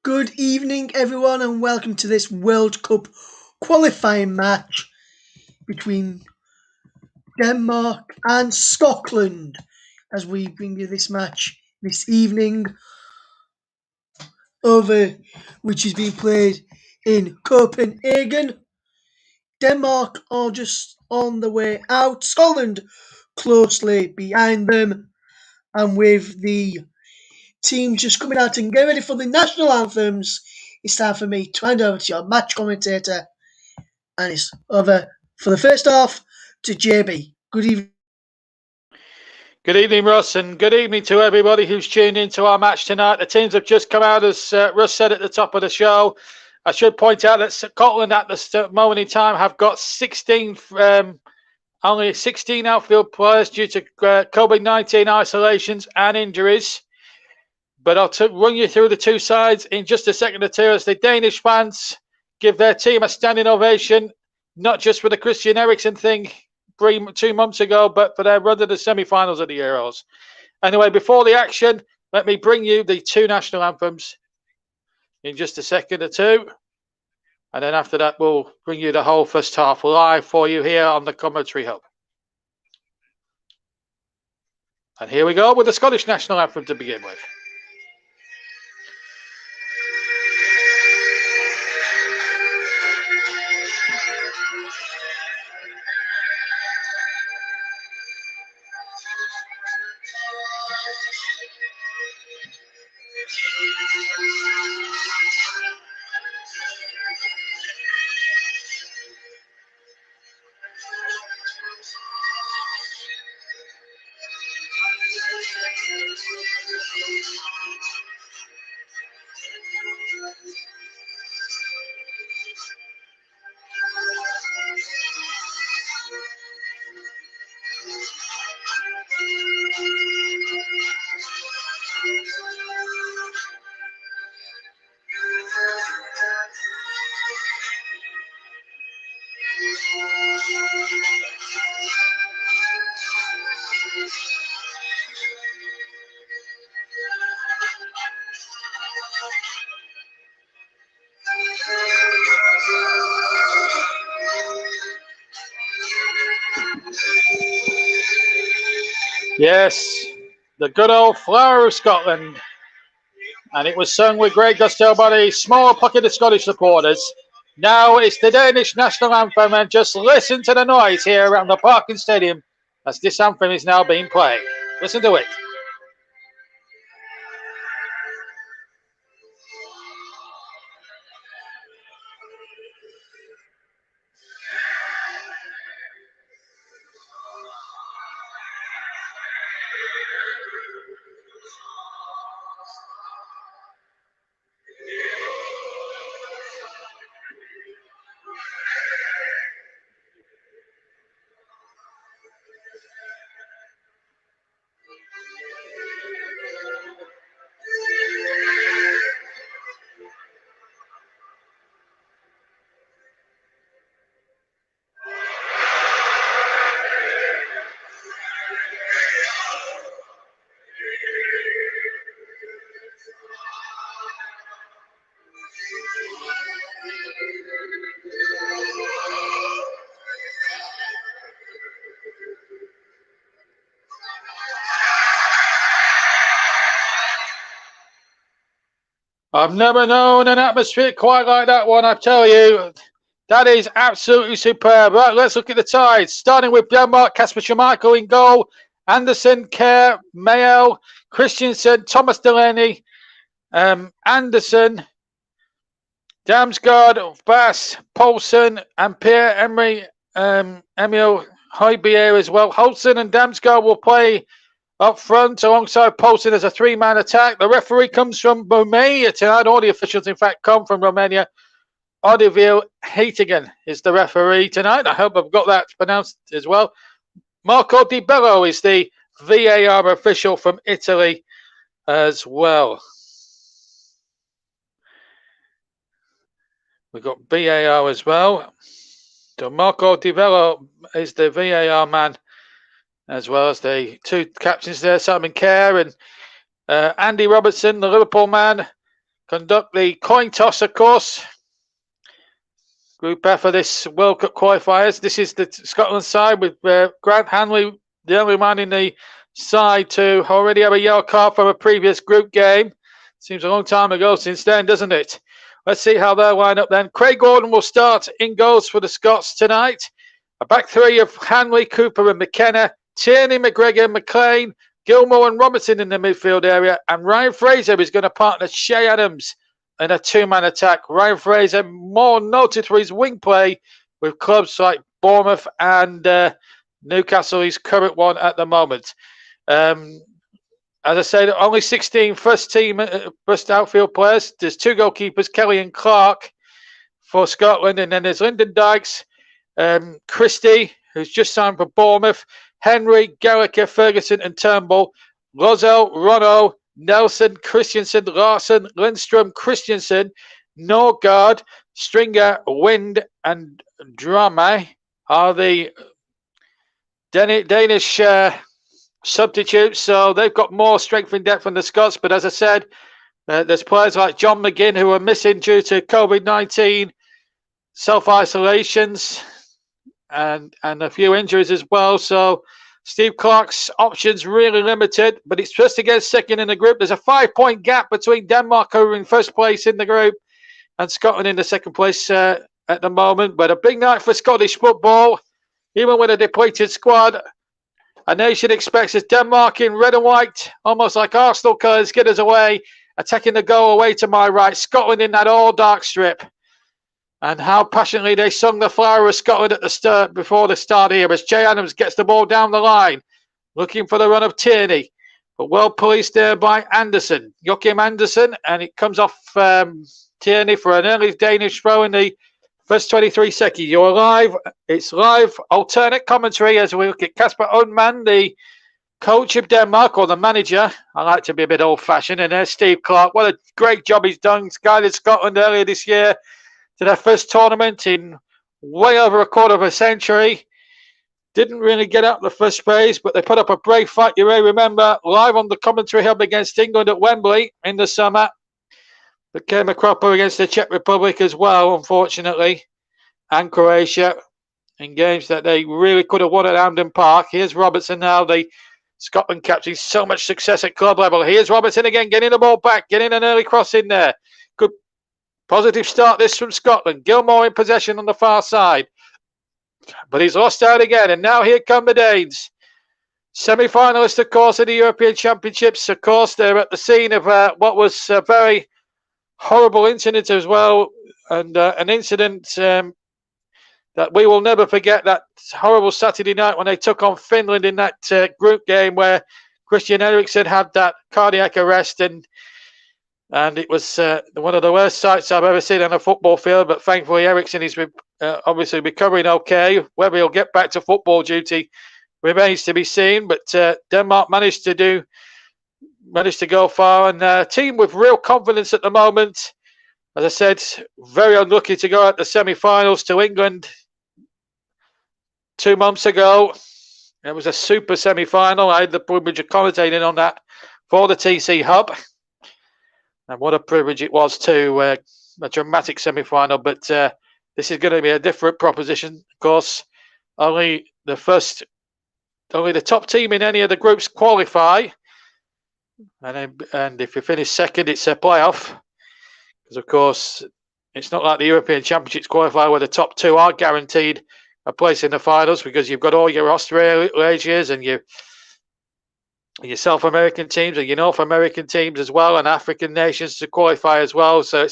Good evening, everyone, and welcome to this World Cup qualifying match between Denmark and Scotland. As we bring you this match this evening, which is being played in Copenhagen. Denmark are just on the way out, Scotland closely behind them, and with the team just coming out and getting ready for the national anthems, it's time for me to hand over to your match commentator, and it's over for the first half to JB. Good evening. Good evening, Russ, and good evening to everybody who's tuned into our match tonight. The teams have just come out, as Russ said at the top of the show. I should point out that Scotland at this moment in time have got only 16 outfield players due to COVID-19 isolations and injuries. But I'll run you through the two sides in just a second or two as the Danish fans give their team a standing ovation, not just for the Christian Eriksen thing 2 months ago, but for their run to the semi-finals of the Euros. Anyway, before the action, let me bring you the two national anthems in just a second or two. And then after that, we'll bring you the whole first half live for you here on the Commentary Hub. And here we go with the Scottish national anthem to begin with. Yes, the good old Flower of Scotland. And it was sung with great gusto by the small pocket of Scottish supporters. Now it's the Danish national anthem, and just listen to the noise here around the Parken Stadium as this anthem is now being played. Listen to it. I've never known an atmosphere quite like that one, I tell you. That is absolutely superb. Right, let's look at the ties. Starting with Denmark, Kasper Schmeichel in goal. Anderson, Kjær, Mayo, Christensen, Thomas Delaney, Anderson, Damsgaard, Bass, Poulsen, and Pierre-Emile Emil Højbjerg as well. Holsten and Damsgaard will play up front alongside Poulsen as a three-man attack. The referee comes from Romania tonight. All the officials, in fact, come from Romania. Odivil Heitigan is the referee tonight. I hope I've got that pronounced as well. Marco Di Bello is the VAR official from Italy as well. We've got VAR as well. So Marco Di Bello is the VAR man, as well as the two captains there, Simon Kjær and Andy Robertson, the Liverpool man, conduct the coin toss, of course. Group F for this World Cup qualifiers. This is the Scotland side with Grant Hanley, the only man in the side to already have a yellow card from a previous group game. Seems a long time ago since then, doesn't it? Let's see how they'll line up then. Craig Gordon will start in goals for the Scots tonight. A back three of Hanley, Cooper and McKenna. Tierney, McGregor, McLean, Gilmore and Robertson in the midfield area. And Ryan Fraser is going to partner Shay Adams in a two-man attack. Ryan Fraser, more noted for his wing play with clubs like Bournemouth and Newcastle, his current one at the moment. As I said, only 16 first outfield players. There's two goalkeepers, Kelly and Clark for Scotland. And then there's Lyndon Dykes, Christie, who's just signed for Bournemouth, Henry, Gallagher, Ferguson and Turnbull, Rozelle, Rono, Nelson, Christensen, Larson, Lindstrom, Christensen, Norgard, Stringer, Wind and Drame are the Danish substitutes. So they've got more strength and depth than the Scots. But as I said, there's players like John McGinn who are missing due to COVID-19 self-isolations and a few injuries as well. So Steve Clark's options really limited, but it's just against second in the group. There's a 5-point gap between Denmark, who are in first place in the group, and Scotland in the second place at the moment. But a big night for Scottish football, even with a depleted squad. A nation expects us. Denmark in red and white, almost like Arsenal colours, get us away, attacking the goal away to my right. Scotland in that all-dark strip. And how passionately they sung the flower of Scotland at the start, before the start here, as Jay Adams gets the ball down the line, looking for the run of Tierney, but well policed there by Anderson, Joachim Anderson, and it comes off Tierney for an early Danish throw in the first 23 seconds. You're live. It's live alternate commentary as we look at Kasper Oudman, the coach of Denmark, or the manager. I like to be a bit old-fashioned. And there's Steve Clark. What a great job he's done. He's guided Scotland earlier this year to their first tournament in way over a quarter of a century. Didn't really get out the first phase, but they put up a brave fight. You may remember live on the commentary hub against England at Wembley in the summer. But came a cropper against the Czech Republic as well, unfortunately, and Croatia in games that they really could have won at Hampden Park. Here's Robertson now, the Scotland captain. So much success at club level. Here's Robertson again, getting the ball back, getting an early cross in there. Good positive start this from Scotland. Gilmore in possession on the far side. But he's lost out again. And now here come the Danes. Semi-finalists, of course, of the European Championships. Of course, they're at the scene of what was a very horrible incident as well. And an incident that we will never forget, that horrible Saturday night when they took on Finland in that group game where Christian Eriksen had that cardiac arrest. And it was one of the worst sights I've ever seen on a football field. But thankfully, Eriksen is obviously recovering okay. Whether he'll get back to football duty remains to be seen. But Denmark managed to go far. And a team with real confidence at the moment. As I said, very unlucky to go out the semi-finals to England 2 months ago. It was a super semi-final. I had the privilege of commentating on that for the TC Hub. And what a privilege it was to a dramatic semi-final. But this is going to be a different proposition. Of course, only the top team in any of the groups qualify. And if you finish second, it's a playoff. Because, of course, it's not like the European Championships qualifier where the top two are guaranteed a place in the finals, because you've got all your Australians and your South American teams and your North American teams as well, and African nations to qualify as well. So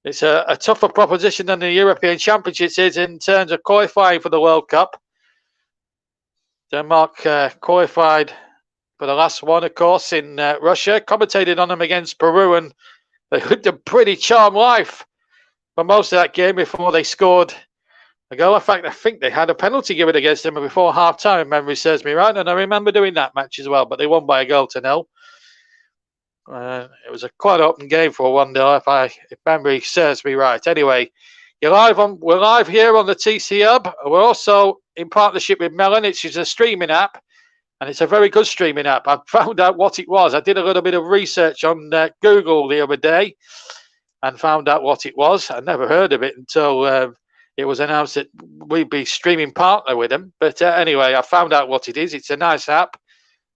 it's a tougher proposition than the European Championships is in terms of qualifying for the World Cup. Denmark qualified for the last one, of course, in Russia. Commentated on them against Peru, and they lived a pretty charmed life for most of that game before they scored a goal. In fact, I think they had a penalty given against them before half-time, if memory serves me right. And I remember doing that match as well, but they won by a goal to nil. It was a quite open game for 1-0, if memory serves me right. Anyway, we're live here on the TC Hub. We're also in partnership with Melon, which is a streaming app. And it's a very good streaming app. I found out what it was. I did a little bit of research on Google the other day and found out what it was. I never heard of it until it was announced that we'd be streaming partner with them. But anyway, I found out what it is. It's a nice app.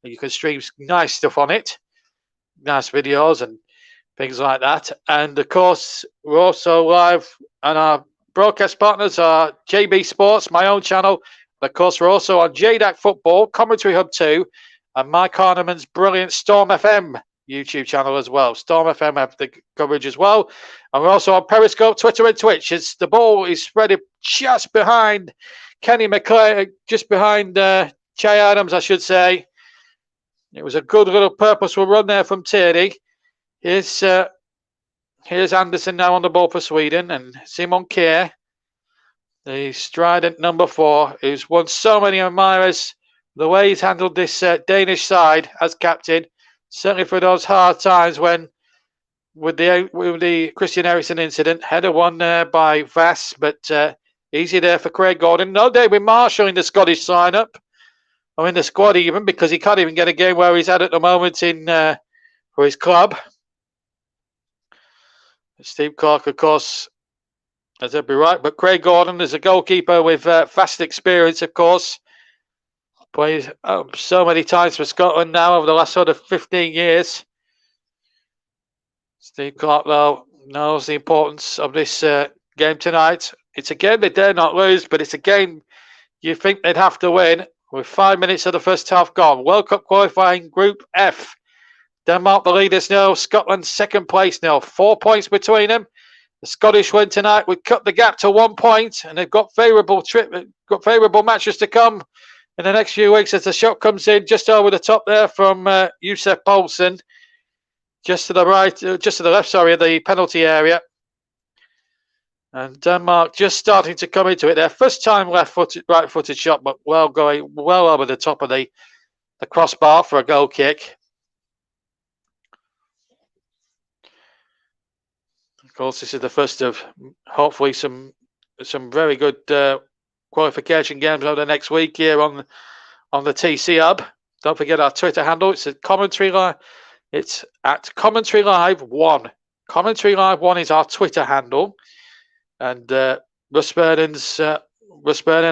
You can stream nice stuff on it, nice videos and things like that. And of course, we're also live, and our broadcast partners are JB Sports, my own channel. And of course, we're also on JDAC Football, Commentary Hub 2, and Mike Harneman's brilliant Storm FM YouTube channel as well. Storm FM have the coverage as well. And we're also on Periscope, Twitter, and Twitch. As the ball is spread just behind Kenny McClay, just behind Che Adams, I should say. It was a good little purposeful run there from Tierney. Here's Anderson now on the ball for Sweden, and Simon Kjær, the strident number 4, who's won so many admirers. The way he's handled this Danish side as captain, certainly for those hard times when, with the Christian Eriksen incident, header won by Vass, but easy there for Craig Gordon. No David Marshall in the Scottish lineup, or in the squad even, because he can't even get a game where he's at the moment in for his club. Steve Clark, of course, as they'd be right, but Craig Gordon is a goalkeeper with vast experience, of course. Plays so many times for Scotland now over the last sort of 15 years. Steve Clark, though, knows the importance of this game tonight. It's a game they dare not lose, but it's a game you think they'd have to win with 5 minutes of the first half gone. World Cup qualifying Group F. Denmark the leaders now, Scotland second place now. 4 points between them. The Scottish win tonight would cut the gap to 1 point, and they've got favourable matches to come in the next few weeks as the shot comes in just over the top there from Josef Poulsen, just to the right, just to the left, sorry, of the penalty area. And Denmark just starting to come into it. Their first time right-footed shot, but going well over the top of the crossbar for a goal kick. Of course, this is the first of hopefully some very good qualification games over the next week here on the TC Hub. Don't forget our Twitter handle. It's at Commentary Live. It's at Commentary Live 1. Commentary Live 1 is our Twitter handle, and Russ Burden,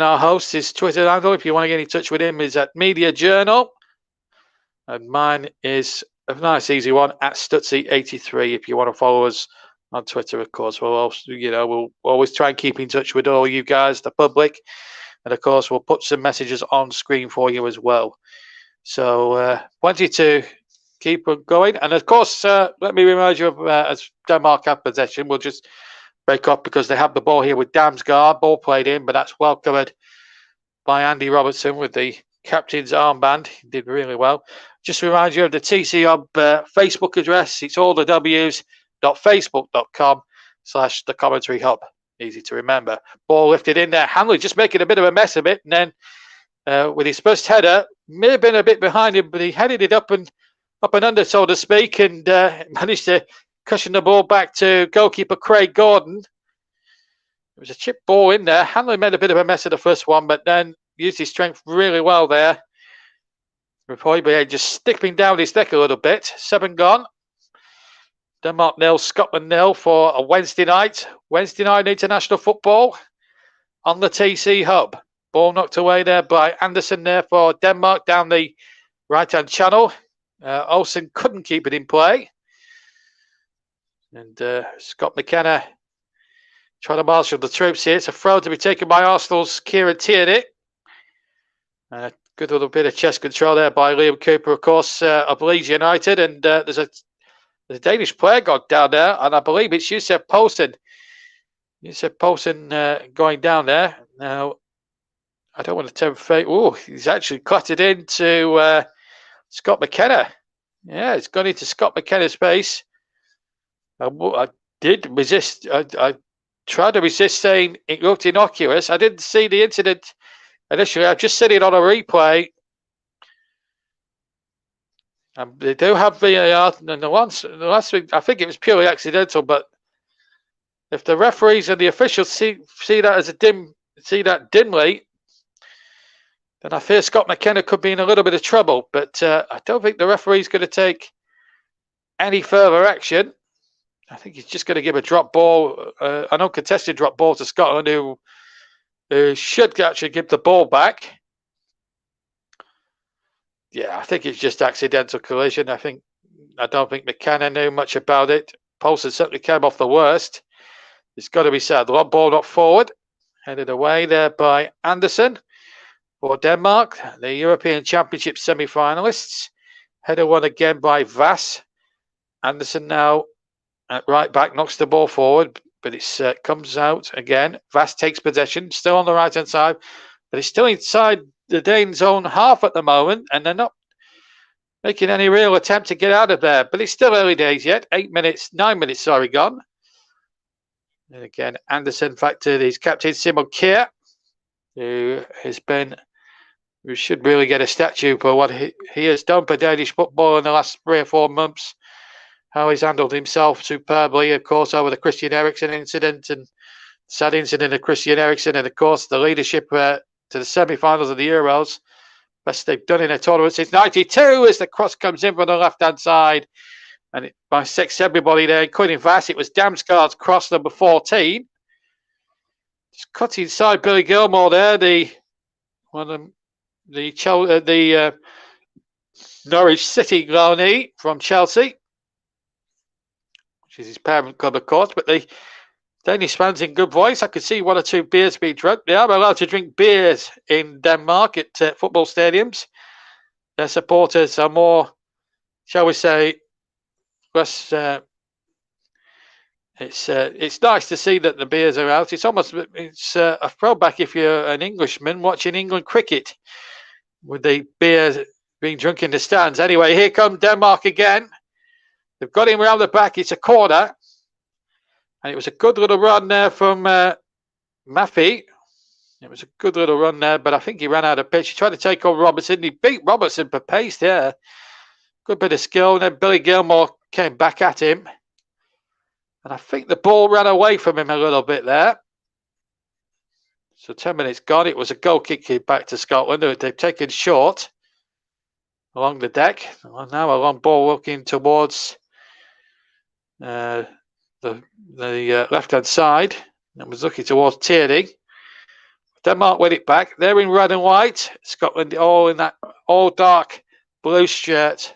our host, his Twitter handle, if you want to get in touch with him, is at Media Journal, and mine is a nice easy one at Stutzy83. If you want to follow us on Twitter, of course, we'll always try and keep in touch with all you guys, the public, and of course we'll put some messages on screen for you as well. So plenty to keep going, and of course, let me remind you of as Denmark have possession, we'll just break up because they have the ball here with Damsgaard. Ball played in, but that's well covered by Andy Robertson with the captain's armband. He did really well. Just remind you of the TC Hub Facebook address. It's all the W's. Facebook.com/the Commentary Hub. Easy to remember. Ball lifted in there. Hanley just making a bit of a mess of it, and then with his first header, may have been a bit behind him, but he headed it up and under, so to speak, and managed to cushion the ball back to goalkeeper Craig Gordon. It was a chip ball in there. Hanley made a bit of a mess of the first one, but then used his strength really well there. Before he just sticking down his neck a little bit. 7 gone. Denmark 0, Scotland 0 for a Wednesday night international football on the TC Hub. Ball knocked away there by Anderson there for Denmark down the right-hand channel. Olsen couldn't keep it in play. And Scott McKenna trying to marshal the troops here. It's a throw to be taken by Arsenal's Kieran Tierney. A good little bit of chest control there by Liam Cooper, of course, of Leeds United. And there's a Danish player got down there, and I believe it's Josef Poulsen. Going down there. Now, I don't want to tempt fate. Oh, he's actually clattered into Scott McKenna. Yeah, it's gone into Scott McKenna's face. I did resist. I tried to resist saying it looked innocuous. I didn't see the incident initially. I've just seen it on a replay. They do have VAR, and the last week I think it was purely accidental. But if the referees and the officials see that dimly, then I fear Scott McKenna could be in a little bit of trouble. But I don't think the referee's going to take any further action. I think he's just going to give a drop ball, an uncontested drop ball to Scotland, who should actually give the ball back. Yeah, I think it's just accidental collision. I don't think McKenna knew much about it. Poulsen certainly came off the worst. It's got to be said. Long ball not forward. Headed away there by Andersen for Denmark, the European Championship semi-finalists. Header won again by Vass. Andersen now at right back, knocks the ball forward, but it comes out again. Vass takes possession, still on the right-hand side, but it's still inside the Danes' own half at the moment, and they're not making any real attempt to get out of there. But it's still early days yet. 9 minutes, gone. And again, Andersen factored his captain, Simon Kjær, who should really get a statue for what he has done for Danish football in the last 3 or 4 months. How he's handled himself superbly, of course, over the Christian Eriksen incident and sad incident of Christian Eriksen, and of course the leadership to the semi-finals of the Euros. Best they've done in a tournament since '92 as the cross comes in from the left-hand side. And it bisects everybody there, including Vass. It was Damsgaard's cross, number 14. Just cut inside Billy Gilmore there, the Norwich City loanee from Chelsea, which is his parent club, of course. But the Danish fans in good voice. I could see 1 or 2 beers being drunk. They are allowed to drink beers in Denmark at football stadiums. Their supporters are more, shall we say, less. It's nice to see that the beers are out. It's a throwback if you're an Englishman watching England cricket with the beer being drunk in the stands. Anyway, here comes Denmark again. They've got him around the back. It's a corner. And it was a good little run there from Maffey. It was a good little run there, but I think he ran out of pitch. He tried to take on Robertson. He beat Robertson for pace there. Good bit of skill. And then Billy Gilmore came back at him. And I think the ball ran away from him a little bit there. So 10 minutes gone. It was a goal kick back to Scotland. They've taken short along the deck. And now a long ball looking towards the left-hand side. It was looking towards Tierney. Denmark win it back. They're in red and white. Scotland all in that all dark blue shirt.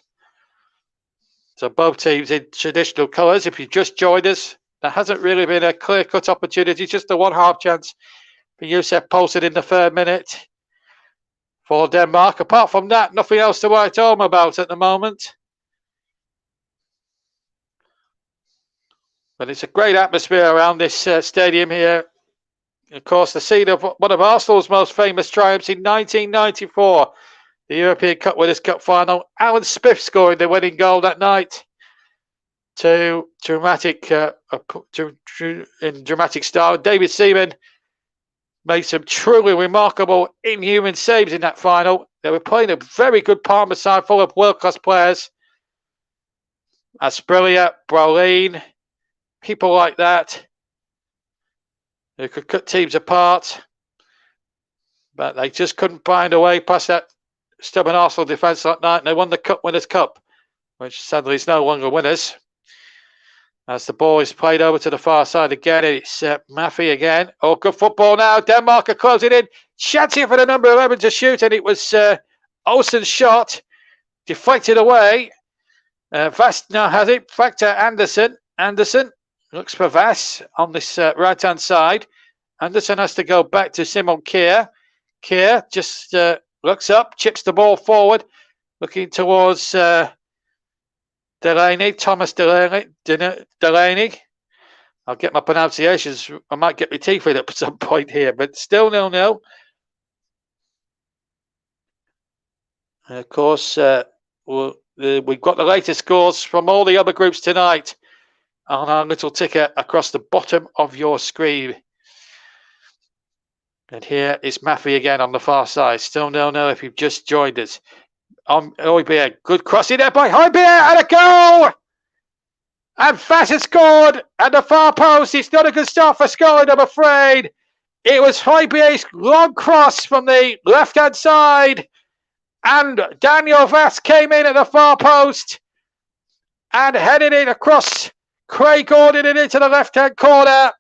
So both teams in traditional colours. If you've just joined us, there hasn't really been a clear-cut opportunity. Just a one-half chance for Josef Poulsen in the 3rd minute for Denmark. Apart from that, nothing else to write home about at the moment. But it's a great atmosphere around this stadium here. Of course, the scene of one of Arsenal's most famous triumphs in 1994, the European Cup Winners' Cup final. Alan Smith scoring the winning goal that night. In dramatic style. David Seaman made some truly remarkable, inhuman saves in that final. They were playing a very good Parma side full of world-class players. Asprilla, Brolin, people like that who could cut teams apart, but they just couldn't find a way past that stubborn Arsenal defence that night, and they won the Cup Winners' Cup, which sadly is no longer winners. As the ball is played over to the far side again, it's Maffey again. Oh, good football now. Denmark are closing in. Chance for the number 11 to shoot, and it was Olsen's shot. Deflected away. Vass now has it. Back to Andersen. Andersen looks for Vass on this right-hand side. Andersen has to go back to Simon Kjær. Kjær just looks up, chips the ball forward, looking towards Delaney, Thomas Delaney. I'll get my pronunciations. I might get my teeth in at some point here, but still 0-0. And of course, we've got the latest scores from all the other groups tonight on our little ticker across the bottom of your screen. And here is Maffey again on the far side. Still 0-0 if you've just joined us. Højbjerg, good crossing there by Højbjerg, and a goal! And Vass has scored at the far post. It's not a good start for Scotland, I'm afraid. It was Hoybier's long cross from the left-hand side. And Daniel Vass came in at the far post and headed it across Craig Gordon and into the left-hand corner.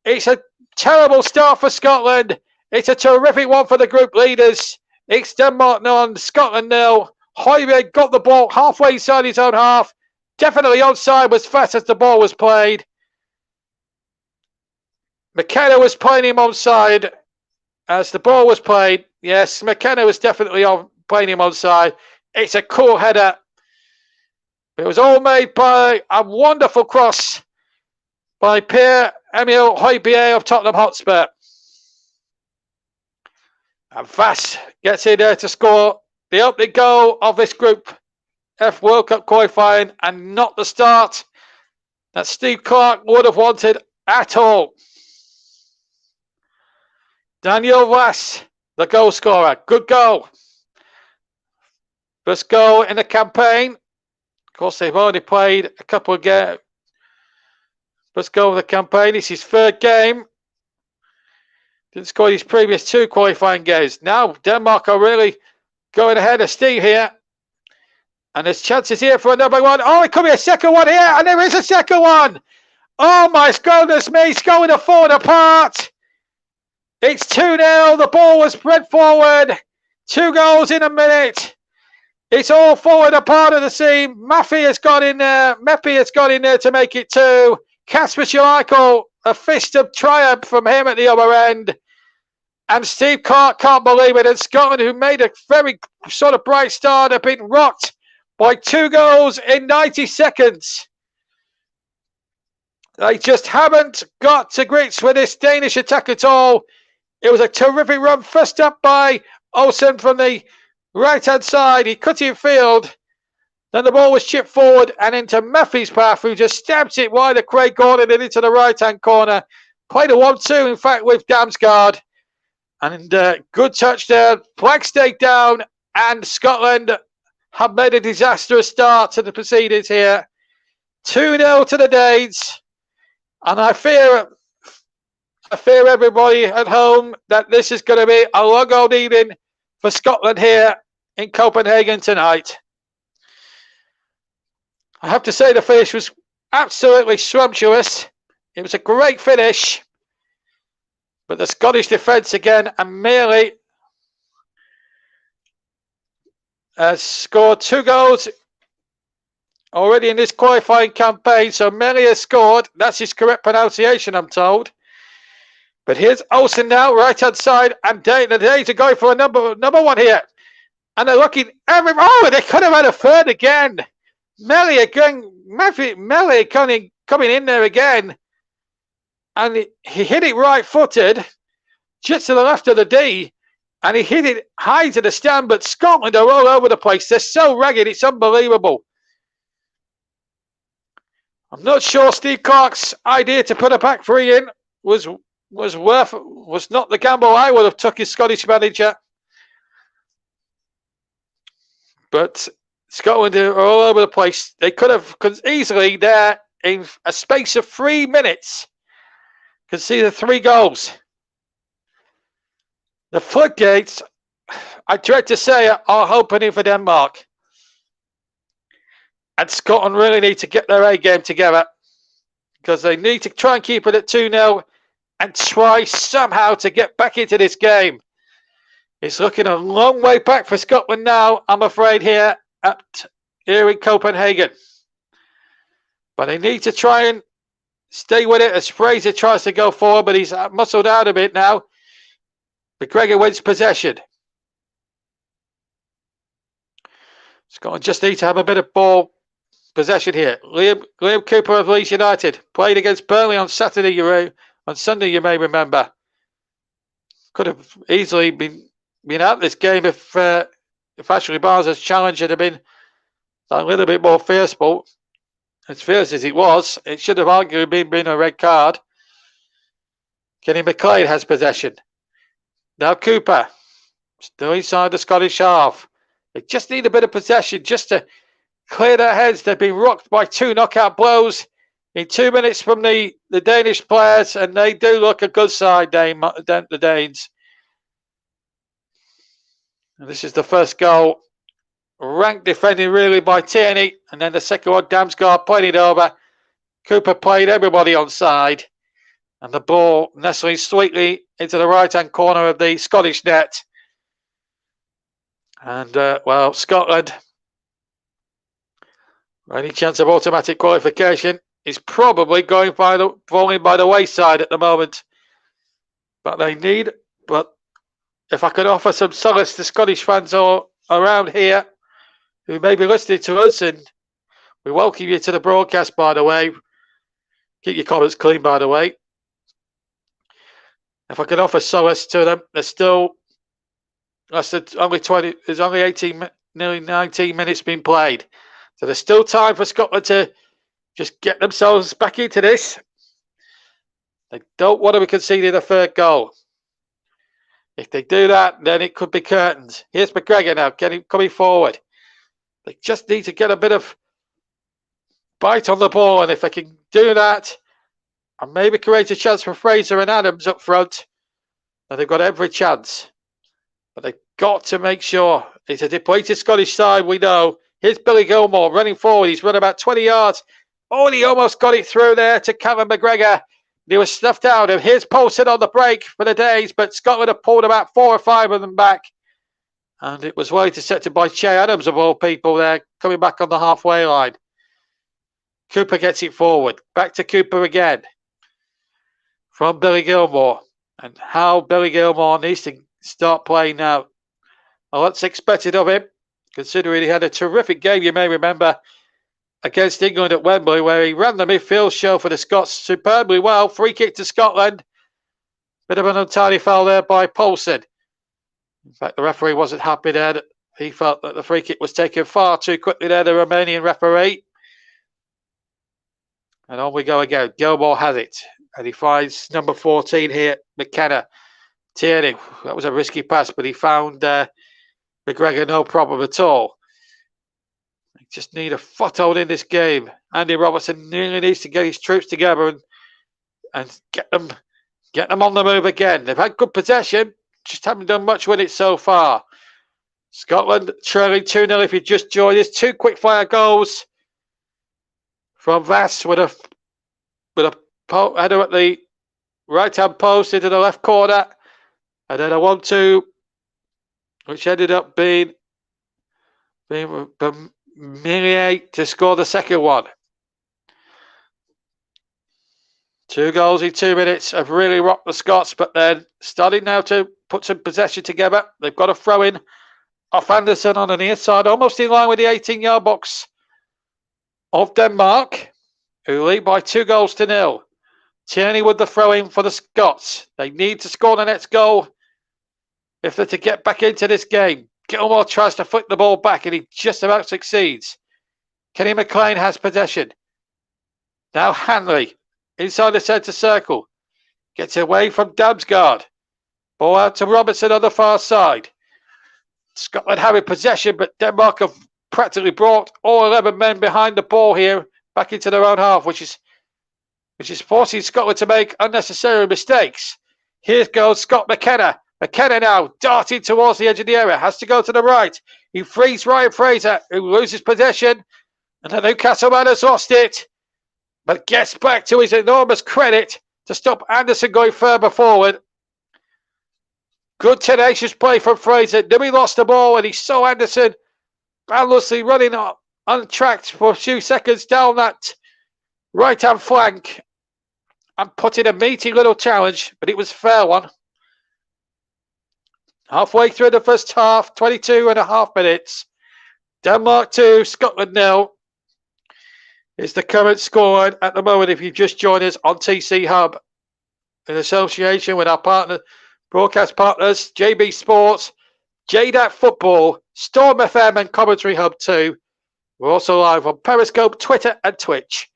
It's a terrible start for Scotland. It's a terrific one for the group leaders. It's Denmark none, Scotland nil. Højbjerg got the ball halfway inside his own half. Definitely onside was fast as the ball was played. McKenna was playing him onside as the ball was played. Yes, McKenna was definitely playing him onside. It's a cool header. It was all made by a wonderful cross by Pierre-Emile Højbjerg of Tottenham Hotspur. And Vass gets in there to score the opening goal of this Group F World Cup qualifying, and not the start that Steve Clarke would have wanted at all. Daniel Vass, the goal scorer. Good goal. First goal in the campaign. Of course, they've only played a couple of games. First goal of the campaign. It's his third game. Didn't score his previous two qualifying games. Now Denmark are really going ahead of steam here. And there's chances here for another one. Oh, it could be a second one here. And there is a second one. Oh my goodness me. It's going to fall apart. It's 2-0. The ball was spread forward. 2 goals in a minute. It's all falling apart at the seam. Maffei has got in there. Meppy has got in there to make it 2. Kasper Schmeichel, a fist of triumph from him at the other end. And Steve Clarke can't believe it. And Scotland, who made a very sort of bright start, have been rocked by 2 goals in 90 seconds. They just haven't got to grips with this Danish attack at all. It was a terrific run, first up by Olsen from the right-hand side. He cut in field. Then the ball was chipped forward and into Maffei's path, who just stabs it wide of Craig Gordon and into the right-hand corner. Played a 1-2, in fact, with Damsgaard. And good touch there. Flag stayed down, and Scotland have made a disastrous start to the proceedings here. 2-0 to the Danes. And I fear everybody at home that this is going to be a long old evening for Scotland here in Copenhagen tonight. I have to say the finish was absolutely sumptuous. It was a great finish. But the Scottish defence again, and Mealy has scored 2 goals already in this qualifying campaign. So Mealy has scored. That's his correct pronunciation, I'm told. But here's Olsen now, right-hand side, and the Danes are going for a number one here. And they're looking every. Oh, they could have had a third again. Mealy coming in there again. And he hit it right-footed, just to the left of the D. And he hit it high to the stand, but Scotland are all over the place. They're so ragged, it's unbelievable. I'm not sure Steve Clarke's idea to put a back 3 in was not the gamble I would have took as Scottish manager. But Scotland are all over the place. They could have easily there in a space of 3 minutes conceded 3 goals. The floodgates, I dread to say, are opening for Denmark. And Scotland really need to get their A game together, because they need to try and keep it at 2-0 and try somehow to get back into this game. It's looking a long way back for Scotland now, I'm afraid, here in Copenhagen. But they need to try and stay with it as Fraser tries to go forward, but he's muscled out a bit now. McGregor wins possession. Scotland just need to have a bit of ball possession here. Liam Cooper of Leeds United played against Burnley on Sunday, you may remember. Could have easily been out this game if Ashley Barnes' challenge had been a little bit more fierce, but as fierce as it was, it should have arguably been a red card. Kenny McLean has possession. Now Cooper, still inside the Scottish half. They just need a bit of possession just to clear their heads. They've been rocked by 2 knockout blows in 2 minutes from the Danish players, and they do look a good side, the Danes. And this is the first goal. Rank defending really by Tierney, and then the second one, Damsgaard played it over. Cooper played everybody on side, and the ball nestling sweetly into the right-hand corner of the Scottish net. And, well, Scotland, any chance of automatic qualification is probably falling by the wayside at the moment. But if I could offer some solace to Scottish fans all around here who may be listening to us, and we welcome you to the broadcast, by the way. Keep your comments clean, by the way. If I could offer solace to them, there's still there's only 18, nearly 19 minutes been played. So there's still time for Scotland to just get themselves back into this. They don't want to be conceding a third goal. If they do that, then it could be curtains. Here's McGregor now, coming forward. They just need to get a bit of bite on the ball, and if they can do that, and maybe create a chance for Fraser and Adams up front, then they've got every chance. But they've got to make sure. It's a depleted Scottish side, we know. Here's Billy Gilmore running forward. He's run about 20 yards. Oh, and he almost got it through there to Callum McGregor. He was snuffed out. And here's Poulsen on the break for the Danes, but Scotland have pulled about 4 or 5 of them back. And it was well intercepted by Che Adams, of all people, there, coming back on the halfway line. Cooper gets it forward. Back to Cooper again. From Billy Gilmore. And how Billy Gilmore needs to start playing now. A lot's expected of him, considering he had a terrific game, you may remember, against England at Wembley, where he ran the midfield show for the Scots superbly well. Free kick to Scotland. Bit of an untidy foul there by Poulsen. In fact, the referee wasn't happy there. He felt that the free kick was taken far too quickly there, the Romanian referee. And on we go again. Gilmore has it. And he finds number 14 here, McKenna. Tierney. That was a risky pass, but he found McGregor no problem at all. They just need a foothold in this game. Andy Robertson really needs to get his troops together and get them on the move again. They've had good possession, just haven't done much with it so far. Scotland trailing 2-0 if you just joined us. 2 quick fire goals from Vass with a header at the right hand post into the left corner, and then a 1-2 which ended up being Millier to score the second one. 2 goals in 2 minutes have really rocked the Scots, but then starting now to put some possession together. They've got a throw in off Anderson on the near side, almost in line with the 18-yard box of Denmark, who lead by 2-0. Tierney with the throw in for the Scots. They need to score the next goal if they're to get back into this game. Gilmore tries to flick the ball back, and he just about succeeds. Kenny McLean has possession. Now Hanley inside the centre circle. Gets away from Damsgaard. Ball out to Robertson on the far side. Scotland having possession, but Denmark have practically brought all 11 men behind the ball here back into their own half, which is forcing Scotland to make unnecessary mistakes. Here goes Scott McKenna. McKenna now darting towards the edge of the area. Has to go to the right. He frees Ryan Fraser, who loses possession. And the Newcastle man has lost it, but gets back to his enormous credit to stop Anderson going further forward. Good tenacious play from Fraser. Knew he lost the ball, and he saw Anderson boundlessly running untracked for a few seconds down that right-hand flank and put in a meaty little challenge, but it was a fair one. Halfway through the first half, 22.5 minutes. Denmark 2, Scotland 0 is the current score at the moment if you've just joined us on TC Hub in association with our broadcast partners, JB Sports, JDAT Football, Storm FM and Commentary Hub 2. We're also live on Periscope, Twitter and Twitch,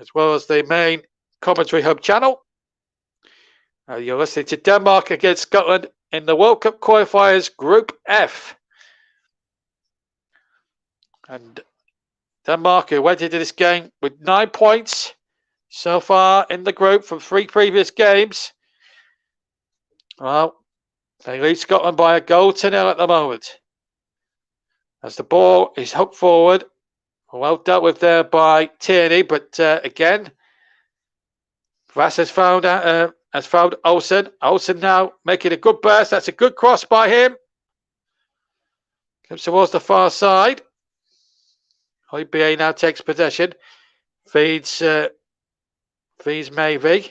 as well as the main Commentary Hub channel. You're listening to Denmark against Scotland in the World Cup qualifiers Group F. And Denmark, who went into this game with 9 points so far in the group from 3 previous games. Well, they lead Scotland by a goal to 0 at the moment. As the ball is hooked forward, well dealt with there by Tierney, but again, Vass has found Olsen. Olsen now making a good burst. That's a good cross by him. Comes towards the far side. IBA now takes possession. Feeds Melee.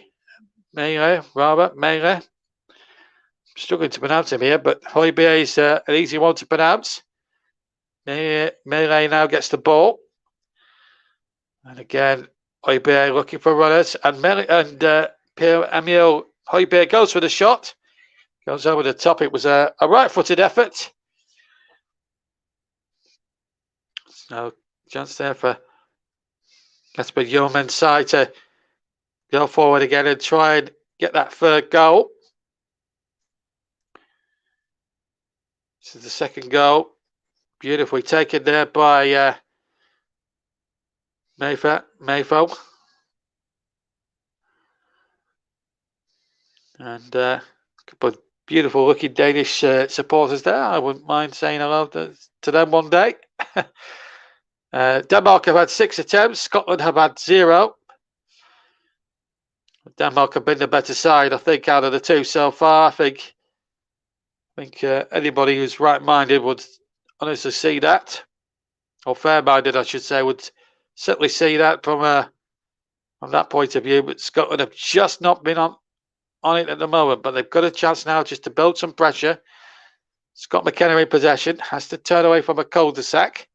Struggling to pronounce him here, but IBA is an easy one to pronounce. Melee now gets the ball. And again, IBA looking for runners. And Pierre-Emile Højbjerg goes for the shot. Goes over the top. It was a right-footed effort. No chance there for Casper Yeoman's side to go forward again and try and get that third goal. This is the second goal. Beautifully taken there by Mayfo. And a couple of beautiful looking Danish supporters there. I wouldn't mind saying hello to them one day. Denmark have had 6 attempts. Scotland have had 0. Denmark have been the better side, I think, out of the two so far. I think anybody who's right-minded would honestly see that, or fair-minded, I should say, would certainly see that from that point of view. But Scotland have just not been on it at the moment, but they've got a chance now just to build some pressure. Scott McKenna in possession, has to turn away from a cul-de-sac.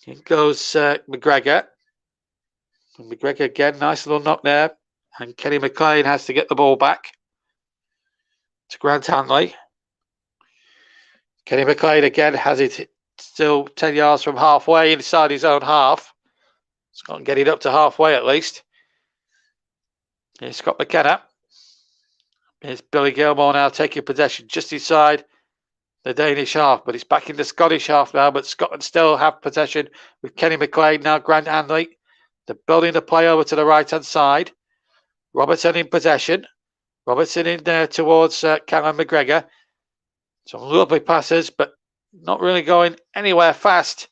In goes McGregor. And McGregor again, nice little knock there. And Kenny McLean has to get the ball back to Grant Hanley. Kenny McLean again has it still 10 yards from halfway inside his own half. Scotland getting up to halfway at least. Here's Scott McKenna. Here's Billy Gilmore now taking possession just inside the Danish half, but it's back in the Scottish half now. But Scotland still have possession with Kenny McLean now. Grant Hanley, they're building the play over to the right hand side. Robertson in possession. Robertson in there towards Callum McGregor. Some lovely passes, but not really going anywhere fast.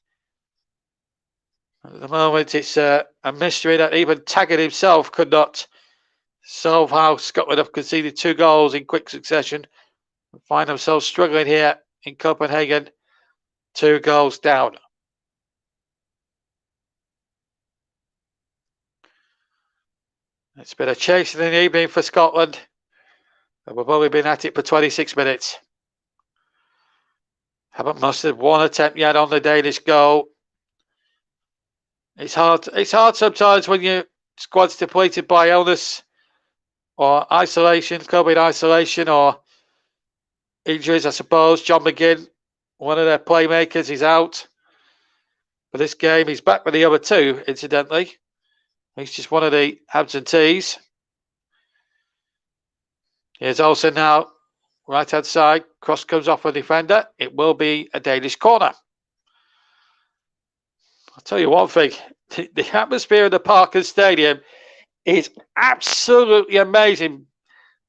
At the moment, it's a mystery that even Taggart himself could not solve how Scotland have conceded 2 goals in quick succession and find themselves struggling here in Copenhagen. 2 goals down. It's been a chase in the evening for Scotland, and we've only been at it for 26 minutes. Haven't mustered 1 attempt yet on the Danish goal. It's hard sometimes when your squad's depleted by illness or isolation, COVID isolation, or injuries, I suppose. John McGinn, one of their playmakers, is out for this game. He's back with the other 2, incidentally. He's just one of the absentees. Here's Olsen now, right-hand side. Cross comes off a defender. It will be a Danish corner. I'll tell you one thing. The atmosphere of the Parken Stadium is absolutely amazing.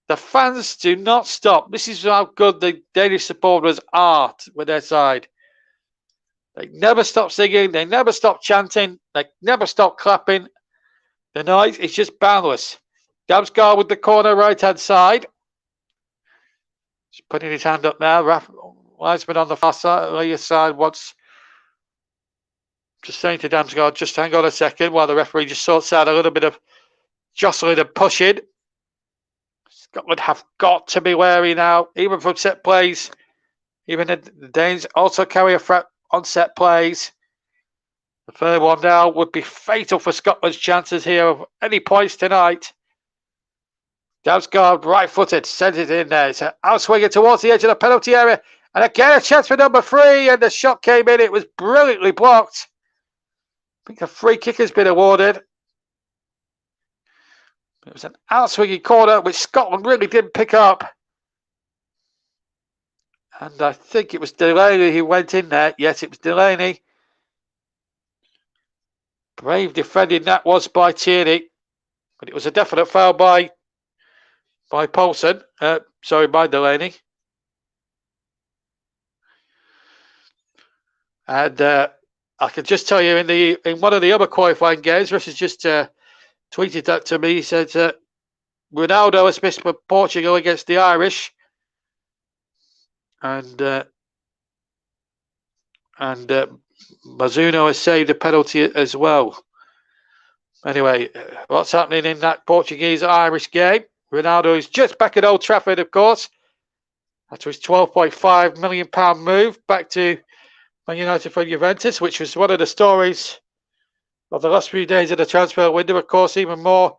The fans do not stop. This is how good the Danish supporters are with their side. They never stop singing. They never stop chanting. They never stop clapping. The noise is just boundless. Damsgaard with the corner right-hand side. He's putting his hand up now. Wiseman on the far side wants... Just saying to Damsgaard, just hang on a second while the referee just sorts out a little bit of jostling and pushing. Scotland have got to be wary now, even from set plays. Even the Danes also carry a threat on set plays. The third one now would be fatal for Scotland's chances here of any points tonight. Damsgaard, right-footed, sends it in there. It's an outswinger towards the edge of the penalty area. And again, a chance for number 3. And the shot came in. It was brilliantly blocked. I think a free kick has been awarded. It was an outswinging corner, which Scotland really didn't pick up. And I think it was Delaney who went in there. Yes, it was Delaney. Brave defending that was by Tierney, but it was a definite foul by Paulson. Sorry, by Delaney. And I can just tell you, in one of the other qualifying games, Russ has just tweeted that to me. He said Ronaldo has missed for Portugal against the Irish, and Mizuno has saved a penalty as well. Anyway, what's happening in that Portuguese-Irish game? Ronaldo is just back at Old Trafford, of course, after his £12.5 million move back to Man United from Juventus, which was one of the stories of the last few days of the transfer window. Of course, even more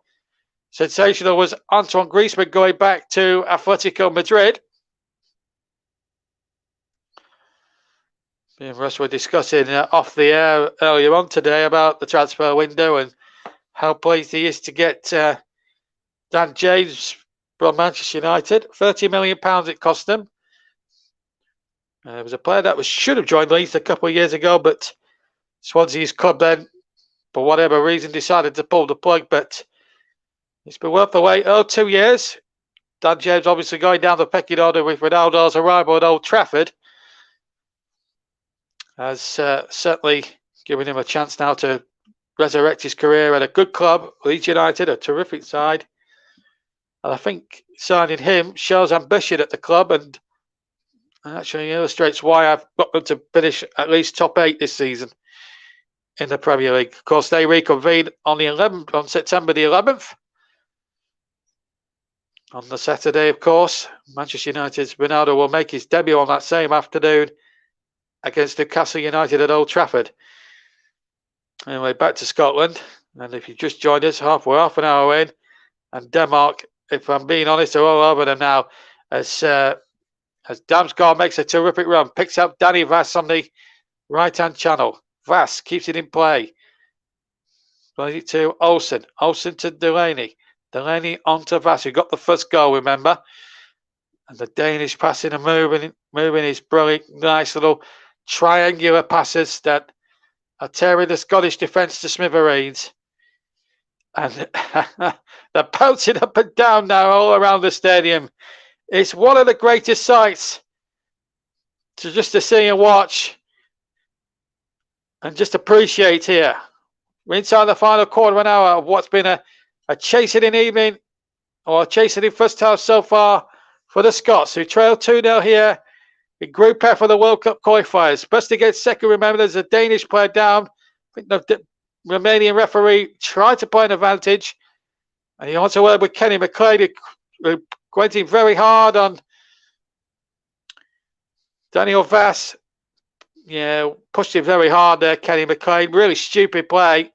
sensational was Antoine Griezmann going back to Atletico Madrid. Me and Russ were discussing off the air earlier on today about the transfer window and how pleased he is to get Dan James from Manchester United. £30 million it cost them. It was a player that should have joined Leeds a couple of years ago, but Swansea's club then, for whatever reason, decided to pull the plug. But it's been worth the wait. 2 years. Dan James obviously going down the pecking order with Ronaldo's arrival at Old Trafford has certainly given him a chance now to resurrect his career at a good club, Leeds United, a terrific side. And I think signing him shows ambition at the club and actually illustrates why I've got them to finish at least top 8 this season in the Premier League. Of course, they reconvene on September the 11th. On the Saturday, of course, Manchester United's Ronaldo will make his debut on that same afternoon against Newcastle United at Old Trafford. Anyway, back to Scotland. And if you just joined us, we're half an hour in. And Denmark, if I'm being honest, are all over them now. As Damsgaard makes a terrific run, picks up Danny Vass on the right-hand channel. Vass keeps it in play. Plays it to Olsen. Olsen to Delaney. Delaney on to Vass, who got the first goal, remember. And the Danish passing and moving is brilliant. Nice little triangular passes that are tearing the Scottish defence to smithereens. And they're bouncing up and down now all around the stadium. It's one of the greatest sights to see and watch and just appreciate here. We're inside the final quarter of an hour of what's been a chastening evening, or a chastening first half so far for the Scots, who trail 2-0 here in Group F for the World Cup qualifiers. Best to get second, remember, there's a Danish player down. I think the Romanian referee tried to play an advantage, and he also worked with Kenny McLean, who went in very hard on Daniel Vass. Yeah, pushed him very hard there, Kenny McLean. Really stupid play.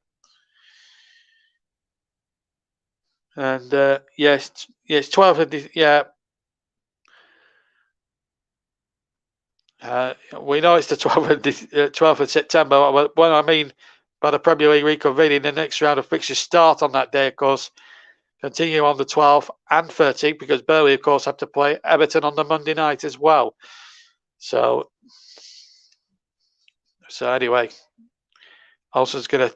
And yes, 12th. Yeah. We know it's the 12th of September. What I mean by the Premier League reconvening, the next round of fixtures start on that day, of course. Continue on the 12th and 13th, because Burnley, of course, have to play Everton on the Monday night as well. So anyway, Olsen's going to,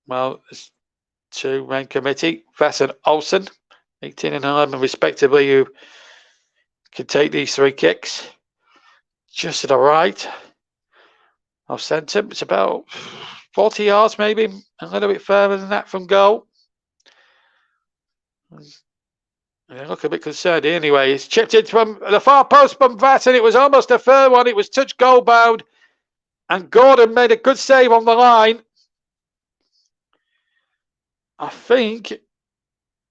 well, it's 2 main committee, Vass and Olsen, 18 and 11 respectively, who can take these 3 kicks. Just to the right of centre. It's about 40 yards, maybe a little bit further than that from goal. They look a bit concerned. Anyway, it's chipped in from the far post from Vass, and it was almost a third one. It was touch goal bound, and Gordon made a good save on the line. I think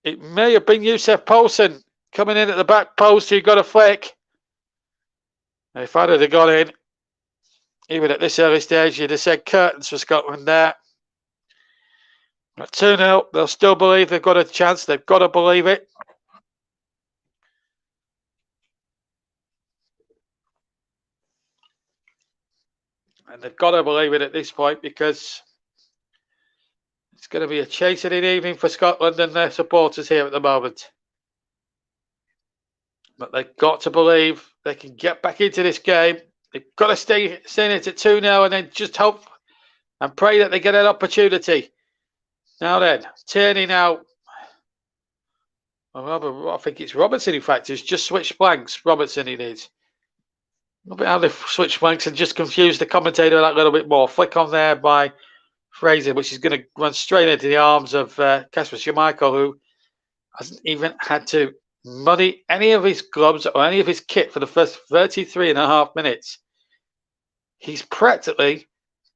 it may have been Yusuf Poulsen coming in at the back post who got a flick. If I'd have got in, even at this early stage, you'd have said curtains for Scotland there. But 2-0, they'll still believe they've got a chance. They've got to believe it. And they've got to believe it at this point, because it's going to be a chastening evening for Scotland and their supporters here at the moment. But they've got to believe they can get back into this game. They've got to stay in it at 2-0 and then just hope and pray that they get an opportunity. Now then, turning out. I think it's Robertson, in fact, who's just switched blanks. Robertson, it is. A bit how they switch blanks and just confuse the commentator that little bit more. Flick on there by Fraser, which is going to run straight into the arms of Kasper Schmeichel, who hasn't even had to muddy any of his gloves or any of his kit for the first 33.5 minutes. He's practically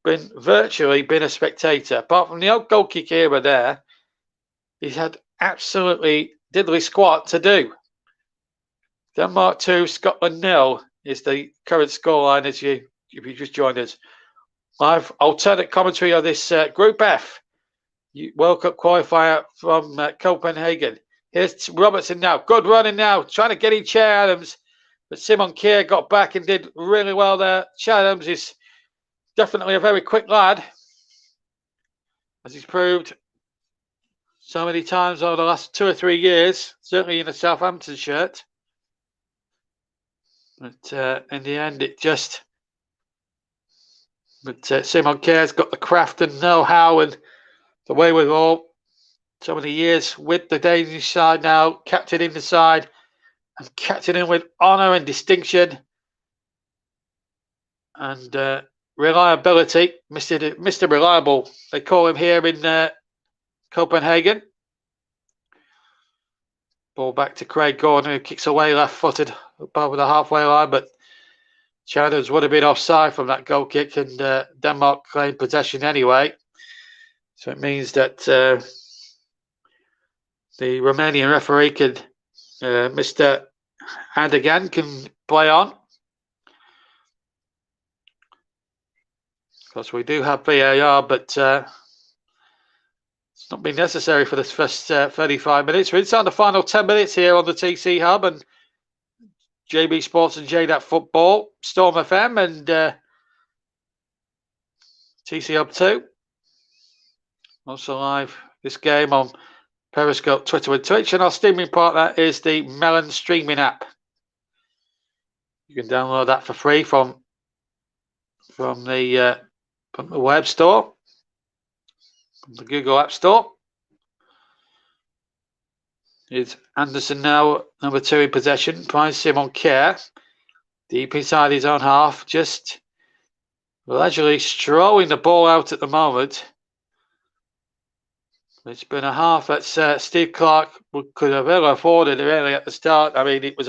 virtually been a spectator. Apart from the old goal kick era there, he's had absolutely diddly squat to do. Denmark 2, Scotland 0 is the current scoreline if you just joined us. Live alternate commentary of this Group F World Cup qualifier from Copenhagen. Here's Robertson now. Good running now. Trying to get in Che Adams. But Simon Kjær got back and did really well there. Che Adams is definitely a very quick lad, as he's proved so many times over the last 2 or 3 years, certainly in a Southampton shirt. But in the end, it just... But Simon Kjær's got the craft and know-how and the way with all so many years with the Danish side now, captain in the side and captaining with honour and distinction and reliability. Mr. Reliable, they call him here in Copenhagen. Ball back to Craig Gordon, who kicks away left-footed above the halfway line, but Shadows would have been offside from that goal kick, and Denmark claimed possession anyway. So it means that the Romanian referee could, Mr. Erdogan, can play on. Of course, we do have VAR, but it's not been necessary for this first 35 minutes. We're inside the final 10 minutes here on the TC Hub and JB Sports and JDAT Football, Storm FM and TC Hub 2. Also live this game on Periscope, Twitter and Twitch. And our streaming partner is the Melon streaming app. You can download that for free from the web store, from the Google App Store. It's Anderson now, number 2 in possession. Finds Simon Kjær deep inside his own half, just leisurely strolling the ball out at the moment. It's been a half that Steve Clarke could have ever afforded really at the start. I mean, it's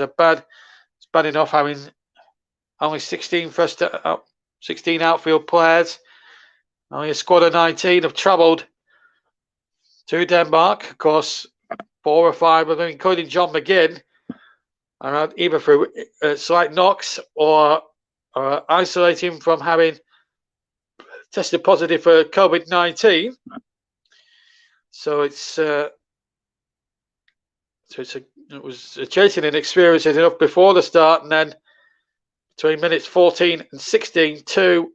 bad enough having only 16 outfield players. Only a squad of 19 have travelled to Denmark. Of course, 4 or 5 of them, including John McGinn, are either through slight knocks or isolating from having tested positive for COVID-19. So it was a chastening experience enough before the start, and then between minutes 14 and 16, two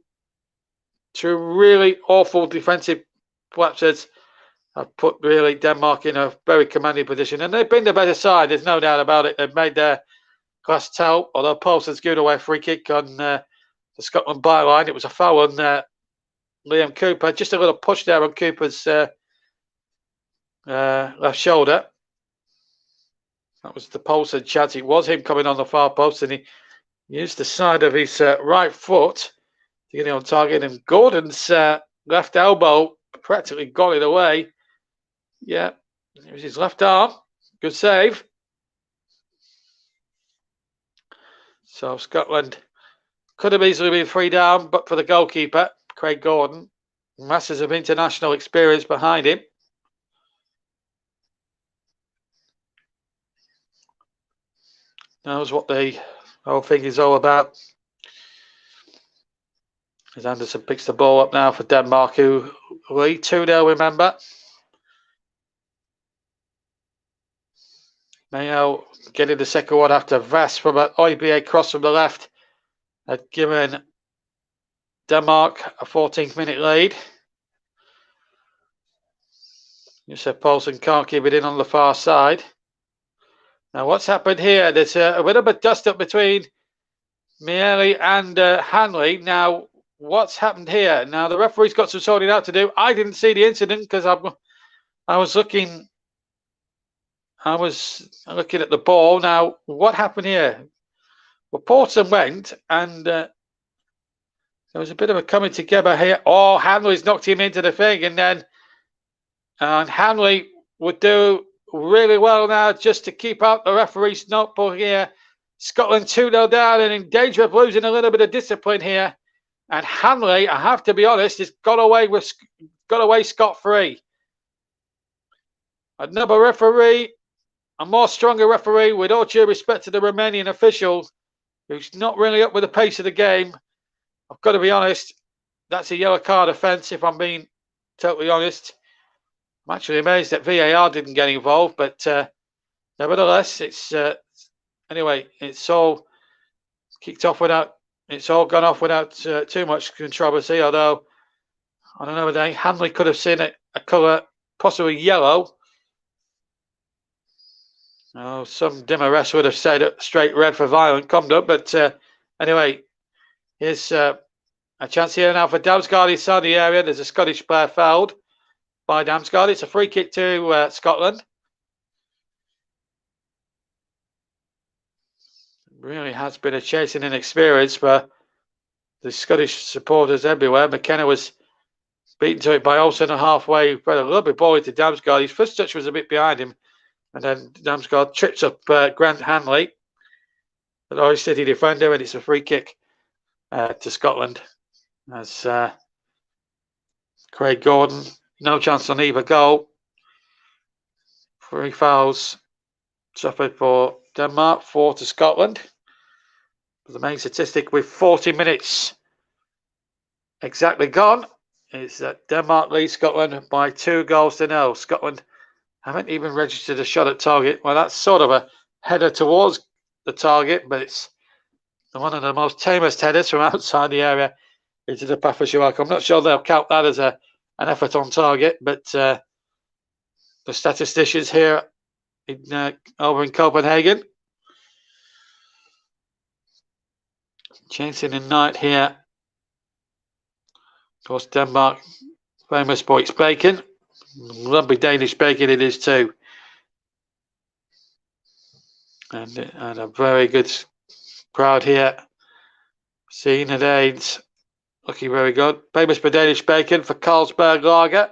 really awful defensive lapses have put really Denmark in a very commanding position, and they've been the better side. There's no doubt about it. They've made their glass tell, although Poulsen's given away a free kick on the Scotland byline. It was a foul on Liam Cooper. Just a little push there on Cooper's left shoulder. That was the Poulsen chance. It was him coming on the far post, and he used the side of his right foot to get it on target, and Gordon's left elbow practically got it away. Yeah, it was his left arm. Good save. So Scotland could have easily been 3 down, but for the goalkeeper, Craig Gordon. Masses of international experience behind him. Knows what the whole thing is all about. As Anderson picks the ball up now for Denmark, who lead 2-0, remember. Mayo getting the second one after Vass from an IBA cross from the left had given Denmark a 14th minute lead. You said Poulsen can't keep it in on the far side. Now what's happened here? There's a bit of a dust up between Miele and Hanley. Now what's happened here? Now the referee's got some sorting out to do. I didn't see the incident because I'm I was looking at the ball. Now, what happened here? Well, Portson went, and there was a bit of a coming together here. Oh, Hanley's knocked him into the thing, and Hanley would do really well now just to keep out the referee's notebook here. Scotland 2-0 down and in danger of losing a little bit of discipline here. And Hanley, I have to be honest, has got away scot-free. Another referee, a more stronger referee, with all due respect to the Romanian official, who's not really up with the pace of the game. I've got to be honest, that's a yellow card offence, if I'm being totally honest. I'm actually amazed that VAR didn't get involved, but nevertheless, it's anyway, it's all kicked off without, it's all gone off without too much controversy, although I don't know whether Hanley could have seen a colour, possibly yellow. Oh, some dimmer rest would have said straight red for violent conduct, but anyway, here's a chance here now for Damsgaard inside the area. There's a Scottish player fouled by Damsgaard. It's a free kick to Scotland. It really has been a chasing inexperience for the Scottish supporters everywhere. McKenna was beaten to it by Olsen halfway. Played a lovely ball into Damsgaard. His first touch was a bit behind him, and then Damsgaard trips up Grant Hanley, the Norwich City defender, and it's a free kick to Scotland. As Craig Gordon, no chance on either goal. 3 fouls suffered for Denmark, 4 to Scotland. But the main statistic with 40 minutes exactly gone is that Denmark leads Scotland by 2-0. Scotland haven't even registered a shot at target. Well, that's sort of a header towards the target, but it's one of the most tamest headers from outside the area into the path of Schumacher. I'm not sure they'll count that as an effort on target, but the statisticians here over in Copenhagen, chasing in night here. Of course, Denmark, famous for its bacon. Lovely Danish bacon it is too. And a very good crowd here. Seeing the Danes looking very good. Famous for Danish bacon, for Carlsberg Lager.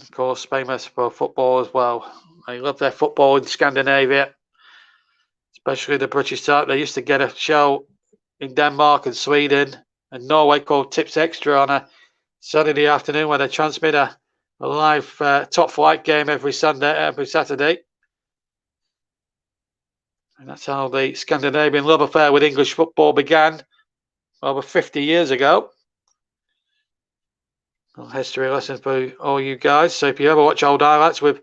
Of course, famous for football as well. They love their football in Scandinavia, especially the British type. They used to get a show in Denmark and Sweden and Norway called Tips Extra on a Saturday afternoon, where they transmit a live top flight game every Saturday. And that's how the Scandinavian love affair with English football began over 50 years ago. A history lesson for all you guys. So if you ever watch old highlights with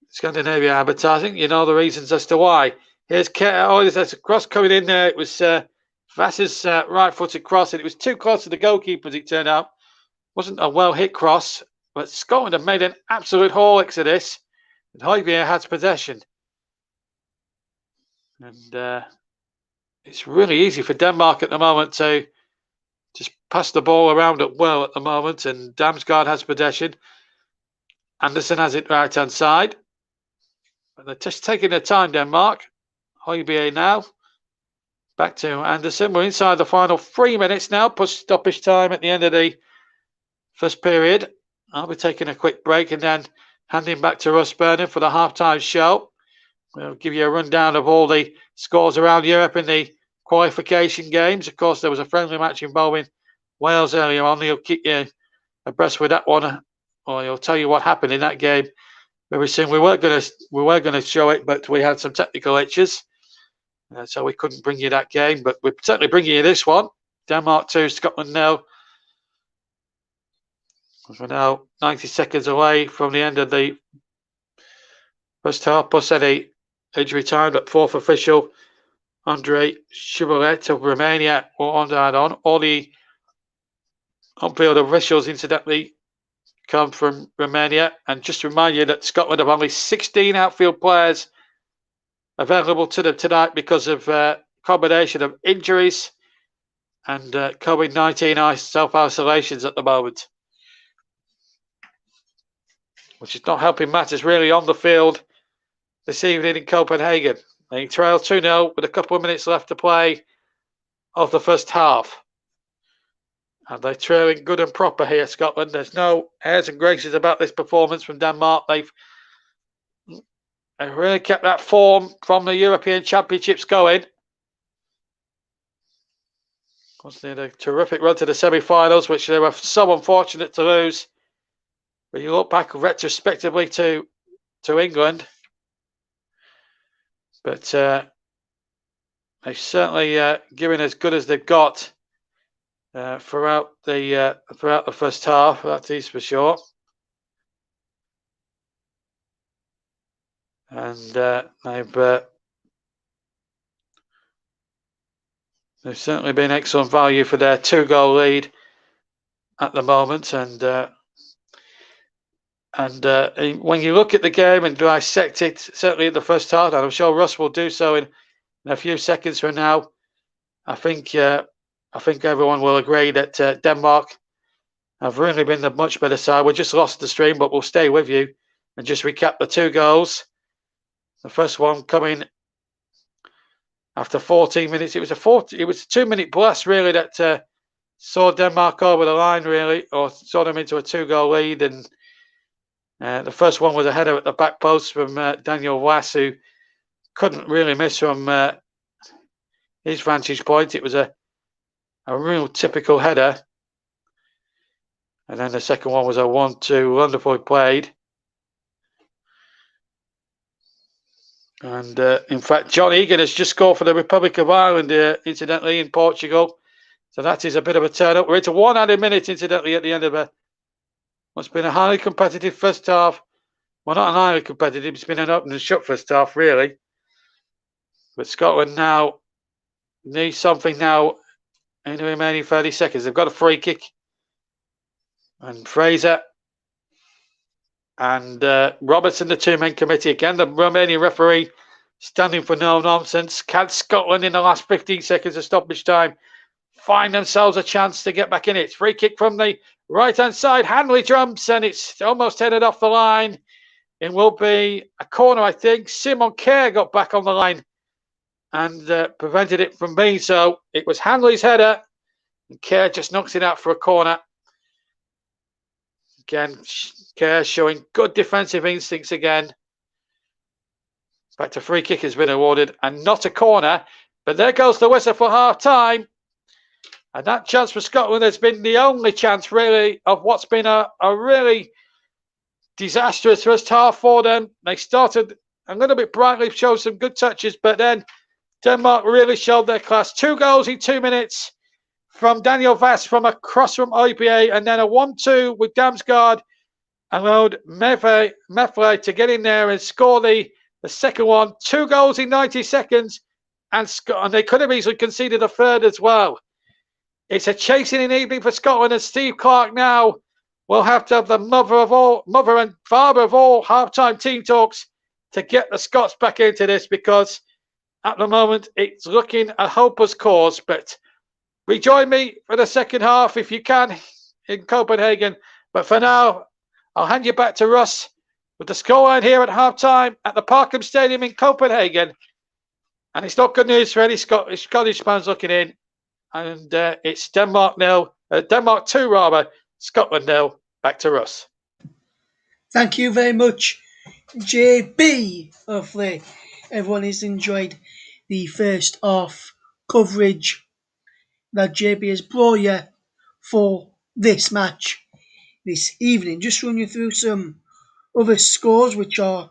Scandinavia advertising, you know the reasons as to why. There's a cross coming in there. It was Vass's right-footed cross, and it was too close to the goalkeeper, as it turned out. Wasn't a well-hit cross, but Scotland have made an absolute holics of this, and Højbjerg has possession. And it's really easy for Denmark at the moment to just pass the ball around at will at the moment, and Damsgaard has possession. Anderson has it right-hand side. But they're just taking their time, Denmark. Højbjerg now. Back to Anderson. We're inside the final 3 minutes now, plus stoppage time at the end of the first period. I'll be taking a quick break and then handing back to Russ Burnham for the halftime show. We'll give you a rundown of all the scores around Europe in the qualification games. Of course, there was a friendly match involving Wales earlier on. He'll keep you abreast with that one, or he'll tell you what happened in that game very soon. We were going to show it, but we had some technical hitches, so we couldn't bring you that game. But we're certainly bringing you this one: Denmark 2, Scotland 0. We're now 90 seconds away from the end of the first half, plus any injury time. But fourth official, Andrei Shibolet of Romania, will add on. All the on-field officials, incidentally, come from Romania. And just to remind you that Scotland have only 16 outfield players available to them tonight because of a combination of injuries and COVID-19 self-isolations at the moment. which is not helping matters really on the field this evening in Copenhagen. They trail 2-0 with a couple of minutes left to play of the first half. And they're trailing good and proper here, Scotland. There's no airs and graces about this performance from Denmark. They've really kept that form from the European Championships going. They had a terrific run to the semi-finals, which they were so unfortunate to lose. When you look back retrospectively to England, but they've certainly given as good as they've got throughout the first half. That is for sure. And they've certainly been excellent value for their 2-goal lead at the moment. And when you look at the game and dissect it, certainly in the first half, and I'm sure Russ will do so in a few seconds from now, I think everyone will agree that Denmark have really been the much better side. We just lost the stream, but we'll stay with you and just recap the 2 goals. The first one coming after 14 minutes. It was a 2-minute blast really that saw Denmark over the line really, or saw them into a 2-goal lead. And the first one was a header at the back post from Daniel Wass, who couldn't really miss from his vantage point. It was a real typical header. And then the second one was a 1-2, wonderfully played. And in fact, John Egan has just scored for the Republic of Ireland, incidentally, in Portugal. So that is a bit of a turn up. We're into 1 added minute, incidentally, at the end of what's been a highly competitive first half. Well, not an highly competitive, it's been an open and shut first half, really. But Scotland now needs something now in the remaining 30 seconds. They've got a free kick. And Fraser and Robertson, the 2-man committee. Again, the Romanian referee standing for no nonsense. Can Scotland, in the last 15 seconds of stoppage time, find themselves a chance to get back in it? Free kick from the right-hand side. Hanley jumps, and it's almost headed off the line. It will be a corner, I think. Simon Kerr got back on the line and prevented it from being so. It was Hanley's header, and Kerr just knocks it out for a corner. Again, Kerr showing good defensive instincts again. In fact, a free kick has been awarded and not a corner. But there goes the whistle for half-time. And that chance for Scotland has been the only chance, really, of what's been a really disastrous first half for them. They started a little bit brightly, showed some good touches, but then Denmark really showed their class. 2 goals in 2 minutes from Daniel Vass from a cross from IPA, and then a 1-2 with Damsgaard allowed Mefle to get in there and score the second one. 2 goals in 90 seconds, and they could have easily conceded a third as well. It's a chasing evening for Scotland, and Steve Clarke now will have to have the mother and father of all halftime team talks to get the Scots back into this, because at the moment it's looking a hopeless cause. But rejoin me for the second half if you can in Copenhagen. But for now, I'll hand you back to Russ with the scoreline here at halftime at the Parkham Stadium in Copenhagen. And it's not good news for any Scottish fans looking in. And it's Denmark 2 rather, Scotland 0. Back to Russ. Thank you very much, JB. Hopefully everyone has enjoyed the first half coverage that JB has brought you for this match this evening. Just run you through some other scores which are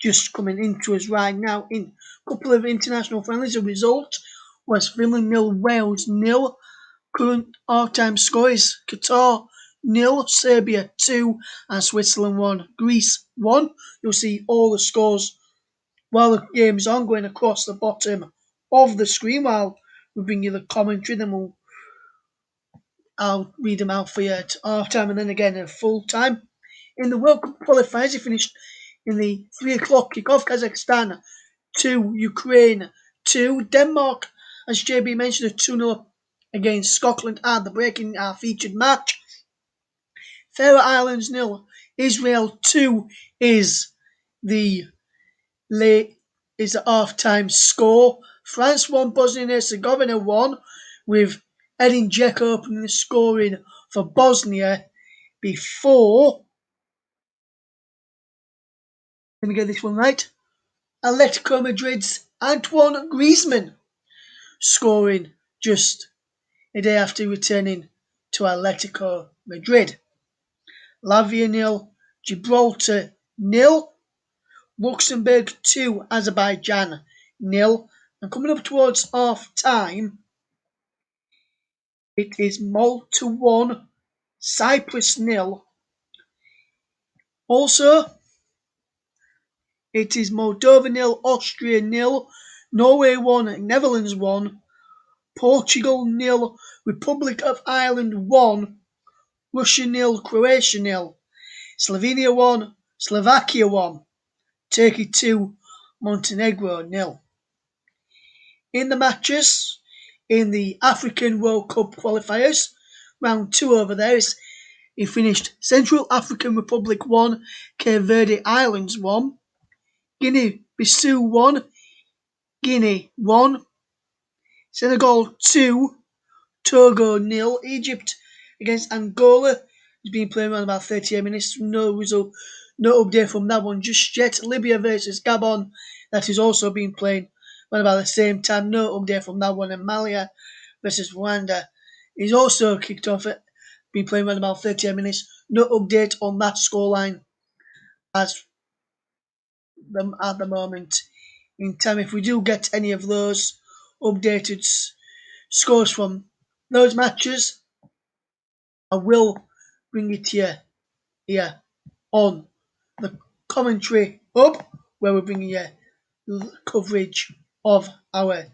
just coming into us right now in a couple of international friendlies. The result was Finland 0, Wales 0. Current half-time score is Qatar 0, Serbia 2, and Switzerland 1, Greece 1. You'll see all the scores while the game is on going across the bottom of the screen while we bring you the commentary. Then I'll read them out for you at half-time and then again at full-time. In the World Cup qualifiers, it finished in the 3 o'clock kick-off. Kazakhstan 2, Ukraine 2, Denmark, as JB mentioned, a 2-0 against Scotland at the break in our featured match. Faroe Islands 0, Israel 2 is the late is the half-time score. France 1, Bosnia and Herzegovina 1, with Edin Dzeko opening the scoring for Bosnia before, let me get this one right, Atletico Madrid's Antoine Griezmann scoring just a day after returning to Atletico Madrid. Latvia 0, Gibraltar 0, Luxembourg 2, Azerbaijan 0. And coming up towards half time, it is Malta 1, Cyprus 0. Also, it is Moldova 0, Austria 0, Norway 1, Netherlands 1, Portugal 0, Republic of Ireland 1, Russia 0, Croatia 0, Slovenia 1, Slovakia 1, Turkey 2, Montenegro 0. In the matches, in the African World Cup qualifiers, round 2 over there, it finished Central African Republic 1, Cape Verde Islands 1, Guinea-Bissau 1, Guinea 1, Senegal 2, Togo 0, Egypt against Angola has been playing around about 38 minutes, no result, no update from that one just yet. Libya versus Gabon, that is also been playing around about the same time, no update from that one. And Mali versus Rwanda is also kicked off, been playing around about 38 minutes, no update on that scoreline as them at the moment in time. If we do get any of those updated scores from those matches, I will bring it to you here on the commentary hub, where we're bringing you coverage of our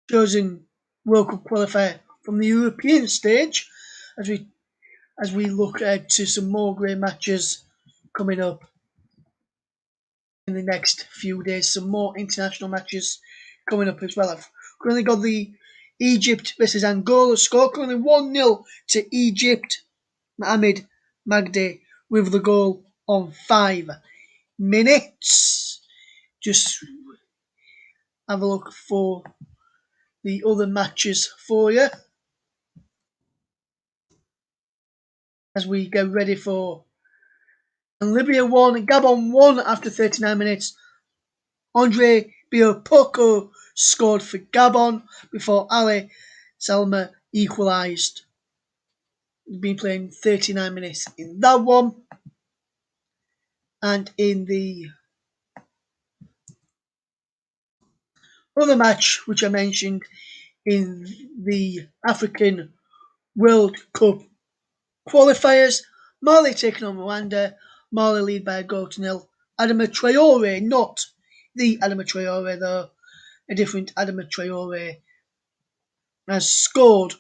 chosen World Cup qualifier from the European stage, as we look ahead to some more great matches coming up in the next few days. Some more international matches coming up as well. I've currently got the Egypt versus Angola score, currently 1-0 to Egypt. Mohamed Magdi with the goal on 5 minutes. Just have a look for the other matches for you as we get ready for Libya 1, Gabon 1 after 39 minutes. Andre Biopoko scored for Gabon before Ali Salma equalised. He's been playing 39 minutes in that one. And in the other match, which I mentioned in the African World Cup qualifiers, Mali taking on Rwanda. Mali lead by a goal to nil. Adama Traore, not the Adama Traore though, a different Adama Traore, has scored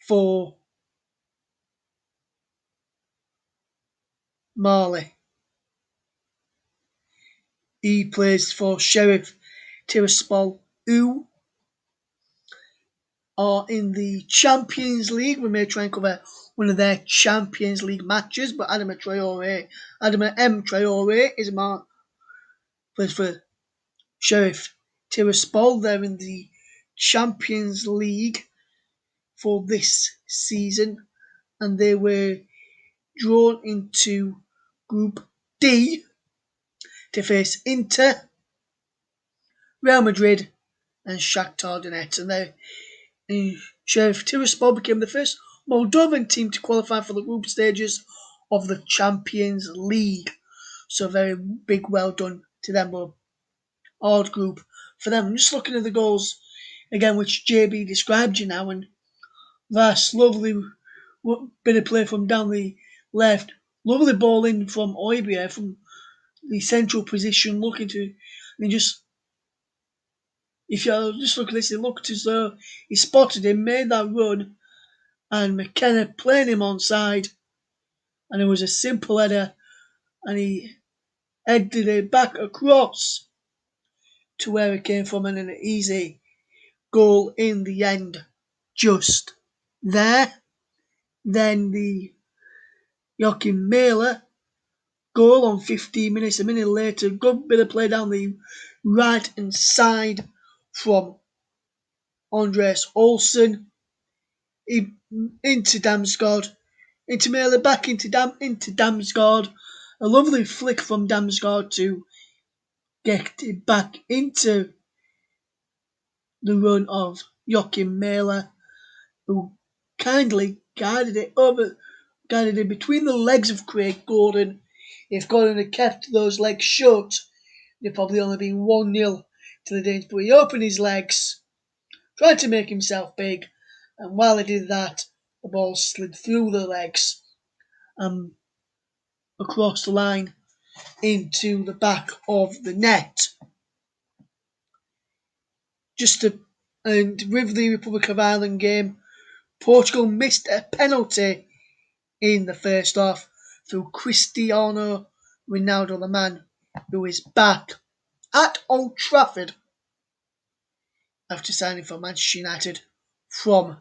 for Mali. He plays for Sheriff Tiraspol, who are in the Champions League. We may try and cover one of their Champions League matches, but Adama M. Traore is plays for Sheriff Tiraspol. They're in the Champions League for this season, and they were drawn into Group D to face Inter, Real Madrid, and Shakhtar Donetsk. And Sheriff Tiraspol became the first Moldovan team to qualify for the group stages of the Champions League. So very big well done to them. But hard group for them. I'm just looking at the goals again, which JB described you now, and that's lovely bit of play from down the left. Lovely ball in from Oibia from the central position, looking to, and just, if you just look at this, it looked as though he spotted him, made that run, and McKenna playing him onside, and it was a simple header, and he headed it back across to where it came from, and an easy goal in the end. Just there. Then the Joachim Mæhle goal on 15 minutes. A minute later, good bit of play down the right hand side from Andreas Olsen into Damsgaard, into Mæhle, back into Damsgaard. A lovely flick from Damsgaard to get it back into the run of Joachim Mæhle, who kindly guided it between the legs of Craig Gordon. If Gordon had kept those legs shut, there'd probably only been 1-0 to the Danes, but he opened his legs, tried to make himself big, and while he did that, the ball slid through the legs and across the line into the back of the net. And with the Republic of Ireland game, Portugal missed a penalty in the first half through Cristiano Ronaldo, the man who is back at Old Trafford after signing for Manchester United from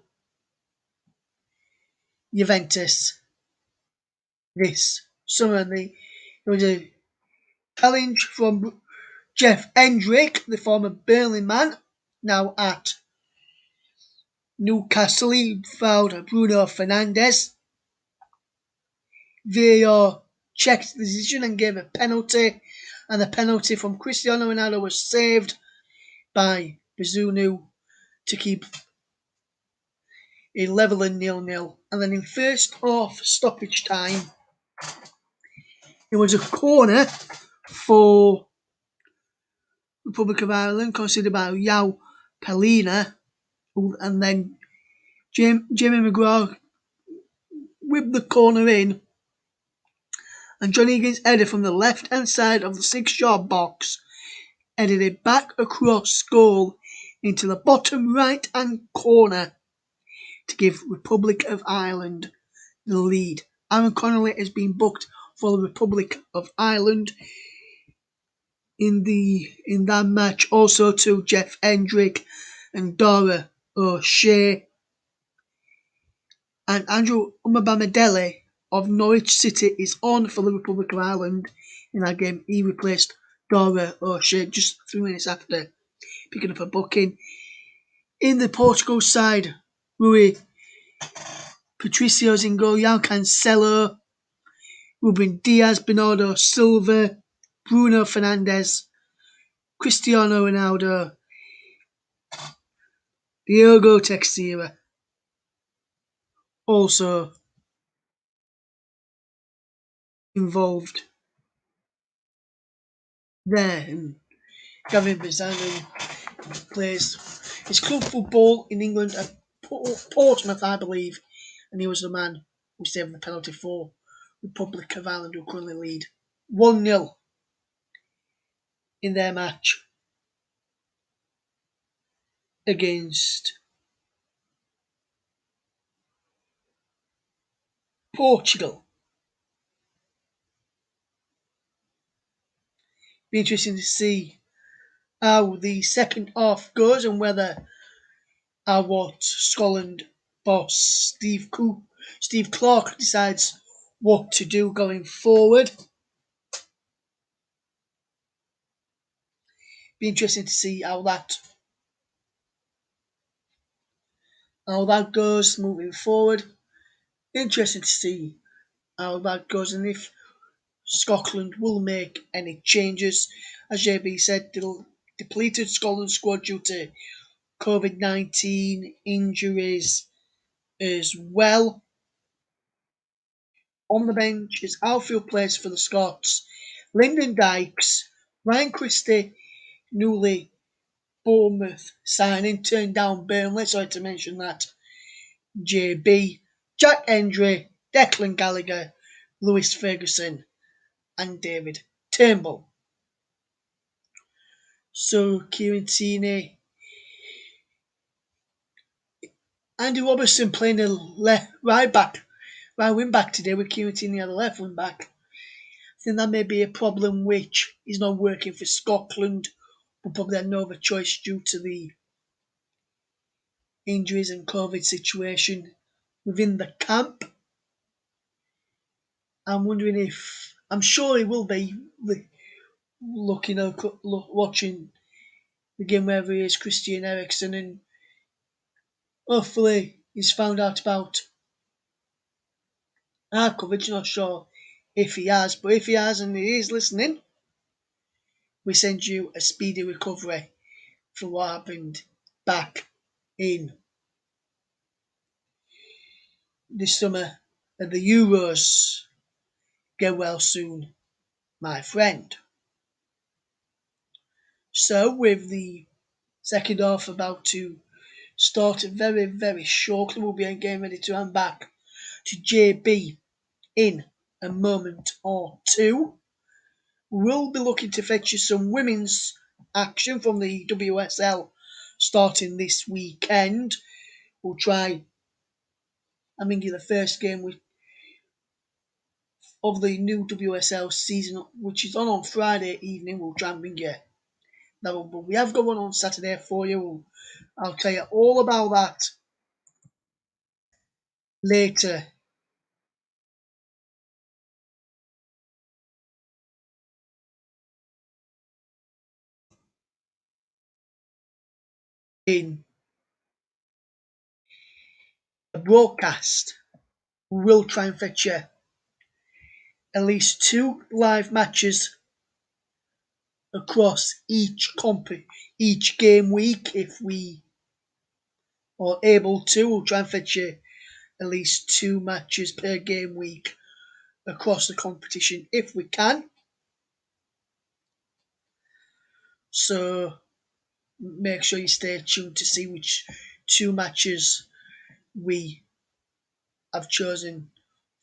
Juventus this summer. There was a challenge from Jeff Hendrick, the former Burnley man, now at Newcastle. He fouled Bruno Fernandes. VAR checked the decision and gave a penalty, and the penalty from Cristiano Ronaldo was saved by Bizunu to keep a level and 0-0. And then in first half stoppage time, it was a corner for Republic of Ireland, considered by Yao Palina, and then Jamie McGraw whipped the corner in, and Johnny Higgins' header from the left-hand side of the 6-yard box headed it back across goal into the bottom right-hand corner to give Republic of Ireland the lead. Aaron Connolly has been booked for the Republic of Ireland in that match. Also to Jeff Hendrick and Dara O'Shea. And Andrew Umabamadele of Norwich City is on for the Republic of Ireland in that game. He replaced Dara O'Shea just 3 minutes after picking up a booking. In the Portugal side, Rui Patricio's in goal, João Cancelo, Ruben Diaz, Bernardo Silva, Bruno Fernandes, Cristiano Ronaldo, Diogo Teixeira also involved there. And Gavin Bizano plays his club football in England at Portsmouth, I believe, and he was the man who saved the penalty for Republic of Ireland, who currently lead 1-0 in their match against Portugal. Be interesting to see how the second half goes and whether what Scotland boss Steve Clarke decides what to do going forward. Be interesting to see how that goes moving forward. Interesting to see how that goes and if Scotland will make any changes. As JB said, depleted Scotland squad due to COVID-19 injuries as well. On the bench is outfield players for the Scots: Lyndon Dykes, Ryan Christie, newly Bournemouth signing, turned down Burnley, sorry to mention that, JB, Jack Hendry, Declan Gallagher, Lewis Ferguson, and David Turnbull. So Kieran Tierney, Andy Robertson playing the right wing back today with Kieran Tierney on the left wing back. I think that may be a problem which is not working for Scotland, but probably had no other choice due to the injuries and COVID situation within the camp. I'm wondering if I'm sure he will be looking at watching the game wherever he is, Christian Eriksen, and hopefully he's found out about our coverage. Not sure if he has, but if he has and he is listening, we send you a speedy recovery for what happened back in this summer at the Euros. Get well soon, my friend. So, with the second half about to start very, very shortly, we'll be getting ready to hand back to JB in a moment or two. We'll be looking to fetch you some women's action from the WSL starting this weekend. We'll try and bring you the first game of the new WSL season, which is on Friday evening. We'll try and bring you that one, but we have got one on Saturday for you. I'll tell you all about that later in the broadcast. We'll try and fetch you at least 2 live matches across each game week if we are able to. We'll try and fetch you at least 2 matches per game week across the competition if we can. So make sure you stay tuned to see which 2 matches we have chosen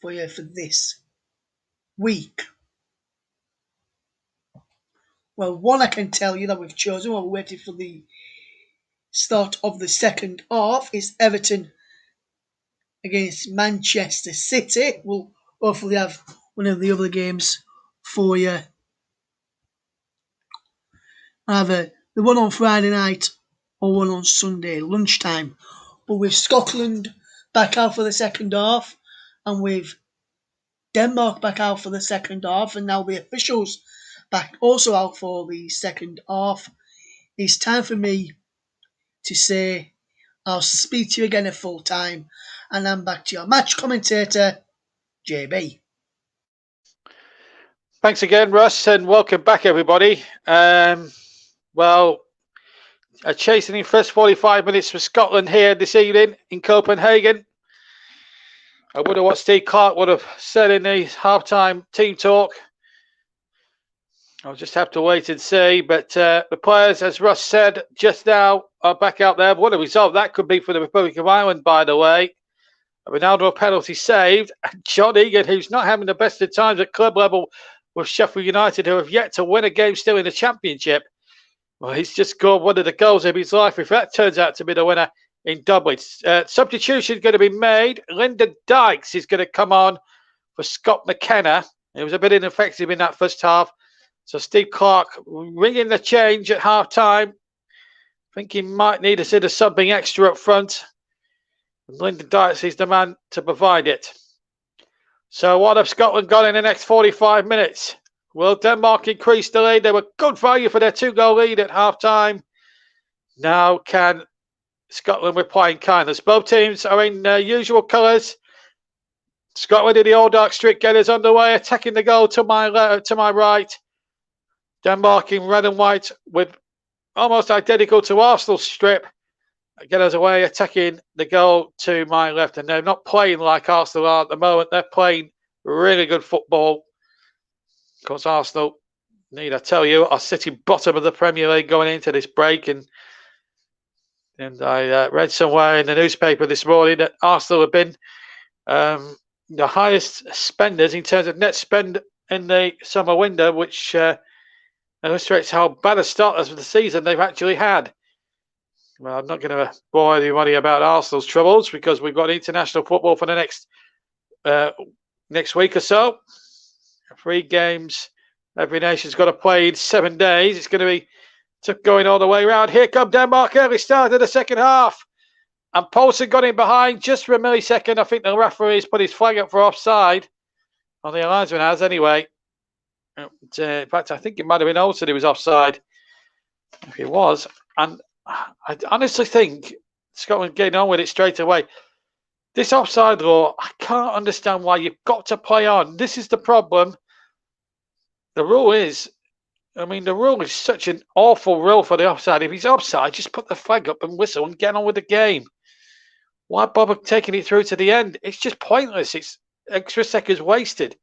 for you for this week. Well, one I can tell you that we've chosen while we're waiting for the start of the second half is Everton against Manchester City. We'll hopefully have one of the other games for you. Either the one on Friday night or one on Sunday lunchtime. But with Scotland back out for the second half and with Denmark back out for the second half and now the officials back also out for the second half, it's time for me to say I'll speak to you again at full time and I'm back to your match commentator, JB. Thanks again, Russ, and welcome back, everybody. Well, a chastening first 45 minutes for Scotland here this evening in Copenhagen. I wonder what Steve Clarke would have said in the halftime team talk. I'll just have to wait and see. But the players, as Russ said just now, are back out there. What a result that could be for the Republic of Ireland, by the way. A Ronaldo penalty saved. And John Egan, who's not having the best of times at club level with Sheffield United, who have yet to win a game still in the Championship. Well, he's just scored one of the goals of his life, if that turns out to be the winner in Dublin. Substitution is going to be made. Lyndon Dykes is going to come on for Scott McKenna. He was a bit ineffective in that first half. So Steve Clarke ringing the change at half-time. I think he might need a bit of something extra up front. And Lyndon Dykes is the man to provide it. So what have Scotland got in the next 45 minutes? Will Denmark increase the lead? They were good value for their 2-goal lead at half-time. Now can Scotland reply in kindness? Both teams are in usual colours. Scotland in the all dark street getters underway, attacking the goal to my right. Denmark in red and white with almost identical to Arsenal's strip. Getters away, attacking the goal to my left. And they're not playing like Arsenal are at the moment. They're playing really good football. Of course, Arsenal, need I tell you, are sitting bottom of the Premier League going into this break. And I read somewhere in the newspaper this morning that Arsenal have been the highest spenders in terms of net spend in the summer window, which illustrates how bad a start of the season they've actually had. Well, I'm not going to bore everybody about Arsenal's troubles because we've got international football for the next week or so. 3 games. Every nation's got to play in 7 days. It's going to be going all the way around. Here come Denmark, early start of the second half. And Poulsen got in behind just for a millisecond. I think the referee's put his flag up for offside. Well, the linesman has anyway. In fact, I think it might have been Olsen who was offside. If he was, and I honestly think Scotland getting on with it straight away. This offside law, I can't understand why you've got to play on. This is the problem. The rule is, the rule is such an awful rule for the offside. If he's offside, just put the flag up and whistle and get on with the game. Why bother taking it through to the end? It's just pointless. It's extra seconds wasted.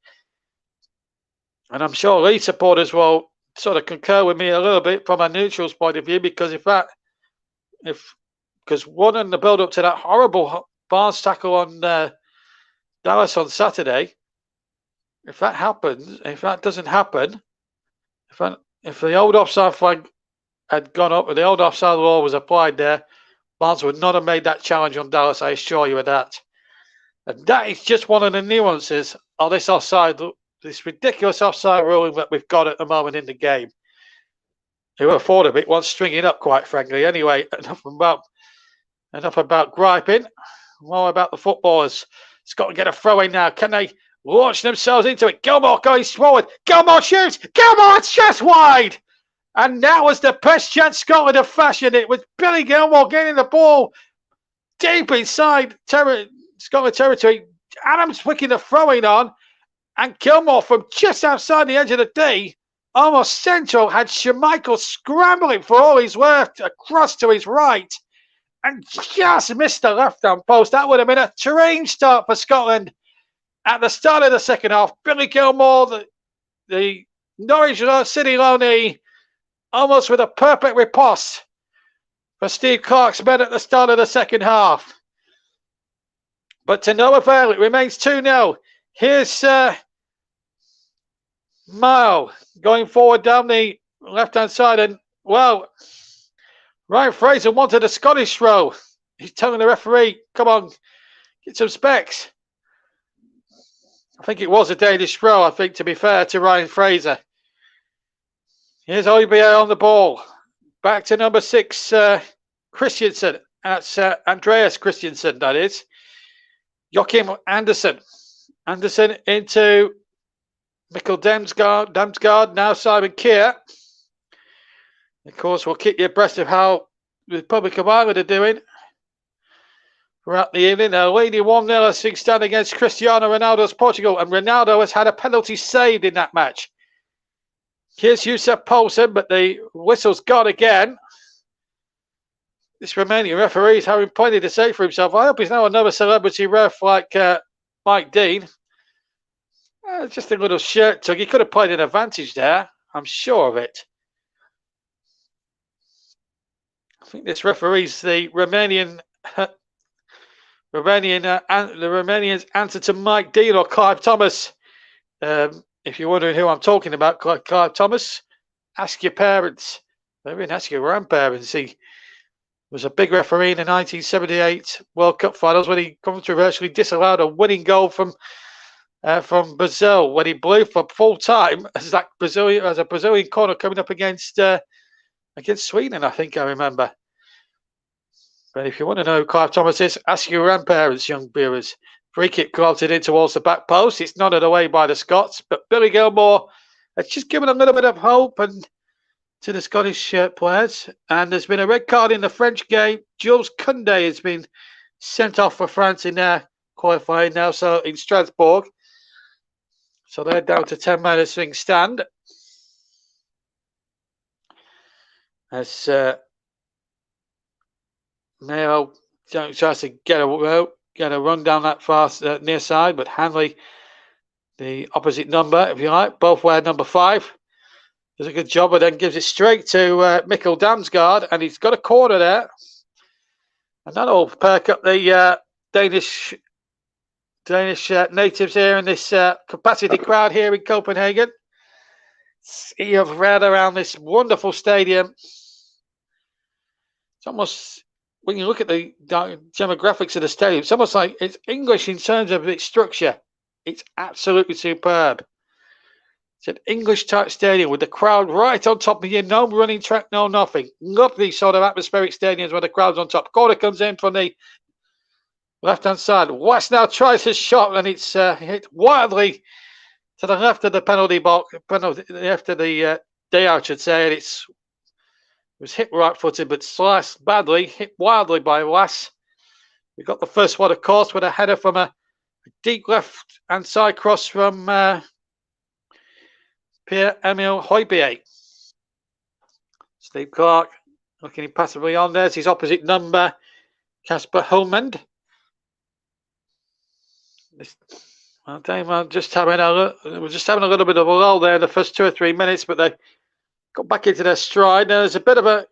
And I'm sure Leeds supporters will sort of concur with me a little bit from a neutral's point of view, because because one in the build up to that horrible Barnes tackle on Dallas on Saturday, if that doesn't happen, if the old offside flag had gone up and the old offside law was applied there, Barnes would not have made that challenge on Dallas, I assure you of that. And that is just one of the nuances of this ridiculous offside ruling that we've got at the moment in the game. Who would have thought of it once stringing up, quite frankly. Anyway, enough about griping. More about the footballers. Scotland get a throw in now. Can they launch themselves into it? Gilmore going forward. Gilmore shoots. Gilmore, it's just wide. And that was the best chance Scotland have fashioned. It was Billy Gilmore getting the ball deep inside Scotland territory. Adams flicking the throwing on. And Gilmore from just outside the edge of the D, almost central, had Schmeichel scrambling for all he's worth across to his right. And just missed the left-hand post. That would have been a strange start for Scotland at the start of the second half. Billy Gilmore, the Norwich City loanee, almost with a perfect riposte for Steve Clarke's men at the start of the second half. But to no avail, it remains 2-0. Here's Mile going forward down the left-hand side. And, well, Ryan Fraser wanted a Scottish throw. He's telling the referee, come on, get some specs. I think it was a Danish throw, I think, to be fair to Ryan Fraser. Here's Oibier on the ball. Back to number 6, Christensen. That's Andreas Christensen, that is. Joachim Andersen. Andersen into Mikkel Damsgaard, now Simon Keir. Of course, we'll keep you abreast of how the Republic of Ireland are doing throughout the evening. They're leading 1-0 as things stand against Cristiano Ronaldo's Portugal, and Ronaldo has had a penalty saved in that match. Here's Yusuf Poulsen, but the whistle's gone again. This Romanian referee is having plenty to say for himself. I hope he's now another celebrity ref like Mike Dean. Just a little shirt tug. He could have played an advantage there. I'm sure of it. I think this referee's the Romanian's answer to Mike Dean or Clive Thomas. If you're wondering who I'm talking about, Clive Thomas, ask your parents. Maybe ask your grandparents. He was a big referee in the 1978 World Cup finals when he controversially disallowed a winning goal from Brazil when he blew for full time as a Brazilian corner coming up against Sweden, I think I remember. But if you want to know who Clive Thomas is, ask your grandparents, young viewers. Free kick clouted in towards the back post. It's nodded away by the Scots, but Billy Gilmore has just given a little bit of hope and to the Scottish players. And there's been a red card in the French game. Jules Koundé has been sent off for France in their qualifying now, so in Strasbourg. So they're down to 10 men as things stand. As Mayo tries to get a run down that far near side, but Hanley, the opposite number, if you like, both wear number 5. Does a good job, but then gives it straight to Mikkel Damsgaard, and he's got a corner there. And that'll perk up the Danish natives here in this capacity crowd here in Copenhagen. Sea of red around this wonderful stadium. It's almost, when you look at the demographics of the stadium, it's almost like it's English in terms of its structure. It's absolutely superb. It's an English type stadium with the crowd right on top of you. No running track, no nothing. Lovely sort of atmospheric stadiums where the crowd's on top. Corner comes in from the left-hand side. West now tries his shot and it's hit wildly to the left of the penalty box, after the day out, I should say. It was hit right-footed, but sliced badly, hit wildly by Lass. We got the first one, of course, with a header from a deep left-hand side cross from Pierre-Emile Højbjerg. Steve Clark looking impassively on. There's his opposite number, Casper Hulmand. We're just having a little bit of a lull there in the first 2 or 3 minutes, but they got back into their stride. There was a bit of an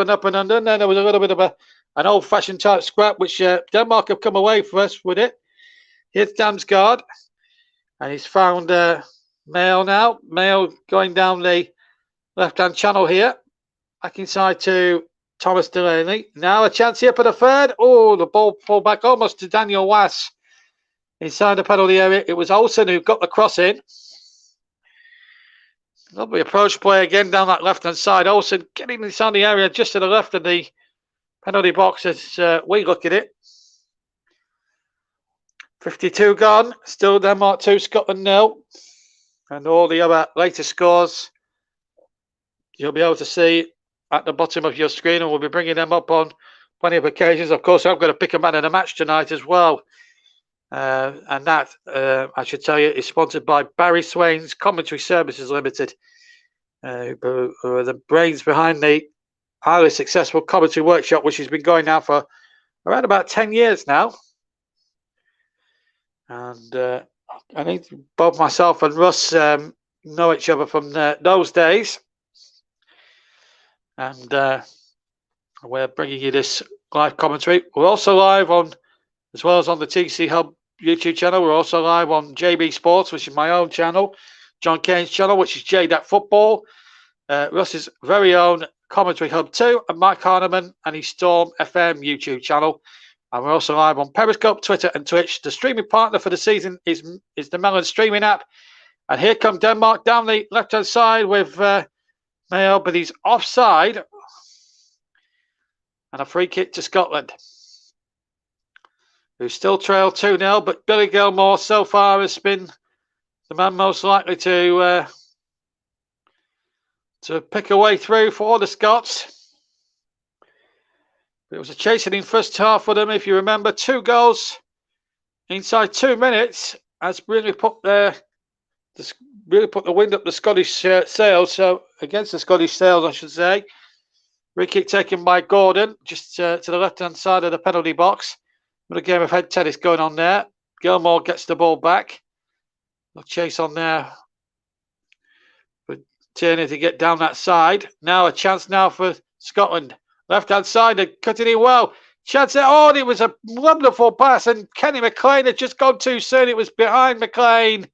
up and under, and then there was a little bit of an old-fashioned type scrap, which Denmark have come away for us with it. Here's Damsgaard, and he's found Mail now. Mail going down the left-hand channel here, back inside to Thomas Delaney. Now a chance here for the third. Oh, the ball pulled back almost to Daniel Wass inside the penalty area. It was Olsen who got the cross in. Lovely approach play again down that left-hand side. Olsen getting inside the area just to the left of the penalty box as we look at it. 52 gone. Still Denmark 2, Scotland 0. And all the other later scores you'll be able to see at the bottom of your screen, and we'll be bringing them up on plenty of occasions. Of course, I've got to pick a man of the match tonight as well. And that, I should tell you, is sponsored by Barry Swain's Commentary Services Limited, who are the brains behind the highly successful commentary workshop, which has been going now for around about 10 years now. And I think both myself and Russ know each other from those days. And we're bringing you this live commentary. We're also live on, as well as on the TC Hub YouTube channel. We're also live on JB Sports, which is my own channel, John Kane's channel, which is JDAT Football, Russ's very own Commentary Hub 2, and Mike Harneman and his Storm FM YouTube channel. And we're also live on Periscope, Twitter, and Twitch. The streaming partner for the season is the Melon streaming app. And here come Denmark down the left-hand side with Mayo, but he's offside. And a free kick to Scotland, who still trail 2-0, but Billy Gilmore so far has been the man most likely to pick a way through for the Scots. It was a chasing in first half for them, if you remember. 2 goals inside 2 minutes has really put the wind up the Scottish sails. So against the Scottish sails, I should say. Free kick taken by Gordon, just to the left-hand side of the penalty box. Another game of head tennis going on there. Gilmore gets the ball back. No chase on there for Tierney to get down that side. Now a chance now for Scotland. Left-hand side, they're cutting in well. Chance there. Oh, it was a wonderful pass, and Kenny McLean had just gone too soon. It was behind McLean.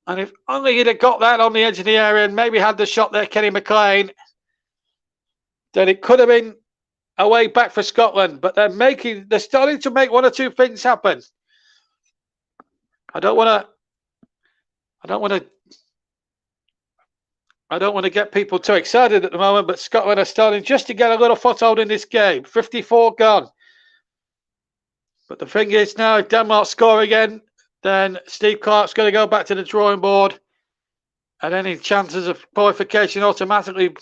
And if only he'd have got that on the edge of the area and maybe had the shot there, Kenny McLean, then it could have been a way back for Scotland. But they're starting to make 1 or 2 things happen. I don't want to get people too excited at the moment, but Scotland are starting just to get a little foothold in this game. 54 gone. But the thing is now, if Denmark score again, then Steve Clark's going to go back to the drawing board, and any chances of qualification automatically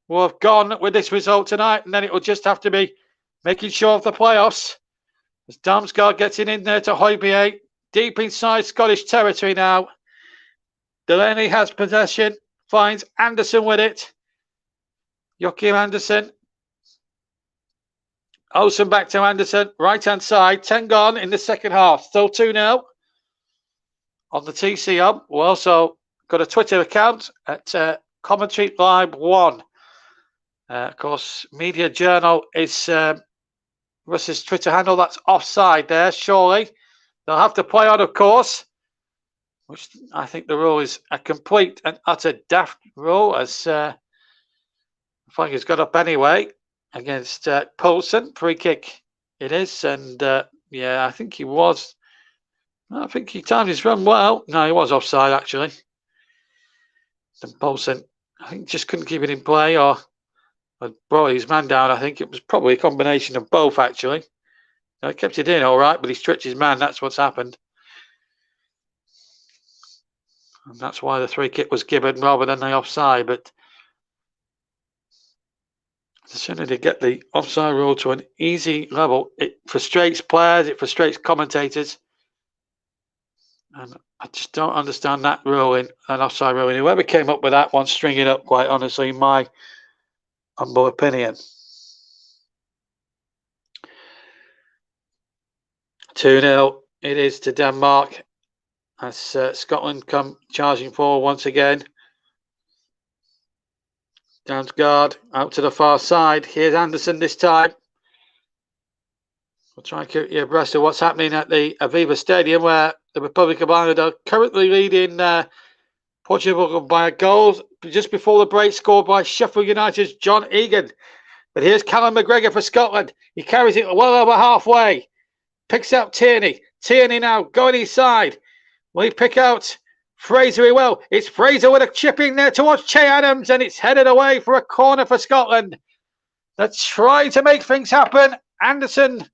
will have gone with this result tonight, and then it will just have to be making sure of the playoffs. As Damsgaard gets in there to Højbjerg, deep inside Scottish territory now. Delaney has possession, finds Anderson with it. Joachim Anderson. Olsen back to Anderson, right-hand side, 10 gone in the second half. Still 2-0 on the TC Hub. We've also got a Twitter account at Commentary Live 1. Of course, Media Journal is Russ's Twitter handle. That's offside there, surely. They'll have to play on, of course, which I think the rule is a complete and utter daft rule, as Flanker's got up anyway against Poulsen. Free kick it is, and yeah, I think he timed his run well. No, he was offside, actually. And Poulsen, I think, just couldn't keep it in play, or brought his man down. I think it was probably a combination of both, actually. He kept it in all right, but he stretched his man. That's what's happened. And that's why the free kick was given rather than the offside. But as soon as they get the offside rule to an easy level, it frustrates players, it frustrates commentators. And I just don't understand that ruling, that offside ruling. Whoever came up with that one, string it up, quite honestly, in my humble opinion. 2-0 it is to Denmark as Scotland come charging forward once again. Damsgaard out to the far side. Here's Anderson this time. We'll try and keep you abreast of what's happening at the Aviva Stadium, where the Republic of Ireland are currently leading Portugal by a goal just before the break, scored by Sheffield United's John Egan. But here's Callum McGregor for Scotland. He carries it well over halfway. Picks out Tierney. Tierney now going inside. Will he pick out Fraser? He will. It's Fraser with a chip in there towards Che Adams, and it's headed away for a corner for Scotland. They're trying to make things happen. Anderson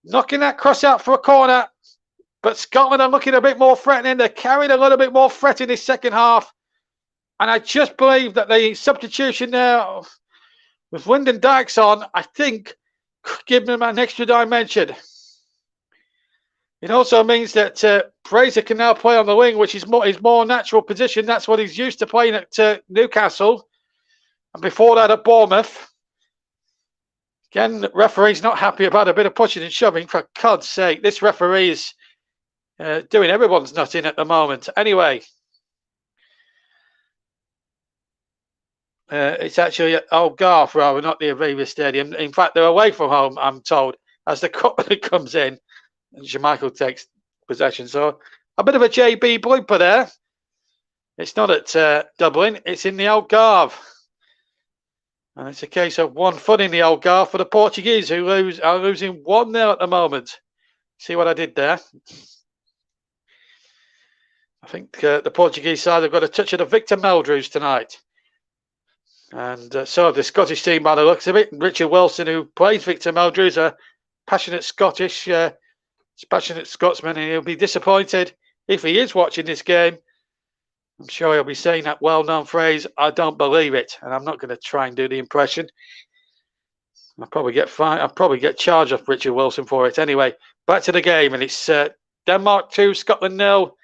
knocking that cross out for a corner. But Scotland are looking a bit more threatening. They're carrying a little bit more threat in this second half. And I just believe that the substitution there with Lyndon Dykes on, I think, could give them an extra dimension. It also means that Fraser can now play on the wing, which is his more natural position. That's what he's used to playing at Newcastle. And before that at Bournemouth. Again, the referee's not happy about a bit of pushing and shoving. For God's sake, this referee is doing everyone's nut in at the moment. Anyway, it's actually at Old Garth rather, not the Aviva Stadium. In fact, they're away from home, I'm told, as the cup comes in. And Schmeichel takes possession. So a bit of a JB blooper there. It's not at Dublin. It's in the Old Garth. And it's a case of 1 foot in the Old Garth for the Portuguese, who are losing 1-0 at the moment. See what I did there? I think the Portuguese side have got a touch of the Victor Meldrews tonight. And so the Scottish team, by the looks of it. Richard Wilson, who plays Victor Meldrews, a passionate passionate Scotsman, and he'll be disappointed if he is watching this game. I'm sure he'll be saying that well-known phrase, "I don't believe it," and I'm not going to try and do the impression. I'll probably get fined. I'll probably get charged off Richard Wilson for it. Anyway, back to the game, and it's Denmark 2, Scotland 0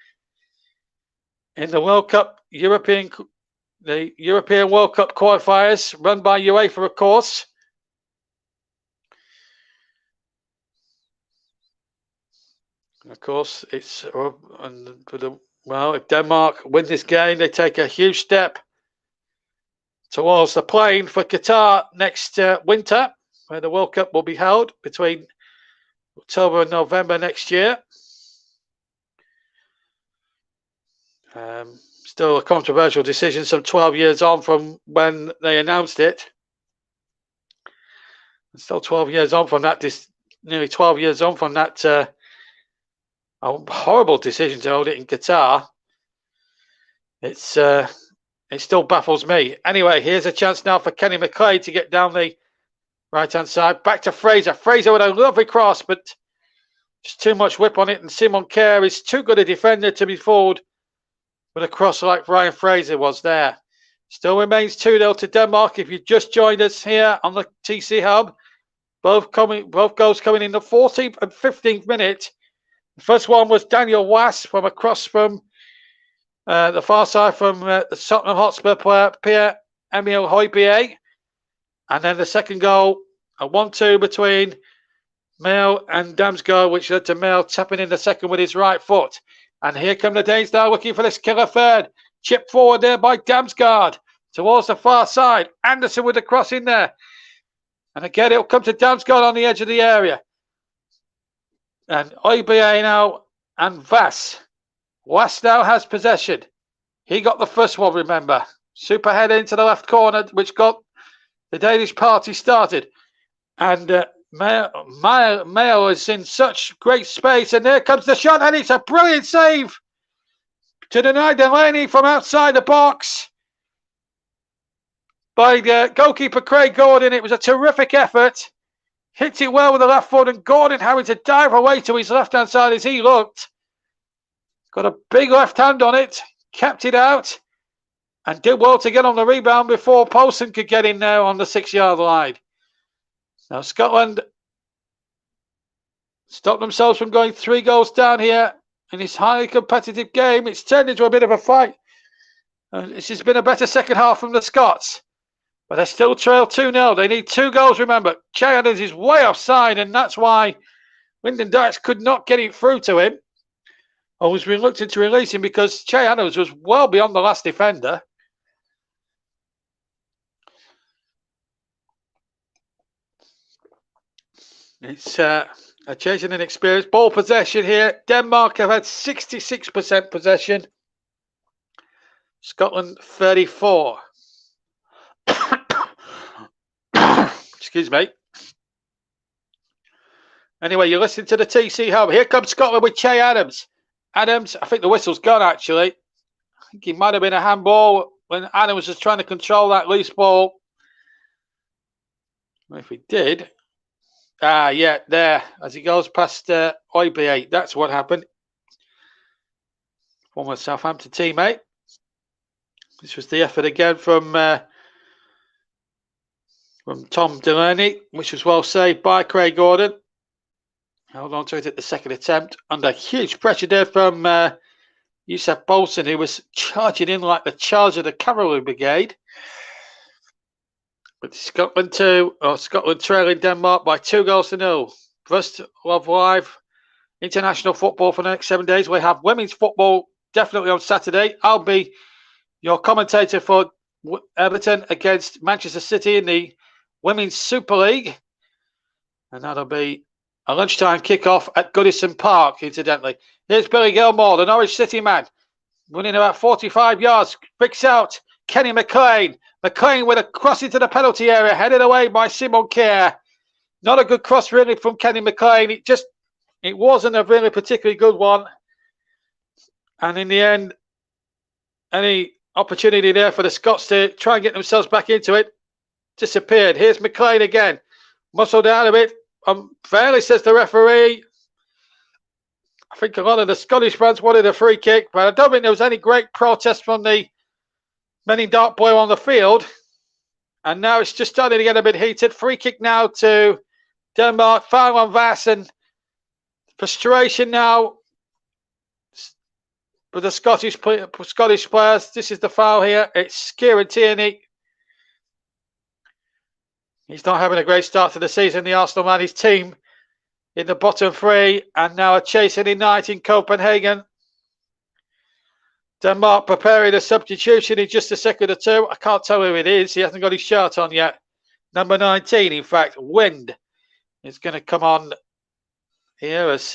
in the World Cup the European World Cup qualifiers, run by UEFA, of course. Of course, it's if Denmark win this game, they take a huge step towards the playing for Qatar next winter, where the World Cup will be held between October and November next year. Still a controversial decision, some 12 years on from when they announced it. Still 12 years on from that, nearly 12 years on from that a horrible decision to hold it in Qatar. It still baffles me. Anyway, here's a chance now for Kenny McLeod to get down the right-hand side. Back to Fraser. Fraser with a lovely cross, but just too much whip on it. And Simon Kerr is too good a defender to be fooled with a cross like Ryan Fraser was there. Still remains 2-0 to Denmark. If you've just joined us here on the TC Hub, both goals coming in the 14th and 15th minute. The first one was Daniel Wass from a cross from the far side from the Tottenham Hotspur player Pierre-Emile Højbjerg. And then the second goal, a 1-2 between Mail and Damsgaard, which led to Mail tapping in the second with his right foot. And here come the Danes now looking for this killer third. Chip forward there by Damsgaard towards the far side. Anderson with the cross in there. And again, it'll come to Damsgaard on the edge of the area. And Højbjerg now and Vass. Vass now has possession. He got the first one, remember. Super header into the left corner, which got the Danish party started. And Mayo is in such great space. And there comes the shot. And it's a brilliant save to deny Delaney from outside the box by goalkeeper Craig Gordon. It was a terrific effort. Hit it well with the left foot, and Gordon having to dive away to his left-hand side as he looked. Got a big left hand on it. kept it out, and did well to get on the rebound before Poulsen could get in there on the 6-yard line. Now Scotland stopped themselves from going 3 goals down here in this highly competitive game. It's turned into a bit of a fight. This has been a better second half from the Scots, but they still trail 2-0. They need 2 goals, remember. Che Adams is way offside, and that's why Lyndon Dykes could not get it through to him. I was reluctant to release him because Che Adams was well beyond the last defender. It's a chasing and experience. Ball possession here. Denmark have had 66% possession. Scotland 34. Excuse me. Anyway, you're listening to the TC Hub. Here comes Scotland with Che Adams. Adams, I think the whistle's gone actually. I think he might have been a handball when Adams was trying to control that loose ball. If he did. Yeah, there. As he goes past Oibie, that's what happened. Former Southampton teammate. This was the effort again from Tom Delaney, which was well saved by Craig Gordon. Held on to it at the second attempt. Under huge pressure there from Yusuf Bolson, who was charging in like the charge of the cavalry brigade. But Scotland trailing Denmark by 2 goals to 0. First Love Live international football for the next 7 days. We have women's football definitely on Saturday. I'll be your commentator for Everton against Manchester City in the Women's Super League. And that'll be a lunchtime kickoff at Goodison Park, incidentally. Here's Billy Gilmore, the Norwich City man, running about 45 yards. Picks out Kenny McLean. McLean with a cross into the penalty area, headed away by Simon Kerr. Not a good cross really from Kenny McLean. It wasn't a really particularly good one. And in the end, any opportunity there for the Scots to try and get themselves back into it disappeared. Here's McLean again. Muscled out a bit. Fairly, says the referee. I think a lot of the Scottish fans wanted a free kick, but I don't think there was any great protest from the men in dark blue on the field. And now it's just starting to get a bit heated. Free kick now to Denmark. Foul on Vass, and frustration now for the Scottish players. This is the foul here. It's Kieran Tierney. He's not having a great start to the season. The Arsenal man, his team in the bottom 3, and now a chastening night in Copenhagen. Denmark preparing a substitution in just a second or two. I can't tell who it is. He hasn't got his shirt on yet. Number 19, in fact, Wind is going to come on here as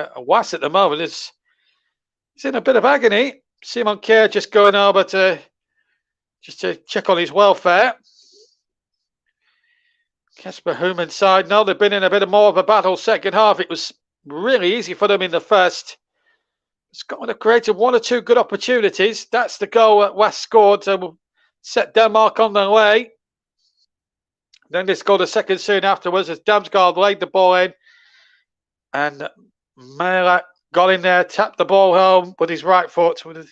Was at the moment. He's in a bit of agony. Simon Kerr just going over to check on his welfare. Casper Human's side, no, they've been in a bit more of a battle second half. It was really easy for them in the first. Scotland have created 1 or 2 good opportunities. That's the goal that West scored to set Denmark on their way. Then they scored a second soon afterwards as Damsgaard laid the ball in. And Mela got in there, tapped the ball home with his right foot, with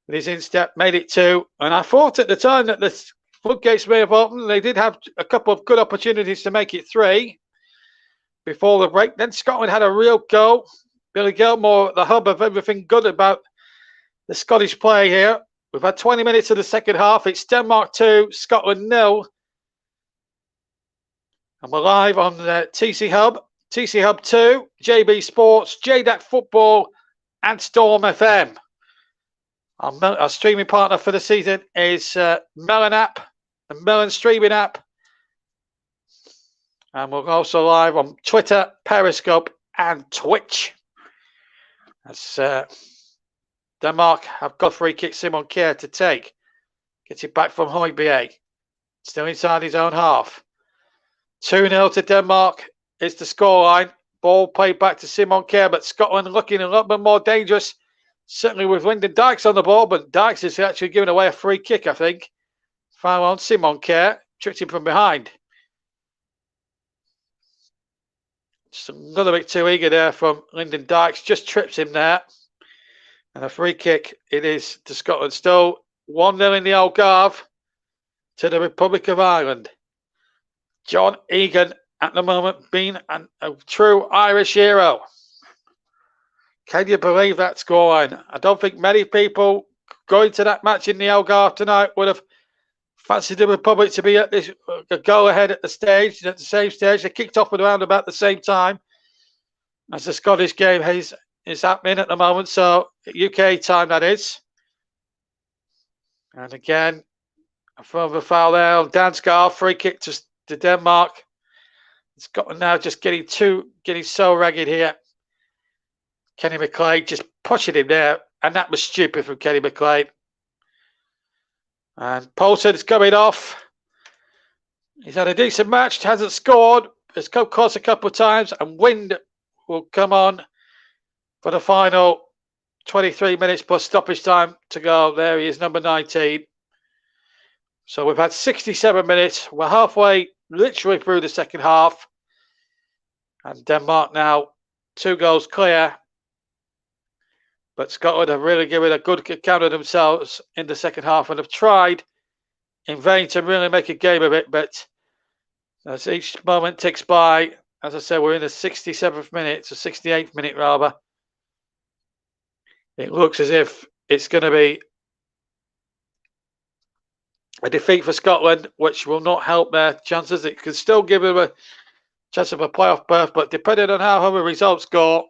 his instep, made it 2. And I thought at the time that the floodgates may have opened. They did have a couple of good opportunities to make it 3 before the break. Then Scotland had a real go. Billy Gilmore, the hub of everything good about the Scottish play here. We've had 20 minutes of the second half. It's Denmark 2, Scotland 0. And we're live on the TC Hub, TC Hub 2, JB Sports, JDAC Football, and Storm FM. Our streaming partner for the season is Melon app, the Melon streaming app. And we're also live on Twitter, Periscope, and Twitch. As Denmark have got a free kick, Simon Kerr to take. Gets it back from Højbjerg. Still inside his own half. 2-0 to Denmark is the scoreline. Ball played back to Simon Kerr, but Scotland looking a little bit more dangerous. Certainly with Lyndon Dykes on the ball, but Dykes is actually giving away a free kick, I think. Foul on Simon Kerr. Tricked him from behind. Just a little bit too eager there from Lyndon Dykes. Just trips him there. And a free kick it is to Scotland. Still 1-0 in the Algarve to the Republic of Ireland. John Egan at the moment being a true Irish hero. Can you believe that scoreline? I don't think many people going to that match in the Algarve tonight would have fancied the Republic to be at this goal ahead at the same stage. They kicked off at around about the same time as the Scottish game is happening at the moment. So UK time, that is. And again, a further foul there on Dansgaard. Free kick to Denmark. Scotland now just getting so ragged here. Kenny McLean just pushing him there, and that was stupid from Kenny McLean. And Poulsen's coming off. He's had a decent match, hasn't scored. It's come close a couple of times, and Wind will come on for the final 23 minutes plus stoppage time to go. There he is, number 19. So we've had 67 minutes. We're halfway, literally through the second half. And Denmark now 2 goals clear. But Scotland have really given a good account of themselves in the second half and have tried in vain to really make a game of it. But as each moment ticks by, as I said, we're in the 67th minute, so 68th minute rather. It looks as if it's going to be a defeat for Scotland, which will not help their chances. It could still give them a chance of a playoff berth, but depending on how the results go,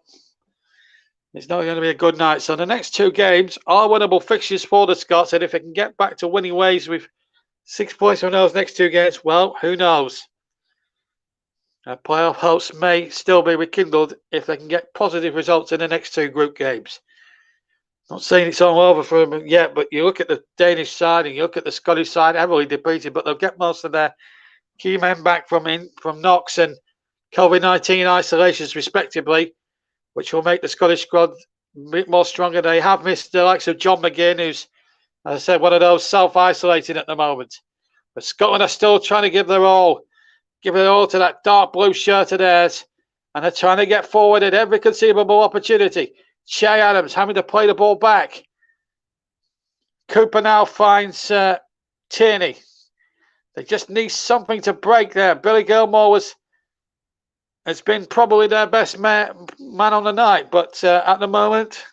it's not going to be a good night. So the next 2 games are winnable fixtures for the Scots, and if they can get back to winning ways with 6 points from those next 2 games, well, who knows? Playoff hopes may still be rekindled if they can get positive results in the next 2 group games. Not saying it's all over for them yet, but you look at the Danish side and you look at the Scottish side, heavily depleted, but they'll get most of their key men back from Knox and COVID-19 isolations, respectively, which will make the Scottish squad a bit more stronger. They have missed the likes of John McGinn, who's, as I said, one of those self-isolating at the moment. But Scotland are still trying to give it all to that dark blue shirt of theirs, and they're trying to get forward at every conceivable opportunity. Che Adams having to play the ball back. Cooper now finds Tierney. They just need something to break there. Billy Gilmore has been probably their best man on the night, but at the moment,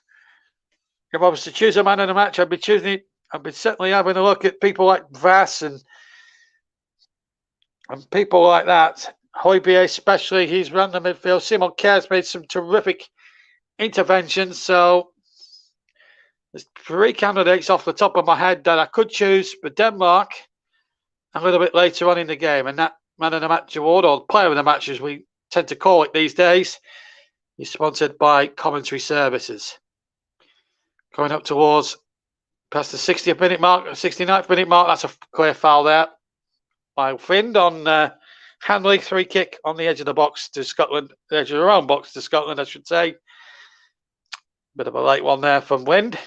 if I was to choose a man in the match, I'd be certainly having a look at people like Vass and people like that. Højbjerg especially, he's run the midfield. Simon Kjær's made some terrific interventions. So there's 3 candidates off the top of my head that I could choose for Denmark a little bit later on in the game. And that man of the match award, or player of the match as we tend to call it these days, is sponsored by Commentary Services. Going up towards past the 60th minute mark, 69th minute mark. That's a clear foul there by Finn on Hanley. 3 kick on the edge of the box to Scotland, the edge of their own box to Scotland, I should say. Bit of a late one there from Wind.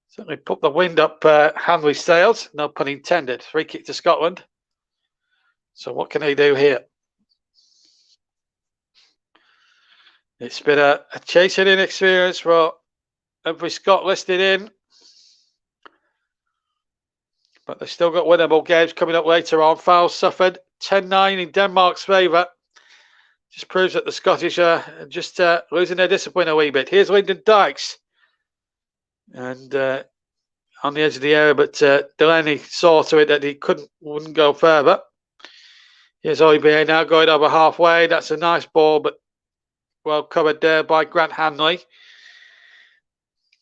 Certainly put the wind up Hanley's sails, no pun intended. 3 kick to Scotland. So what can they do here? It's been a chasing in experience for every Scot listed in. But they've still got winnable games coming up later on. Fouls suffered, 10-9 in Denmark's favour. Just proves that the Scottish are just losing their discipline a wee bit. Here's Lyndon Dykes. And on the edge of the area, but Delaney saw to it that he wouldn't go further. Here's Højbjerg now going over halfway. That's a nice ball, but well covered there by Grant Hanley.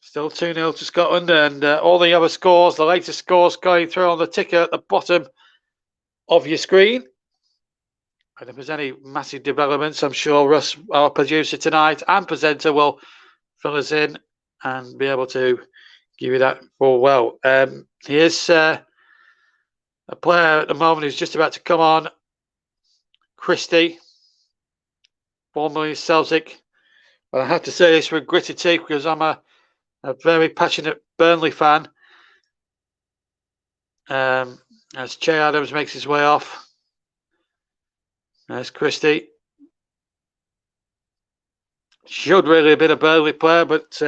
Still 2-0 to Scotland, and all the other scores, the latest scores going through on the ticker at the bottom of your screen. And if there's any massive developments, I'm sure Russ, our producer tonight and presenter, will fill us in and be able to give you that full well. Here's a player at the moment who's just about to come on, Christie, formerly Celtic. But I have to say this with gritted teeth because I'm a very passionate Burnley fan. As Che Adams makes his way off. There's Christie. Should really have been a Burnley player, but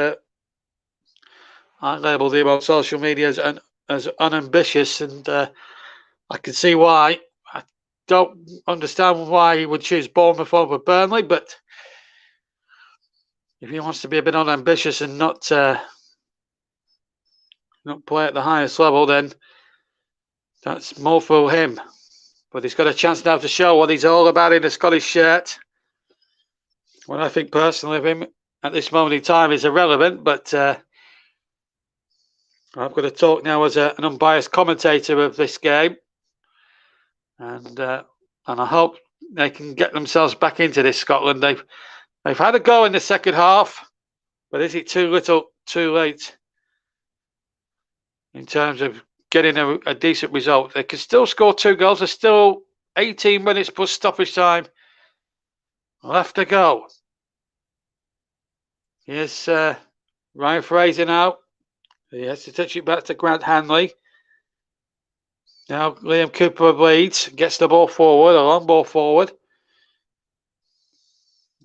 I labelled him on social media as unambitious, and I can see why. I don't understand why he would choose Bournemouth over Burnley, but if he wants to be a bit unambitious and not play at the highest level, then that's more for him. But he's got a chance now to show what he's all about in a Scottish shirt. What I think personally of him at this moment in time is irrelevant, but I've got to talk now as an unbiased commentator of this game, and I hope they can get themselves back into this. Scotland, they've had a go in the second half, but is it too little, too late in terms of getting a decent result? They can still score 2 goals. There's still 18 minutes plus stoppage time left to go. Here's Ryan Fraser now. He has to touch it back to Grant Hanley. Now Liam Cooper of Leeds gets the ball forward, a long ball forward.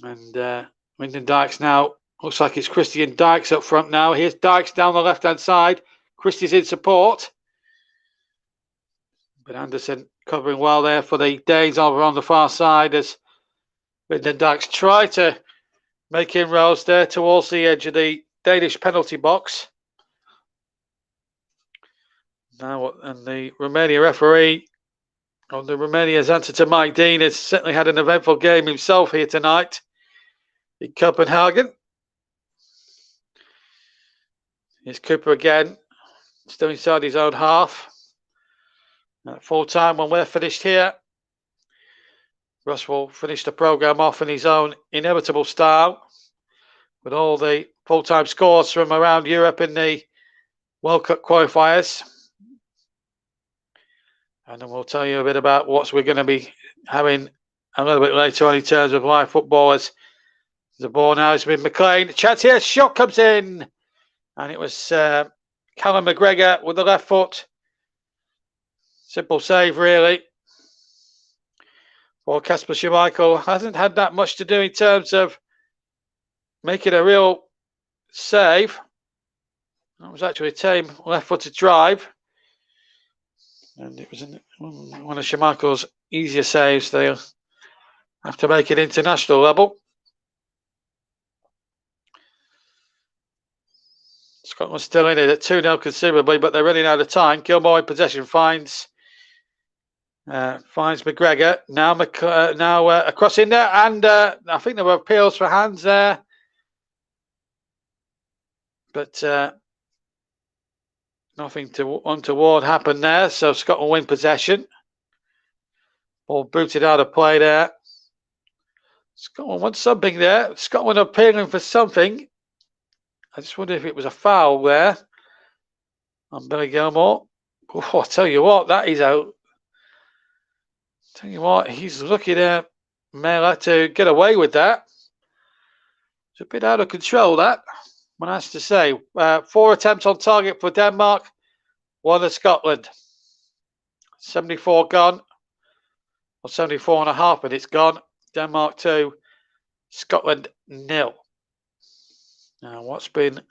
And Lyndon Dykes now, looks like it's Christian Dykes up front now. Here's Dykes down the left-hand side. Christie's in support. But Anderson covering well there for the Danes over on the far side as Lyndon Dykes try to make inroads there towards the edge of the Danish penalty box. Now, and the Romania referee, on the Romania's answer to Mike Dean, has certainly had an eventful game himself here tonight in Copenhagen. Here's Cooper again, still inside his own half. At full time, when we're finished here, Russ will finish the programme off in his own inevitable style with all the full-time scores from around Europe in the World Cup qualifiers. And then we'll tell you a bit about what we're going to be having a little bit later on in terms of live footballers. The ball now has been McLean. Chance here, shot comes in. And it was Callum McGregor with the left foot. Simple save, really. For Kasper Schmeichel. Hasn't had that much to do in terms of making a real save. That was actually a tame left-footed drive. And it was one of Schmeichel's easier saves. They'll have to make it international level. Scotland still in it at 2-0 considerably, but they're running out of time. Gilmore in possession finds McGregor. Now across in there, and I think there were appeals for hands there. But nothing untoward happened there, so Scotland win possession. Ball booted out of play there. Scotland wants something there. Scotland appealing for something. I just wonder if it was a foul there on Billy Gilmore. Oh, I tell you what, that is out. Tell you what, he's lucky there, Mela, to get away with that. It's a bit out of control, that. One has to say. 4 attempts on target for Denmark, 1 at Scotland. 74 gone, or 74 and a half minutes gone. Denmark 2, Scotland 0. Now, what's been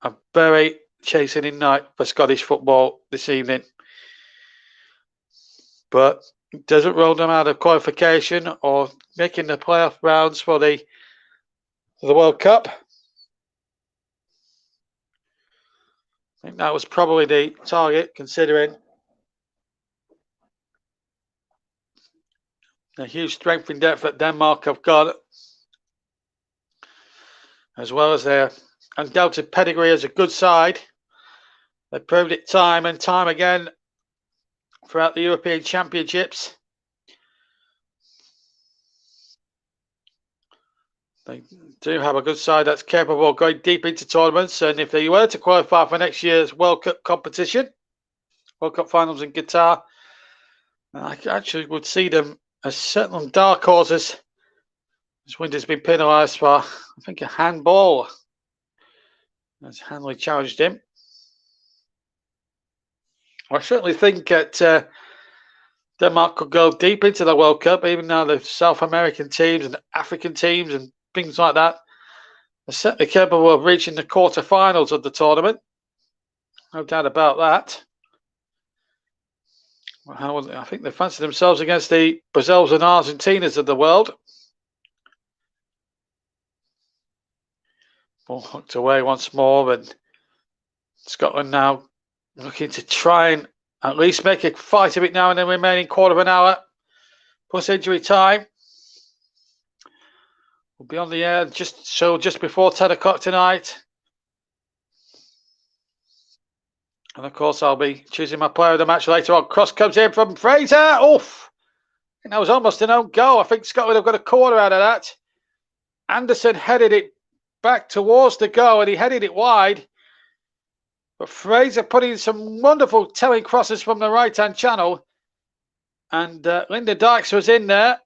a very chastening night for Scottish football this evening. But it doesn't rule them out of qualification or making the playoff rounds for the World Cup. I think that was probably the target, considering the huge strength in depth that Denmark have got, as well as their undoubted pedigree as a good side. They proved it time and time again throughout the European Championships. They do have a good side that's capable of going deep into tournaments, and if they were to qualify for next year's World Cup competition, World Cup finals in Qatar, I actually would see them as certain dark horses. This Winter's been penalised for, I think, a handball, as Hanley challenged him. I certainly think that Denmark could go deep into the World Cup, even though the South American teams and African teams and things like that are certainly capable of reaching the quarterfinals of the tournament. No doubt about that. I think they fancy themselves against the Brazils and Argentinas of the world. Ball hooked away once more, and Scotland now looking to try and at least make a fight of it now in the remaining quarter of an hour plus injury time. We'll be on the air just before 10 o'clock tonight. And of course, I'll be choosing my player of the match later on. Cross comes in from Fraser. Oof! I think that was almost an own goal. I think Scotland have got a corner out of that. Anderson headed it back towards the goal and he headed it wide. But Fraser put in some wonderful telling crosses from the right-hand channel. And Lyndon Dykes was in there.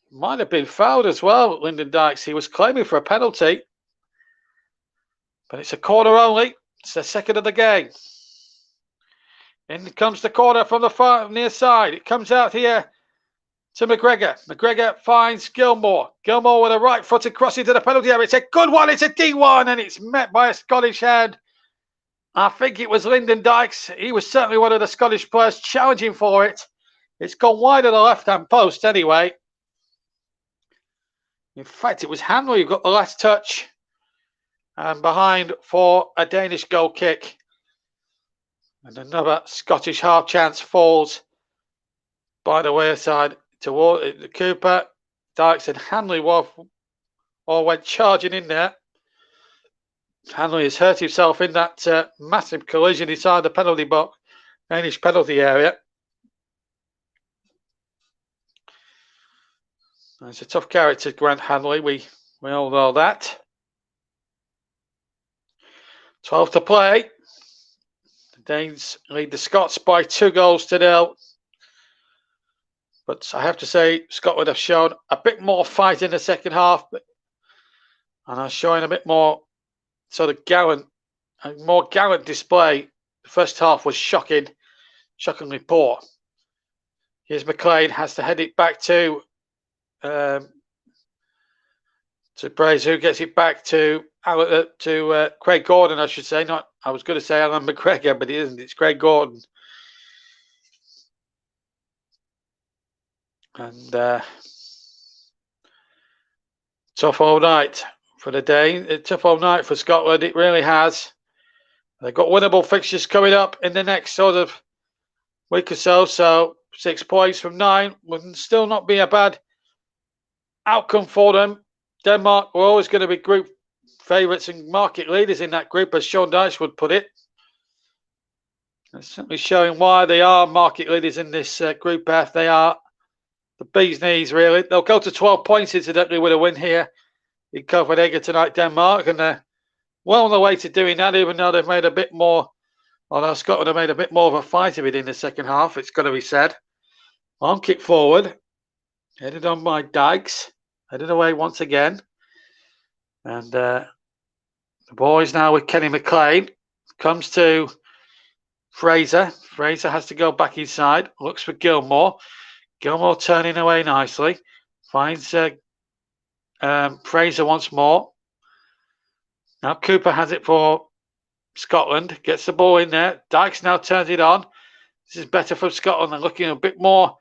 Might have been fouled as well, Lyndon Dykes. He was claiming for a penalty. But it's a corner only. It's the second of the game. In comes the corner from the far near side. It comes out here to McGregor. McGregor finds Gilmore. Gilmore with a right-footed cross into the penalty area. It's a good one. It's a D1 and it's met by a Scottish hand. I think it was Lyndon Dykes. He was certainly one of the Scottish players challenging for it. It's gone wide of the left-hand post anyway. In fact, it was Hanley who got the last touch. And behind for a Danish goal kick. And another Scottish half chance falls by the wayside toward Cooper. Dykes and Hanley all went charging in there. Hanley has hurt himself in that massive collision inside the penalty box, Danish penalty area. He's a tough character, Grant Hanley. We all know that. 12 to play. The Danes lead the Scots by 2-0. But I have to say, Scotland have shown a bit more fight in the second half, and are showing a bit more sort of more gallant display. The first half was shockingly poor. Here's McLean, has to head it back to Braze, who gets it back to Craig Gordon, I should say. I was going to say Alan McGregor, but it isn't. It's Craig Gordon. And tough all night for the day. Tough all night for Scotland. It really has. They've got winnable fixtures coming up in the next sort of week or so. So 6 points from 9 would still not be a bad outcome for them. Denmark were always going to be group favourites and market leaders in that group, as Sean Dyche would put it. It's simply showing why they are market leaders in this Group F. They are the bee's knees, really. They'll go to 12 points, incidentally, with a win here in Copenhagen tonight, Denmark. And they're well on the way to doing that, even though they've made a bit more, although Scotland have made a bit more of a fight of it in the second half, it's got to be said. Arm kick forward, headed on by Dykes. Headed away once again. And the boys now with Kenny McLean. Comes to Fraser. Fraser has to go back inside. Looks for Gilmore. Gilmore turning away nicely. Finds Fraser once more. Now Cooper has it for Scotland. Gets the ball in there. Dykes now turns it on. This is better from Scotland. They're looking a bit more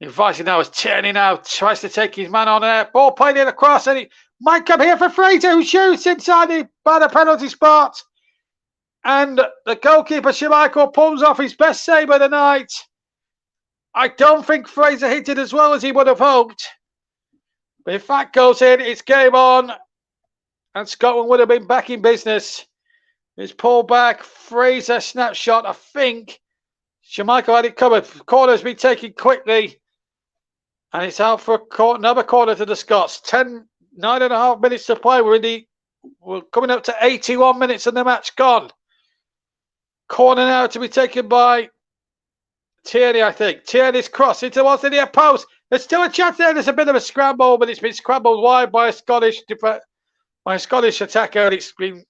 inviting now as Tierney now tries to take his man on there. Ball played in across and it might come here for Fraser, who shoots inside by the penalty spot. And the goalkeeper, Schmeichel, pulls off his best save of the night. I don't think Fraser hit it as well as he would have hoped. But if that goes in, it's game on. And Scotland would have been back in business. It's pulled back. Fraser snapshot, I think. Schmeichel had it covered. Corner's been taken quickly. And it's out for another corner to the Scots. 9.5 minutes to play. We're coming up to 81 minutes and the match gone. Corner now to be taken by Tierney, I think. Tierney's cross into the near post. There's still a chance there. There's a bit of a scramble, but it's been scrambled wide by a Scottish attacker, and it's been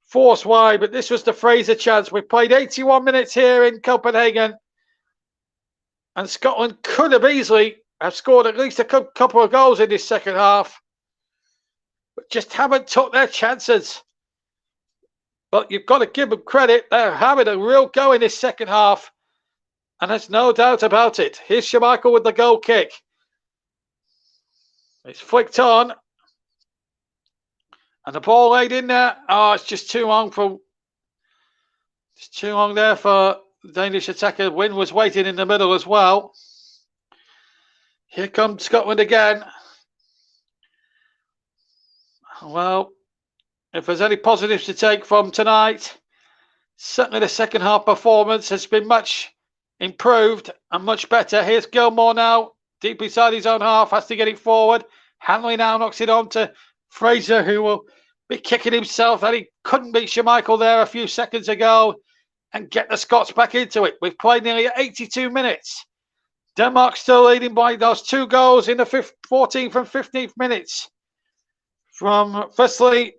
forced wide. But this was the Fraser chance. We played 81 minutes here in Copenhagen, and Scotland could have easily have scored at least a couple of goals in this second half, but just haven't took their chances. But you've got to give them credit. They're having a real go in this second half. And there's no doubt about it. Here's Schmeichel with the goal kick. It's flicked on. And the ball laid in there. Oh, it's just too long for... It's too long there for the Danish attacker. Wynn was waiting in the middle as well. Here comes Scotland again. Well, if there's any positives to take from tonight, certainly the second half performance has been much improved and much better. Here's Gilmore now, deep inside his own half, has to get it forward. Hanley now knocks it on to Fraser, who will be kicking himself that he couldn't beat Schmeichel there a few seconds ago and get the Scots back into it. We've played nearly 82 minutes. Denmark still leading by those 2 goals in the 14th and 15th minutes. From firstly,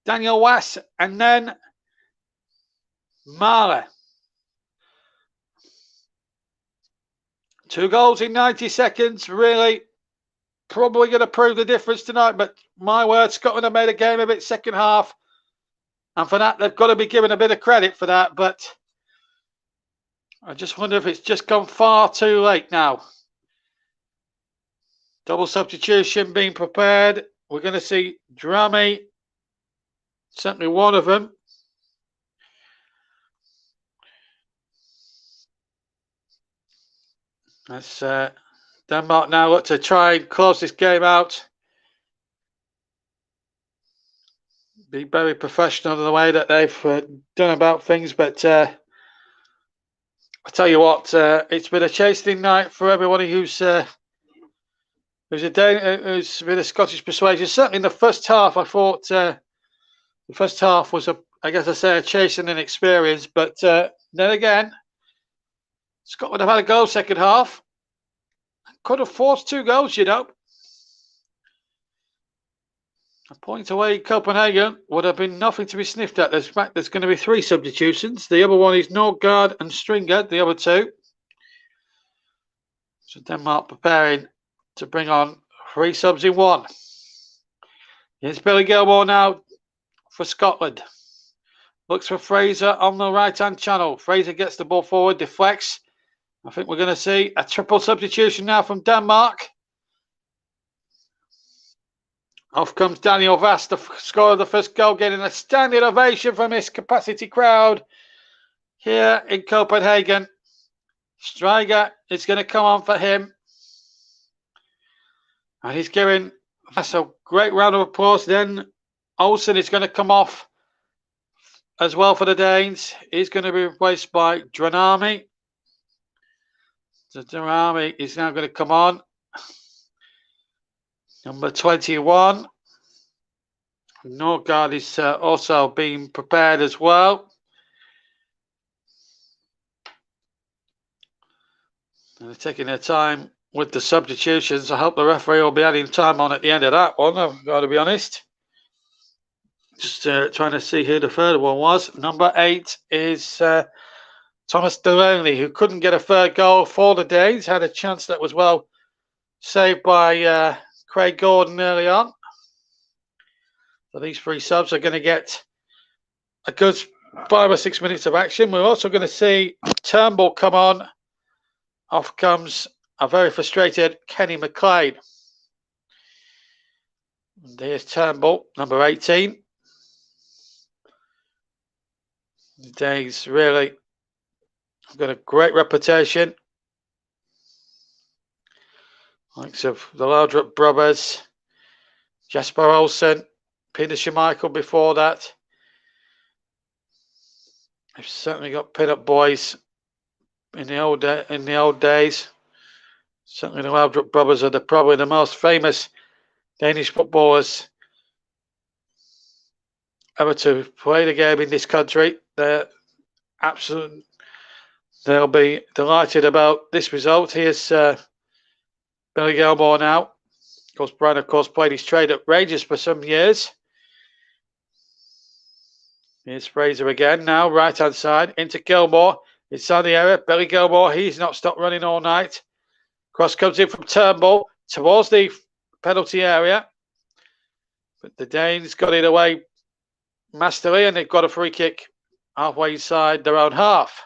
Daniel Wass and then Mahler. 2 goals in 90 seconds, really probably going to prove the difference tonight. But my word, Scotland have made a game of it second half. And for that, they've got to be given a bit of credit for that. But I just wonder if it's just gone far too late now. Double substitution being prepared. We're going to see Dramé, certainly one of them. That's Denmark now look to try and close this game out. Be very professional in the way that they've done about things, but I tell you what, it's been a chastening night for everybody who's been a Scottish persuasion. Certainly in the first half, I thought the first half was a chastening experience, but then again, Scotland have had a goal second half. Could have forced 2 goals, you know. A point away, Copenhagen would have been nothing to be sniffed at. There's going to be 3 substitutions. The other one is Nordgaard and Stringer, the other 2. So Denmark preparing to bring on 3 subs in 1. Here's Billy Gilmore now for Scotland. Looks for Fraser on the right-hand channel. Fraser gets the ball forward, deflects. I think we're going to see a triple substitution now from Denmark. Off comes Daniel Vass, the scorer of the first goal, getting a standing ovation from his capacity crowd here in Copenhagen. Striger is going to come on for him. And he's giving Vass a great round of applause. Then Olsen is going to come off as well for the Danes. He's going to be replaced by Dranami. So Dranami is now going to come on. Number 21. Nordgaard is also being prepared as well. And they're taking their time with the substitutions. I hope the referee will be adding time on at the end of that one, I've got to be honest. Just trying to see who the third one was. Number 8 is Thomas Delaney, who couldn't get a third goal for the Danes. Had a chance that was well saved by Craig Gordon early on. So these 3 subs are going to get a good 5 or 6 minutes of action. We're also going to see Turnbull come on. Off comes a very frustrated Kenny McLean. And here's Turnbull, number 18. The Danes really have got a great reputation. Likes of the Laudrup brothers, Jasper Olsen, Peter Schmeichel before that. They've certainly got pin-up boys in the old days. Certainly the Laudrup brothers are probably the most famous Danish footballers ever to play the game in this country. They'll be delighted about this result. Here's Billy Gilmore now. Of course, Brian, played his trade at Rangers for some years. Here's Fraser again now, right-hand side, into Gilmore. Inside the area, Billy Gilmore, he's not stopped running all night. Cross comes in from Turnbull towards the penalty area. But the Danes got it away masterly, and they've got a free kick halfway inside their own half.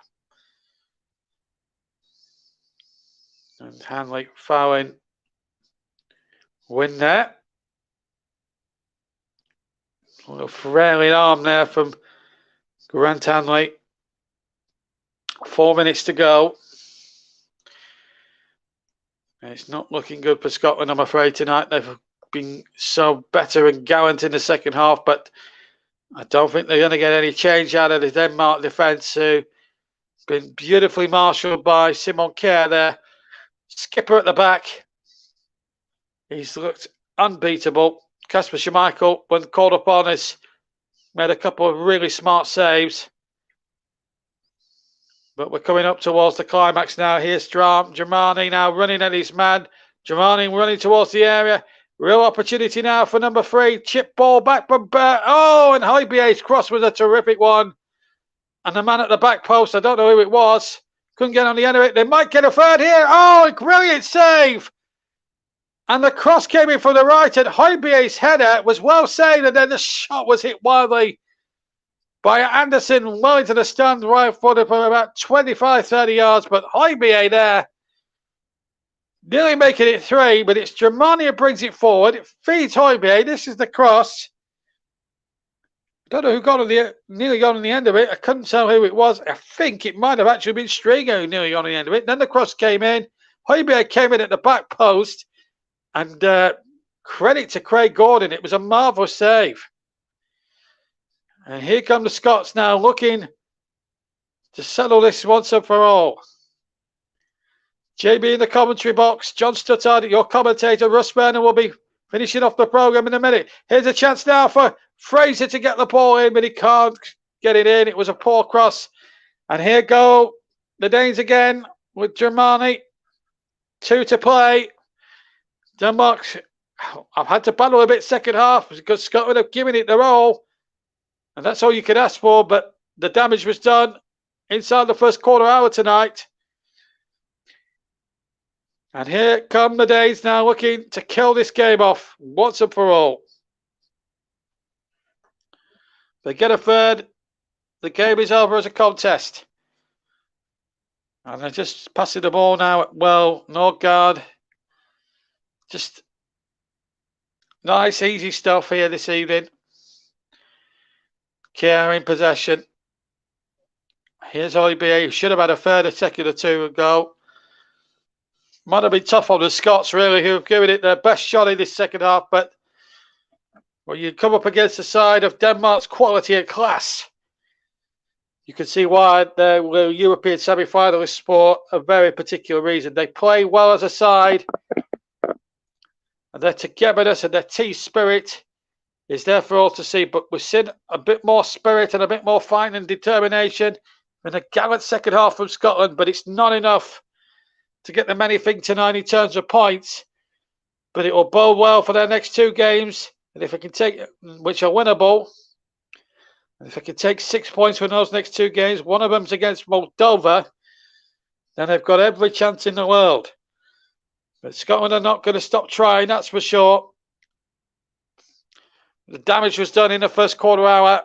And Hanley fouling win there. A little frailing arm there from Grant Hanley. 4 minutes to go. It's not looking good for Scotland, I'm afraid, tonight. They've been so better and gallant in the second half, but I don't think they're going to get any change out of the Denmark defence, who been beautifully marshalled by Simon Kjær there. Skipper at the back. He's looked unbeatable. Kasper Schmeichel, when called upon, has made a couple of really smart saves. But we're coming up towards the climax now. Here's Germani now running at his man. Germani running towards the area. Real opportunity now for number 3. Chip ball back from Bert. Oh, and Højbjerg's cross was a terrific one. And the man at the back post, I don't know who it was, couldn't get on the end of it. They might get a third here. Oh, a brilliant save. And the cross came in from the right, and Højbjerg's header was well saved, and then the shot was hit wildly by Anderson well into the stand, right footed from about 25-30 yards. But Højbjerg there nearly making it 3, but it's Germani who brings it forward. It feeds Højbjerg. This is the cross. I don't know who got on nearly got on the end of it. I couldn't tell who it was. I think it might have actually been Stringer who nearly got on the end of it. Then the cross came in. Højbjerg came in at the back post. And credit to Craig Gordon. It was a marvellous save. And here come the Scots now, looking to settle this once and for all. JB in the commentary box. John Stuttard, your commentator. Russ Vernon will be finishing off the programme in a minute. Here's a chance now for Fraser to get the ball in, but he can't get it in. It was a poor cross. And here go the Danes again with Germani. 2 to play. Denmark, I've had to battle a bit second half because Scotland have given it their all. And that's all you could ask for. But the damage was done inside the first quarter hour tonight. And here come the Danes now looking to kill this game off once and for all. They get a third. The game is over as a contest. And they're just passing the ball now. Well, Nordgaard. Just nice, easy stuff here this evening. Kjær in possession. Here's Højbjerg, who should have had a third, a second or two ago. Might have been tough on the Scots, really, who have given it their best shot in this second half. But when you come up against the side of Denmark's quality and class, you can see why they're European semi-finalists for a very particular reason. They play well as a side. And their togetherness and their team spirit is there for all to see. But we've seen a bit more spirit and a bit more fight and determination in a gallant second half from Scotland. But it's not enough to get them anything tonight in terms of points. But it will bode well for their next 2 games. And if it can take, which are winnable, and if it can take 6 points from those next 2 games, one of them's against Moldova, then they've got every chance in the world. But Scotland are not going to stop trying, that's for sure. The damage was done in the first quarter hour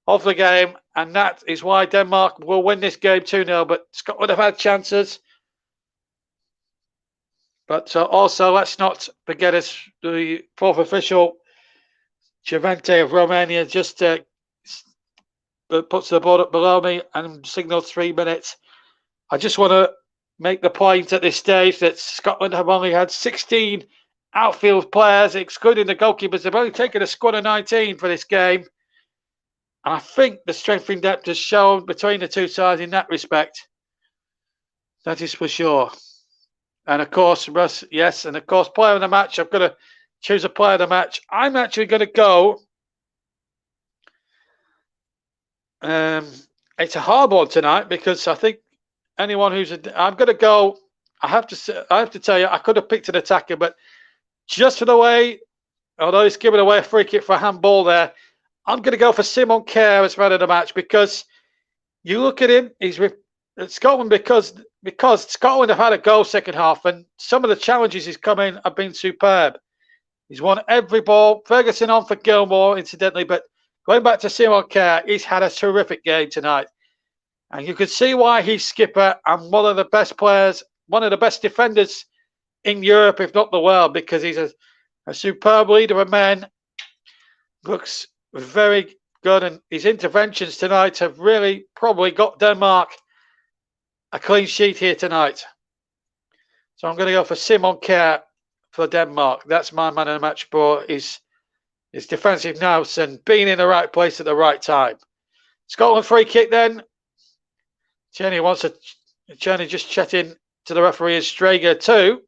of the game, and that is why Denmark will win this game 2-0. But Scotland have had chances. But also, let's not forget as the 4th official, Cevente of Romania, just puts the board up below me and signals 3 minutes. I just want to make the point at this stage that Scotland have only had 16 outfield players, excluding the goalkeepers. They've only taken a squad of 19 for this game. And I think the strength in depth has shown between the 2 sides in that respect. That is for sure. And of course, Russ, yes, and of course, player of the match. I've got to choose a player of the match. I'm actually going to go. It's a hard one tonight because I think anyone who's I'm going to go. I have to tell you, I could have picked an attacker, but just for the way, although he's giving away a free kick for a handball there, I'm going to go for Simon Kjær as man of the match because you look at him, he's with Scotland because Scotland have had a goal second half, and some of the challenges he's come in have been superb. He's won every ball. Ferguson on for Gilmore, incidentally, but Going back to Simon Kerr, he's had a terrific game tonight. And you can see why he's skipper and one of the best players, one of the best defenders in Europe, if not the world, because he's a superb leader of men. Looks very good, and his interventions tonight have really probably got Denmark a clean sheet here tonight. So I'm going to go for Simon Kerr for Denmark. That's my man of the match for his defensive nous and being in the right place at the right time. Scotland free kick then. Cheney just chatting to the referee as Strager 2.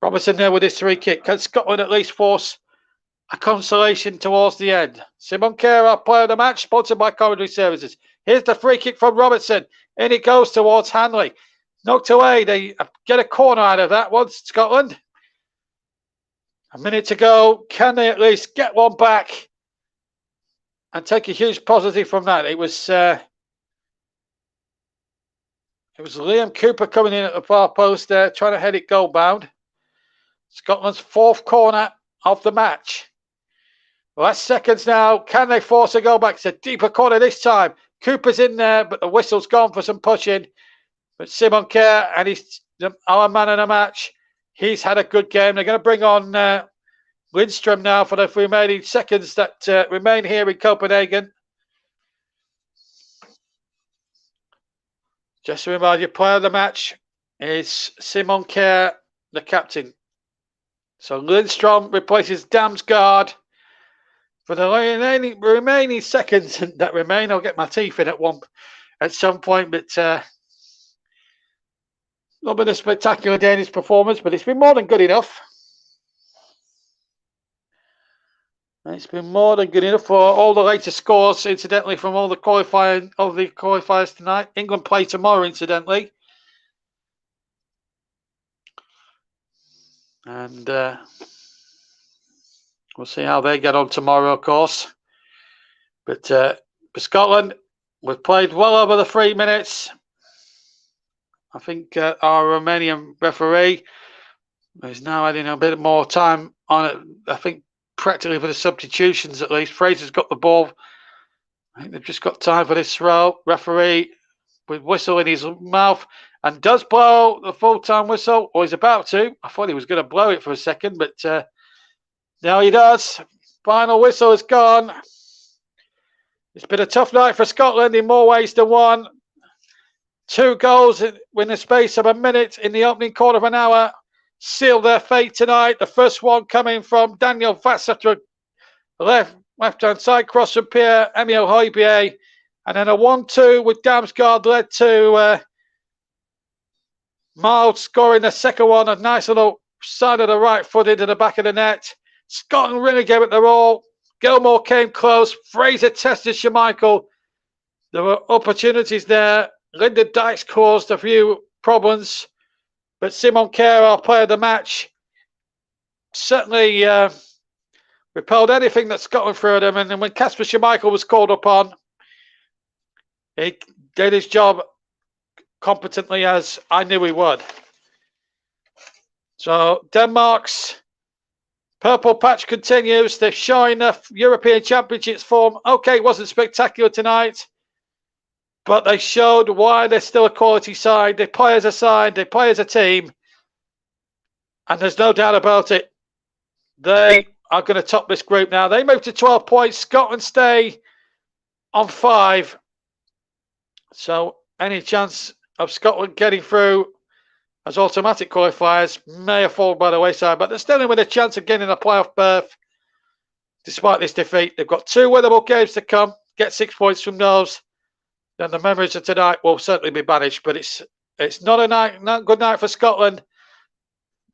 Robertson there with his free kick. Can Scotland at least force a consolation towards the end? Simon Kerr, our player of the match, sponsored by Commentary Services. Here's the free kick from Robertson. In it goes towards Hanley. Knocked away. They get a corner out of that one, Scotland. A minute to go. Can they at least get one back and take a huge positive from that? It was Liam Cooper coming in at the far post there, trying to head it goal bound. Scotland's 4th corner of the match. Last seconds now. Can they force a goal back? It's a deeper corner this time. Cooper's in there, but the whistle's gone for some pushing. But Simon Kerr, and he's our man of the match. He's had a good game. They're going to bring on Lindstrom now for the remaining seconds that remain here in Copenhagen. Just to remind you, player of the match is Simon Kerr, the captain. So Lindstrom replaces Damsgaard for the remaining seconds that remain. I'll get my teeth in at some point, but not been a spectacular Danish performance, but it's been more than good enough. It's been more than good enough for all the latest scores, incidentally, from all the qualifiers tonight. England play tomorrow, incidentally. And we'll see how they get on tomorrow, of course. But for Scotland, we've played well over the 3 minutes. I think our Romanian referee is now adding a bit more time on it. I think practically for the substitutions at least. Fraser's got the ball. I think they've just got time for this throw. Referee with whistle in his mouth and does blow the full-time whistle, or he's about to. I thought he was going to blow it for a second, but now he does. Final whistle is gone. It's been a tough night for Scotland in more ways than one. 2 goals in the space of a minute in the opening quarter of an hour sealed their fate tonight. The first one coming from Daniel Vass after a left-hand side cross from Pierre-Emile Højbjerg. And then a 1-2 with Damsgaard led to Miles scoring the second one. A nice little side of the right foot into the back of the net. Scotland really gave it their all. Gilmore came close. Fraser tested Schmeichel. There were opportunities there. Linda Dykes caused a few problems. But Simon Kerr, our player of the match, certainly repelled anything that Scotland threw at him. And then when Kasper Schmeichel was called upon, he did his job competently, as I knew he would. So Denmark's purple patch continues. They're showing the European Championships form. Okay, it wasn't spectacular tonight, but they showed why they're still a quality side. They play as a side, they play as a team, and there's no doubt about it. They are going to top this group now. They move to 12 points. Scotland stay on 5. So any chance of Scotland getting through as automatic qualifiers may have fallen by the wayside, but they're still in with a chance of getting a playoff berth. Despite this defeat, they've got 2 winnable games to come. Get 6 points from those. Then the memories of tonight will certainly be banished. But it's not a good night for Scotland.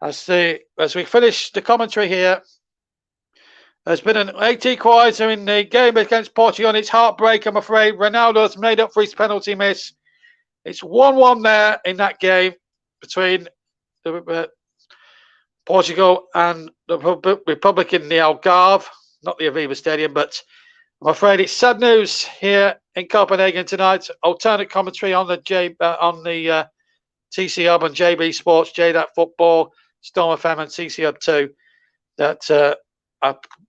As we finish the commentary here, there's been an 8 equaliser in the game against Portugal, and it's heartbreak, I'm afraid. Ronaldo's made up for his penalty miss. It's 1-1 there in that game between Portugal and the Republic in the Algarve, not the Aviva Stadium, but I'm afraid it's sad news here in Copenhagen tonight. Alternate commentary on the TC Hub and JB Sports, JDAT Football, Storm FM and TC Hub 2. That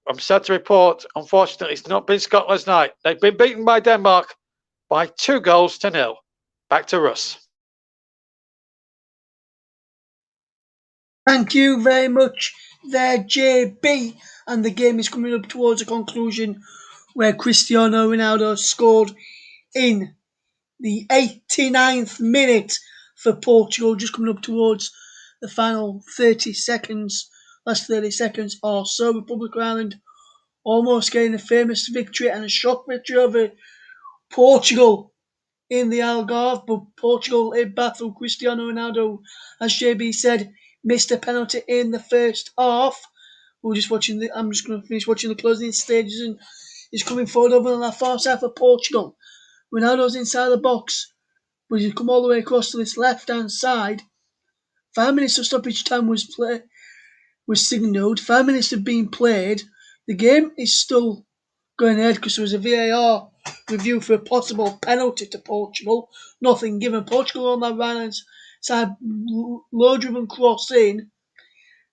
I'm sad to report, unfortunately, it's not been Scotland's night. They've been beaten by Denmark by 2-0. Back to Russ. Thank you very much there, JB. And the game is coming up towards a conclusion where Cristiano Ronaldo scored in the 89th minute for Portugal, just coming up towards the final 30 seconds, last 30 seconds or so. Republic of Ireland almost getting a famous victory and a shock victory over Portugal in the Algarve, but Portugal hit back through Cristiano Ronaldo, as JB said, missed a penalty in the first half. I'm just going to finish watching the closing stages, and he's coming forward over on the far side for Portugal. Ronaldo's inside the box, but he's come all the way across to this left-hand side. 5 minutes of stoppage time was signalled. 5 minutes have been played. The game is still going ahead because there was a VAR review for a possible penalty to Portugal. Nothing given. Portugal on that right-hand side, low-driven cross in.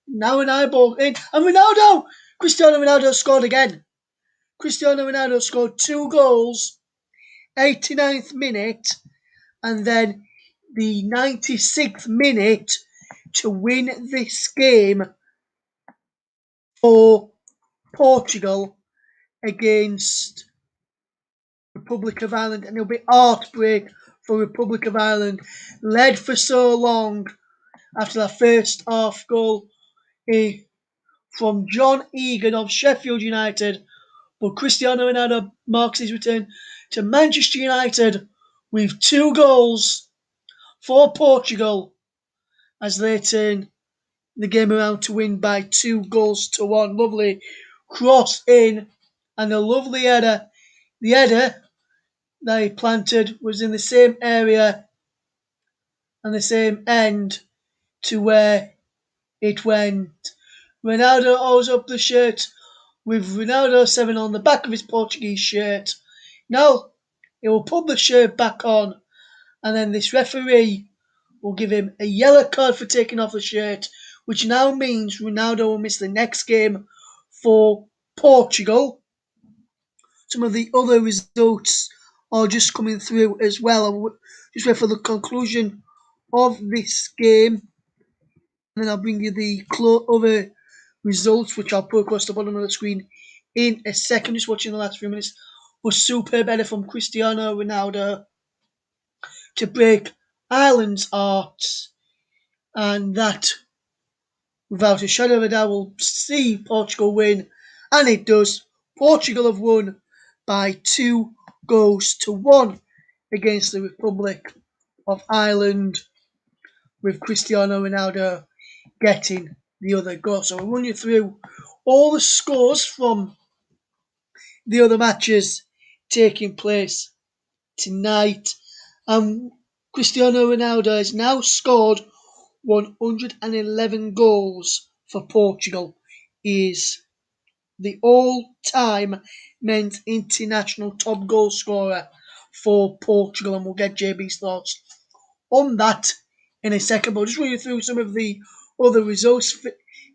Now an eyeball in. And Ronaldo! Cristiano Ronaldo scored again. Cristiano Ronaldo scored 2 goals, 89th minute, and then the 96th minute to win this game for Portugal against Republic of Ireland, and it'll be heartbreak for Republic of Ireland, led for so long after that first half goal from John Egan of Sheffield United, but Cristiano Ronaldo marks his return to Manchester United with 2 goals for Portugal as they turn the game around to win by 2-1. Lovely cross in and a lovely header. The header that he planted was in the same area and the same end to where it went. Ronaldo holds up the shirt with Ronaldo 7 on the back of his Portuguese shirt. Now he will put the shirt back on, and then this referee will give him a yellow card for taking off the shirt, which now means Ronaldo will miss the next game for Portugal. Some of the other results are just coming through as well. I'll just wait for the conclusion of this game, and then I'll bring you the other results, which I'll put across the bottom of the screen in a second. Just watching the last few minutes was superb header from Cristiano Ronaldo to break Ireland's hearts, and that, without a shadow of a doubt, will see Portugal win, and it does. Portugal have won by 2-1 against the Republic of Ireland, with Cristiano Ronaldo getting the other goal. So I'll run you through all the scores from the other matches taking place tonight. Cristiano Ronaldo has now scored 111 goals for Portugal. He is the all-time men's international top goal scorer for Portugal, and we'll get JB's thoughts on that in a second. But I'll just run you through some of the other results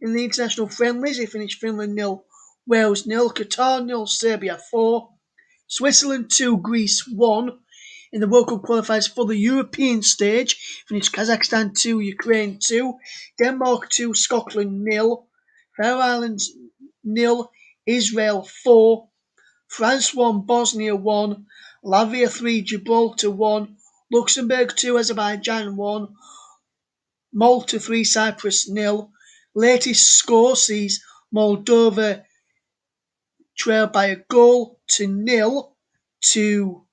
in the international friendlies. They finished Finland 0, Wales 0, Qatar 0, Serbia 4, Switzerland 2, Greece 1. In the World Cup qualifiers for the European stage, finished Kazakhstan 2, Ukraine 2, Denmark 2, Scotland 0, Faroe Islands 0, Israel 4, France 1, Bosnia 1, Latvia 3, Gibraltar 1, Luxembourg 2, Azerbaijan 1, Malta 3, Cyprus 0. Latest score sees Moldova trail by a goal to 0 to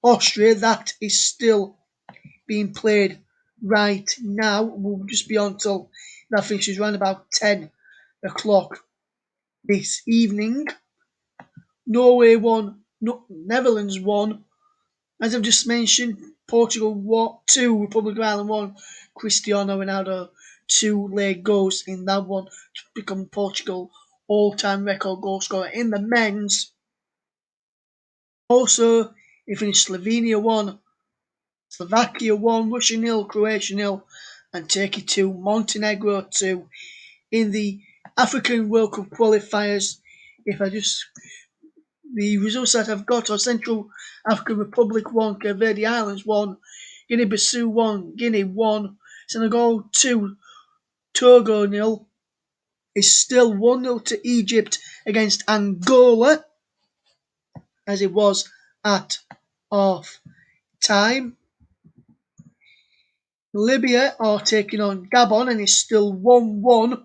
Austria. That is still being played right now. We'll just be on till that finishes around about 10 o'clock this evening. Norway 1, Netherlands 1. As I've just mentioned, Portugal 2, Republic of Ireland 1. Cristiano Ronaldo 2 late goals in that one to become Portugal all-time record goal scorer in the men's. Also, he finished Slovenia 1, Slovakia 1, Russia 0, Croatia 0, and Turkey 2, Montenegro 2 in the African World Cup qualifiers. The results that I've got are Central African Republic 1, Cape Verde Islands 1, Guinea-Bissau 1, Guinea 1, Senegal 2, Togo 0. Is still 1-0 to Egypt against Angola, as it was at half time. Libya are taking on Gabon and is still 1-1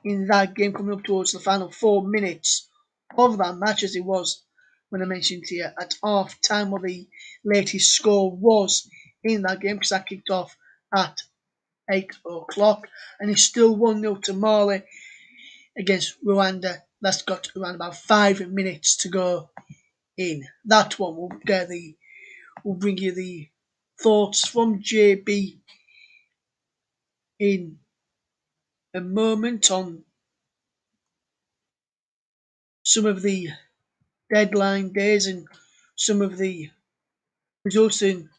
in that game, coming up towards the final 4 minutes of that match, as it was when I mentioned to you at half time what the latest score was in that game, because that kicked off at 8 o'clock, and it's still 1-0 to Mali against Rwanda. That's got around about 5 minutes to go in. That one will bring you the thoughts from JB in a moment on some of the deadline days and some of the results in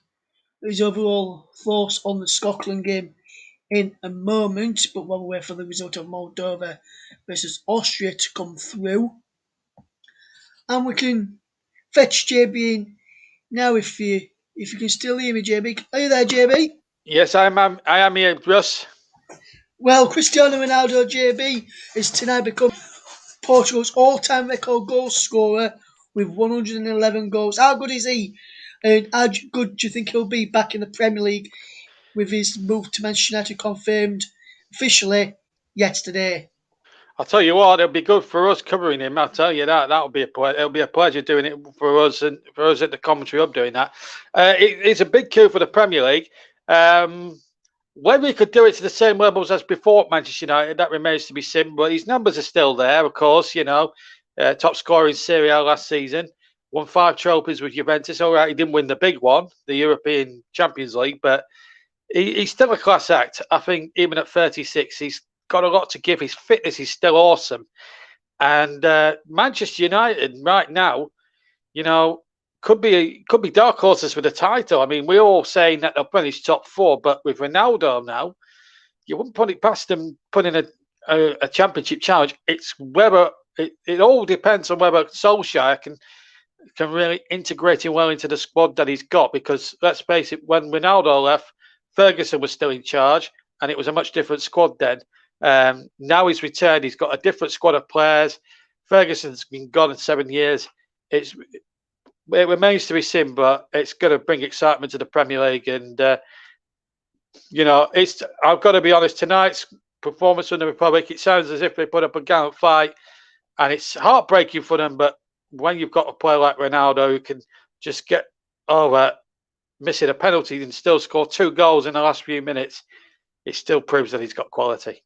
his overall thoughts on the Scotland game in a moment. But while we wait for the result of Moldova versus Austria to come through, and we can fetch JB in now if you can still hear me, JB. Are you there, JB? Yes, I am here, Russ. Well, Cristiano Ronaldo, JB, has tonight become Portugal's all-time record goal scorer with 111 goals. How good is he? And how good do you think he'll be back in the Premier League with his move to Manchester United confirmed officially yesterday? I'll tell you what, it'll be good for us covering him. I'll tell you that. It'll be a pleasure doing it for us and for us at the commentary hub doing that. It's a big coup for the Premier League. Whether he could do it to the same levels as before at Manchester United, that remains to be seen. But his numbers are still there, of course. Top scorer in Serie A last season, won 5 trophies with Juventus. All right, he didn't win the big one, the European Champions League, but he's still a class act. I think even at 36, he's got a lot to give. His fitness is still awesome. And Manchester United right now, could be dark horses for the title. I mean, we're all saying that they'll finish top 4, but with Ronaldo now, you wouldn't put it past them putting a championship challenge. It's whether it all depends on whether Solskjaer can really integrate him well into the squad that he's got. Because let's face it, when Ronaldo left, Ferguson was still in charge, and it was a much different squad then. Now he's returned. He's got a different squad of players. Ferguson's been gone in 7 years. It remains to be seen, but it's going to bring excitement to the Premier League. And I've got to be honest. Tonight's performance from the Republic, it sounds as if they put up a gallant fight, and it's heartbreaking for them. But when you've got a player like Ronaldo who can just get over missing a penalty and still score 2 goals in the last few minutes, it still proves that he's got quality.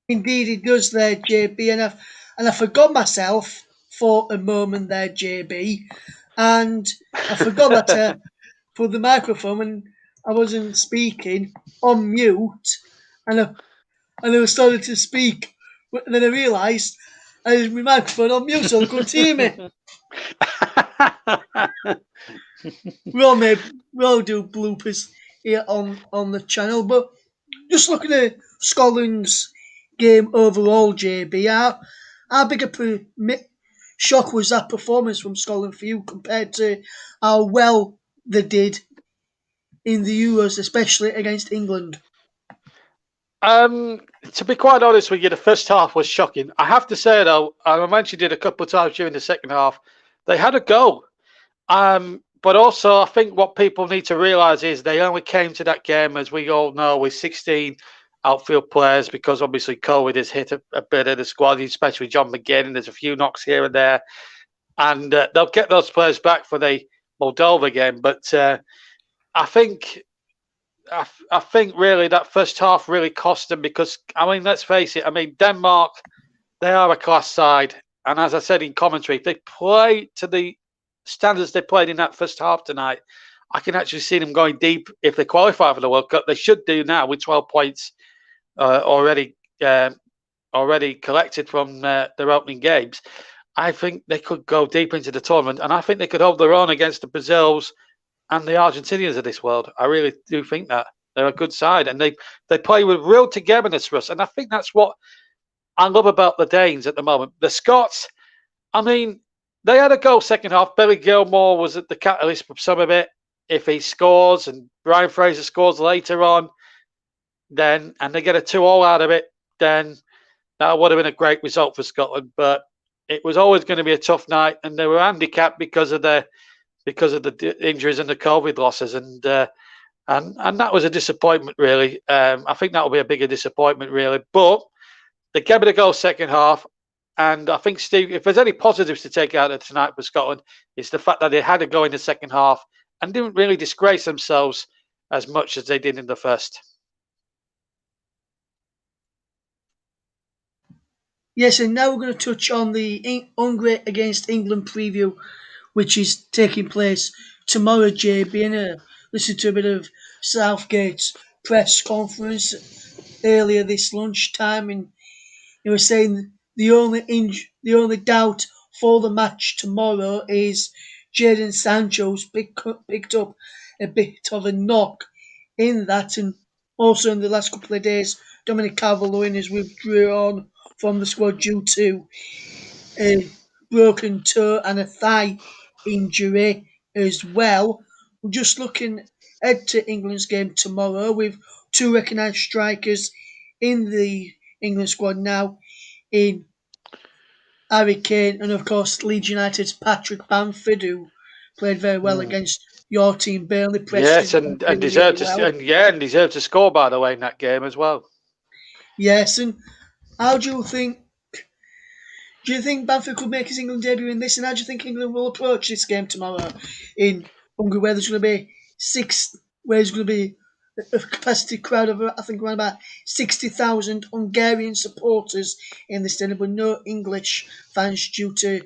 Indeed, it does there, JB, and I forgot myself for a moment there, JB, and I forgot that to put the microphone when I wasn't speaking on mute, and I started to speak, and then I realised I had my microphone on mute, so they couldn't hear me. we all do bloopers here on the channel, but just looking at Scotland's game overall, JB, how big a shock was that performance from Scotland for you compared to how well they did in the Euros, especially against England? To be quite honest with you, the first half was shocking. I have to say, though, I mentioned it a couple of times during the second half, they had a go. But also, I think what people need to realise is they only came to that game, as we all know, with 16 outfield players, because obviously COVID has hit a bit of the squad, especially John McGinn. There's a few knocks here and there. And they'll get those players back for the Moldova game. But I think really that first half really cost them because, I mean, let's face it. I mean, Denmark, they are a class side. And as I said in commentary, if they play to the standards they played in that first half tonight, I can actually see them going deep if they qualify for the World Cup. They should do now with 12 points already collected from their opening games. I think they could go deep into the tournament, and I think they could hold their own against the Brazils and the Argentinians of this world. I really do think that they're a good side, and they play with real togetherness for us. And I think that's what I love about the Danes at the moment. The Scots, I mean, they had a goal second half. Billy Gilmore was at the catalyst for some of it. If he scores and Brian Fraser scores later on, then and they get a 2-2 out of it, then that would have been a great result for Scotland. But it was always going to be a tough night, and they were handicapped because of the injuries and the COVID losses, and that was a disappointment, really. I think that will be a bigger disappointment, really. But they gave it a go second half, and I think, Steve, if there's any positives to take out of tonight for Scotland, it's the fact that they had a go in the second half and didn't really disgrace themselves as much as they did in the first. Yes, and now we're going to touch on the Hungary against England preview, which is taking place tomorrow, JB. And listen to a bit of Southgate's press conference earlier this lunchtime, and he was saying the only doubt for the match tomorrow is Jadon Sancho's picked up a bit of a knock in that, and also in the last couple of days, Dominic Calvert-Lewin has withdrawn from the squad due to a broken toe and a thigh injury as well. We're just looking ahead to England's game tomorrow with two recognised strikers in the England squad now in Harry Kane and of course Leeds United's Patrick Bamford, who played very well against your team Burnley, Yes, Preston and really, really deserved well. and deserved to score, by the way, in that game as well. Yes, and how do you think? Do you think Bamford could make his England debut in this? And how do you think England will approach this game tomorrow in Hungary, where there's going to be where there's going to be a capacity crowd of I think around about 60,000 Hungarian supporters in the stadium, but no English fans due to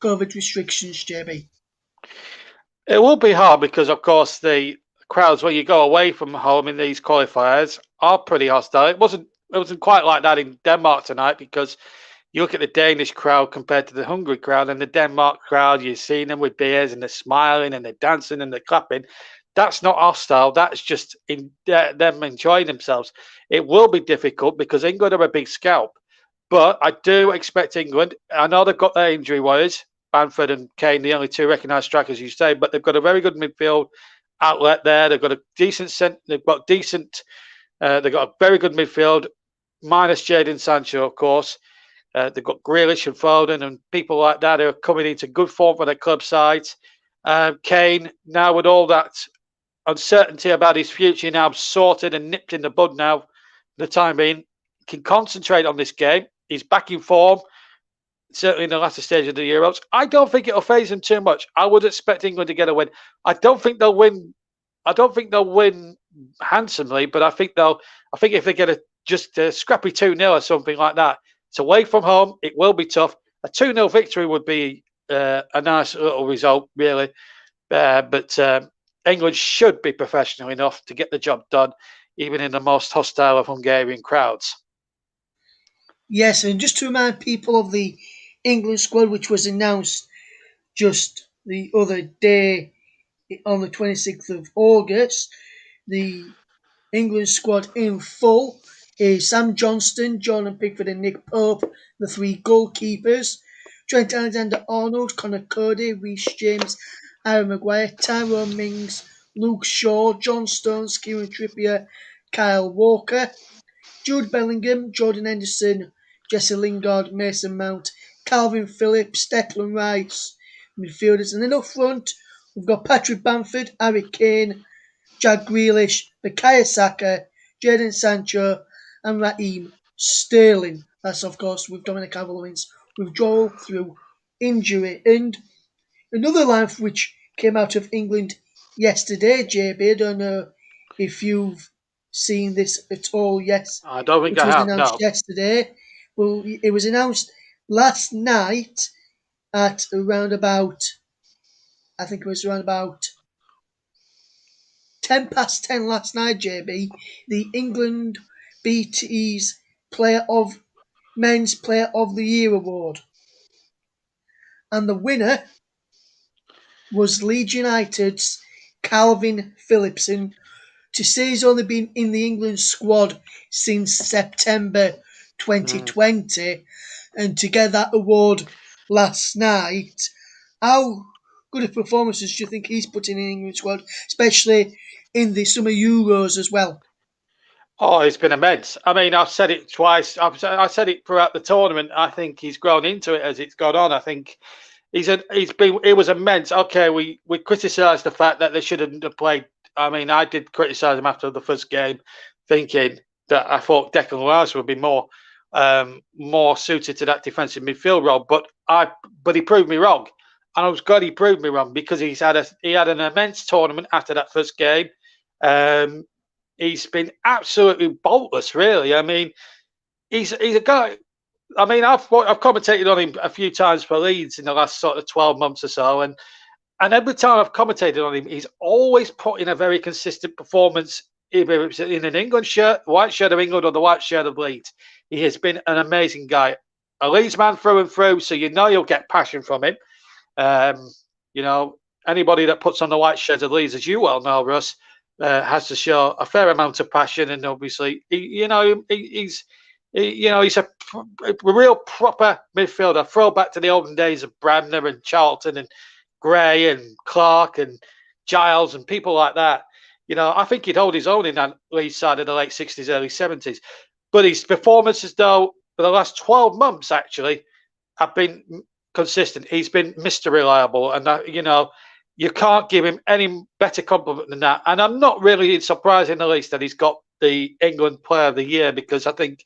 COVID restrictions. JB. It will be hard because, of course, the crowds when you go away from home in these qualifiers are pretty hostile. It wasn't quite like that in Denmark tonight because you look at the Danish crowd compared to the Hungary crowd, and the Denmark crowd, you've seen them with beers and they're smiling and they're dancing and they're clapping. That's not hostile. That's just them enjoying themselves. It will be difficult because England are a big scalp, but I do expect England. I know they've got their injury worries, Bamford and Kane, the only two recognised strikers, you say, but they've got a very good midfield outlet there. They've got a decent. They've got decent. They've got a very good midfield, minus Jadon Sancho, of course. They've got Grealish and Foden and people like that who are coming into good form for their club sides. Kane, now with all that uncertainty about his future now sorted and nipped in the bud now, for the time being, can concentrate on this game. He's back in form, certainly in the latter stage of the Euros. I don't think it'll phase him too much. I would expect England to get a win. I don't think they'll win. I don't think they'll win handsomely, but I think if they get just a scrappy 2-0 or something like that, it's away from home. It will be tough. A 2-0 victory would be a nice little result, really. But England should be professional enough to get the job done, even in the most hostile of Hungarian crowds. Yes, and just to remind people of the England squad, which was announced just the other day on the 26th of August, the England squad in full is Sam Johnston, Jordan Pickford, and Nick Pope, the three goalkeepers. Trent Alexander-Arnold, Connor Cody, Reece James, Aaron Maguire, Tyrone Mings, Luke Shaw, John Stones, Kieran Trippier, Kyle Walker, Jude Bellingham, Jordan Henderson, Jesse Lingard, Mason Mount, Calvin Phillips, Declan Rice, midfielders. And then up front, we've got Patrick Bamford, Harry Kane, Jack Grealish, Bukayo Saka, Jadon Sancho, and Raheem Sterling. That's, of course, with Dominic Calvert-Lewin's withdrawal through injury. And another line which came out of England yesterday, JB, I don't know if you've seen this at all, yes, I don't think which I was have, announced no. yesterday. Well, it was announced last night at around about, I think it was around about 10 past 10 last night, JB, the England BT's Men's Player of the Year award. And the winner was Leeds United's Calvin Phillips, and to say he's only been in the England squad since September Mm. 2020, and to get that award last night, how good of performances do you think he's put in the England squad, especially in the Summer Euros as well? Oh, it's been immense. I mean, I've said it twice. I said it throughout the tournament. I think he's grown into it as it's gone on. I think it was immense. Okay, we criticised the fact that they shouldn't have played. I mean, I did criticise him after the first game, thinking that I thought Declan Rice would be more suited to that defensive midfield role. But he proved me wrong, and I was glad he proved me wrong because he had an immense tournament after that first game. He's been absolutely boltless, really. I mean, he's a guy. I mean, I've commentated on him a few times for Leeds in the last sort of 12 months or so, and every time I've commentated on him, he's always put in a very consistent performance, either it's in an England shirt, white shirt of England, or the white shirt of Leeds. He has been an amazing guy, a Leeds man through and through. So you know you'll get passion from him. Um, you know, anybody that puts on the white shirt of Leeds, as you well know, Russ, has to show a fair amount of passion, and obviously, he's a real proper midfielder. Throwback to the olden days of Brandner and Charlton and Gray and Clark and Giles and people like that. I think he'd hold his own in that Leeds side of the late 60s, early 70s. But his performances, though, for the last 12 months, actually, have been consistent. He's been Mr. Reliable. And, you can't give him any better compliment than that. And I'm not really surprised in the least that he's got the England Player of the Year, because I think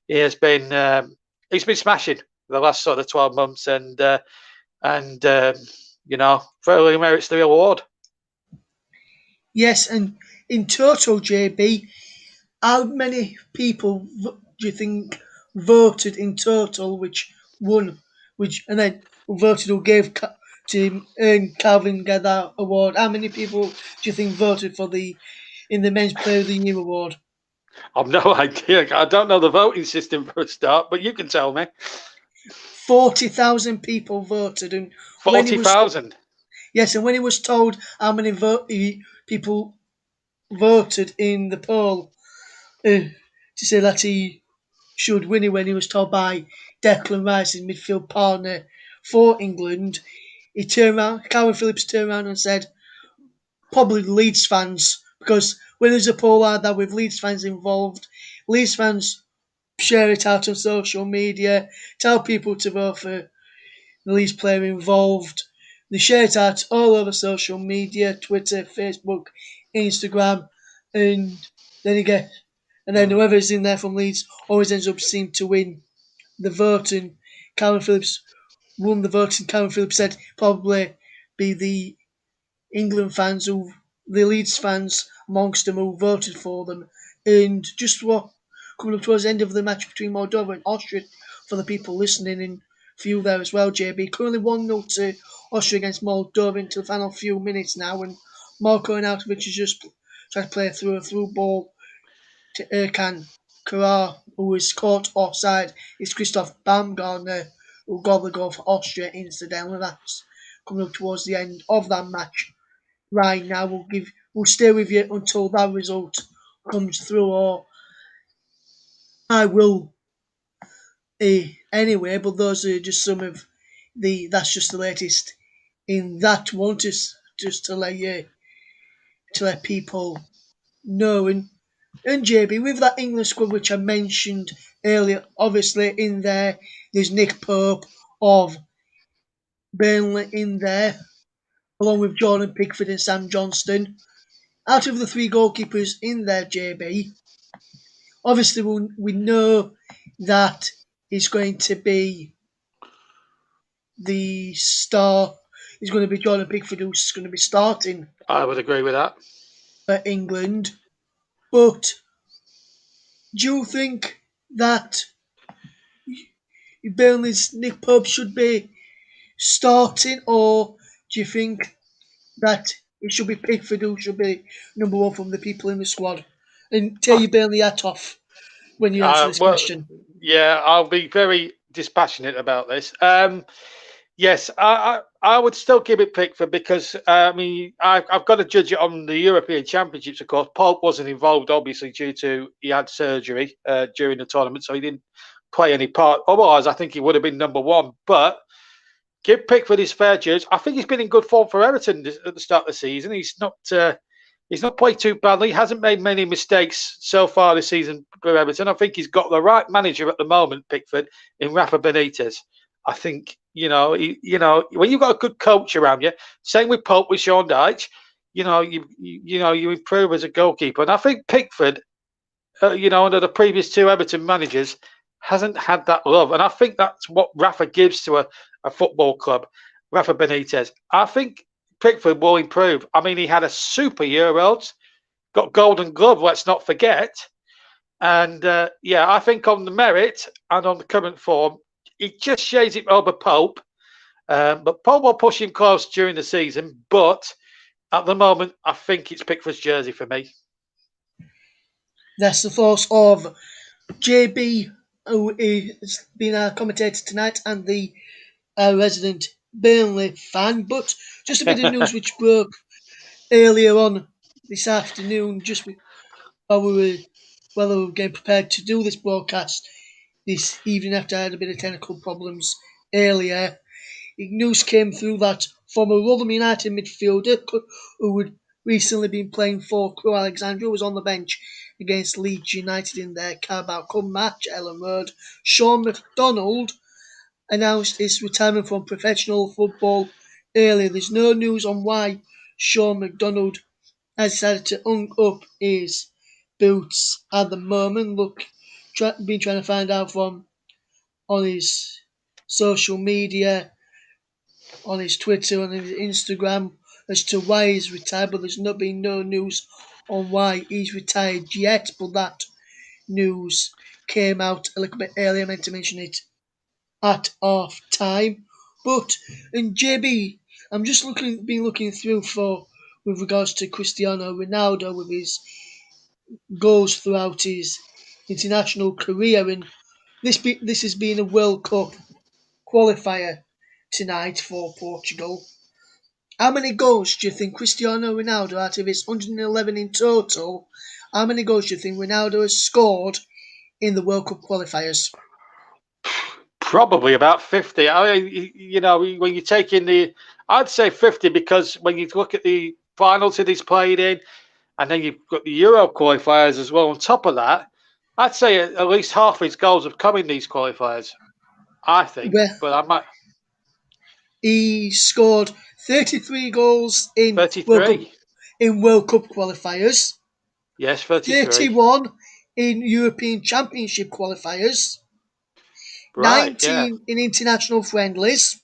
he's been smashing the last sort of 12 months, and fairly merits the award. Yes, and in total, JB, how many people do you think voted in total, which won, and then voted who gave to earn Calvin get that award? How many people do you think voted in the Men's Player of the Year award? I've no idea. I don't know the voting system for a start, but you can tell me. 40,000 people voted, and when he was 40,000. yes, and when he was told how many people voted in the poll to say that he should win it, when he was told by Declan Rice, his midfield partner for England, Calvin Phillips turned around and said, probably Leeds fans, because when there's a poll like that with Leeds fans involved, Leeds fans share it out on social media, tell people to vote for the Leeds player involved. They share it out all over social media, Twitter, Facebook, Instagram, and then whoever's in there from Leeds always ends up seeming to win the vote. And Calvin Phillips won the vote, and Calvin Phillips said probably be the the Leeds fans amongst them who voted for them. And just coming up towards the end of the match between Moldova and Austria, for the people listening and for you there as well, JB, currently 1-0 to Austria against Moldova into the final few minutes now, and Marko Arnautovic is just trying to play through a through ball to Erkan Karar, who is caught offside. It's Christoph Baumgartner who got the goal for Austria incidentally. That's coming up towards the end of that match. Right now, we'll stay with you until that result comes through, or I will anyway. But those are just some of that's just the latest in that one, just to let people know. And JB, with that England squad which I mentioned earlier, obviously in there's Nick Pope of Burnley in there, along with Jordan Pickford and Sam Johnston. Out of the three goalkeepers in there, JB, obviously we know that he's going to be the star. He's going to be Jordan Pickford, who's going to be starting I would agree with that. for England. But do you think that Burnley's Nick Pope should be starting, or do you think that it should be Pickford who should be number one from the people in the squad? And tear your Burnley hat off when you answer this Well, question. yeah, I'll be very dispassionate about this. Yes, I would still give it Pickford because I mean I've got to judge it on the European Championships. Of course, Pope wasn't involved, obviously due to he had surgery during the tournament, so he didn't play any part. Otherwise, I think he would have been number one. But give Pickford his fair dues. I think he's been in good form for Everton at the start of the season. He's not played too badly. He hasn't made many mistakes so far this season for Everton. I think he's got the right manager at the moment, Pickford, in Rafa Benitez. I think when you've got a good coach around you. Same with Pope with Sean Dyche. You improve as a goalkeeper, and I think Pickford, under the previous two Everton managers, hasn't had that love, and I think that's what Rafa gives to a football club. Rafa Benitez. I think Pickford will improve. I mean, he had a super Euros, got Golden Glove. Let's not forget. And I think on the merit and on the current form, he just shades it over Pope. But Pope will push him close during the season. But at the moment, I think it's Pickford's jersey for me. That's the thoughts of JB, who has been our commentator tonight, and the resident Burnley fan. But just a bit of news which broke earlier on this afternoon, just while we were getting prepared to do this broadcast this evening after I had a bit of technical problems earlier. News came through that former Rotherham United midfielder who had recently been playing for Crewe Alexandria was on the bench against Leeds United in their Carabao Cup match at Ellen Road. Sean McDonald announced his retirement from professional football earlier. There's no news on why Sean McDonald has decided to hung up his boots at the moment. Been trying to find out from on his social media, on his Twitter, on his Instagram, as to why he's retired, but there's been no news on why he's retired yet. But that news came out a little bit earlier. I meant to mention it at half time. But in JB, I'm just been looking through with regards to Cristiano Ronaldo with his goals throughout his international career, and this has been a World Cup qualifier tonight for Portugal. How many goals do you think Cristiano Ronaldo, out of his 111 in total, how many goals do you think Ronaldo has scored in the World Cup qualifiers? Probably about 50. I mean, when you take in I'd say 50 because when you look at the finals that he's played in, and then you've got the Euro qualifiers as well on top of that, I'd say at least half his goals have come in these qualifiers. I think, Well, but I might he scored 33 goals in 33. World Cup qualifiers, Yes, 33. 31 in European Championship qualifiers, Right, yeah. 19 in international friendlies,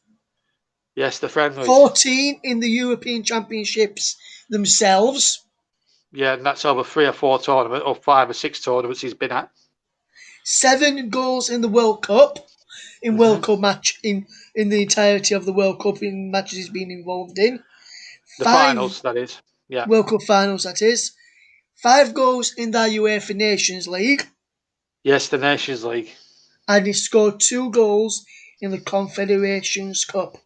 Yes, the friendlies. 14 in the European Championships themselves, Yeah, and that's over 3 or 4 tournaments, or 5 or 6 tournaments he's been at. 7 goals in the World Cup, Hmm. in the entirety of the World Cup in matches he's been involved in. The 5 finals, that is. Yeah. World Cup finals, that is. 5 goals in the UEFA Nations League, Yes, the Nations League. and he scored 2 goals in the Confederations Cup.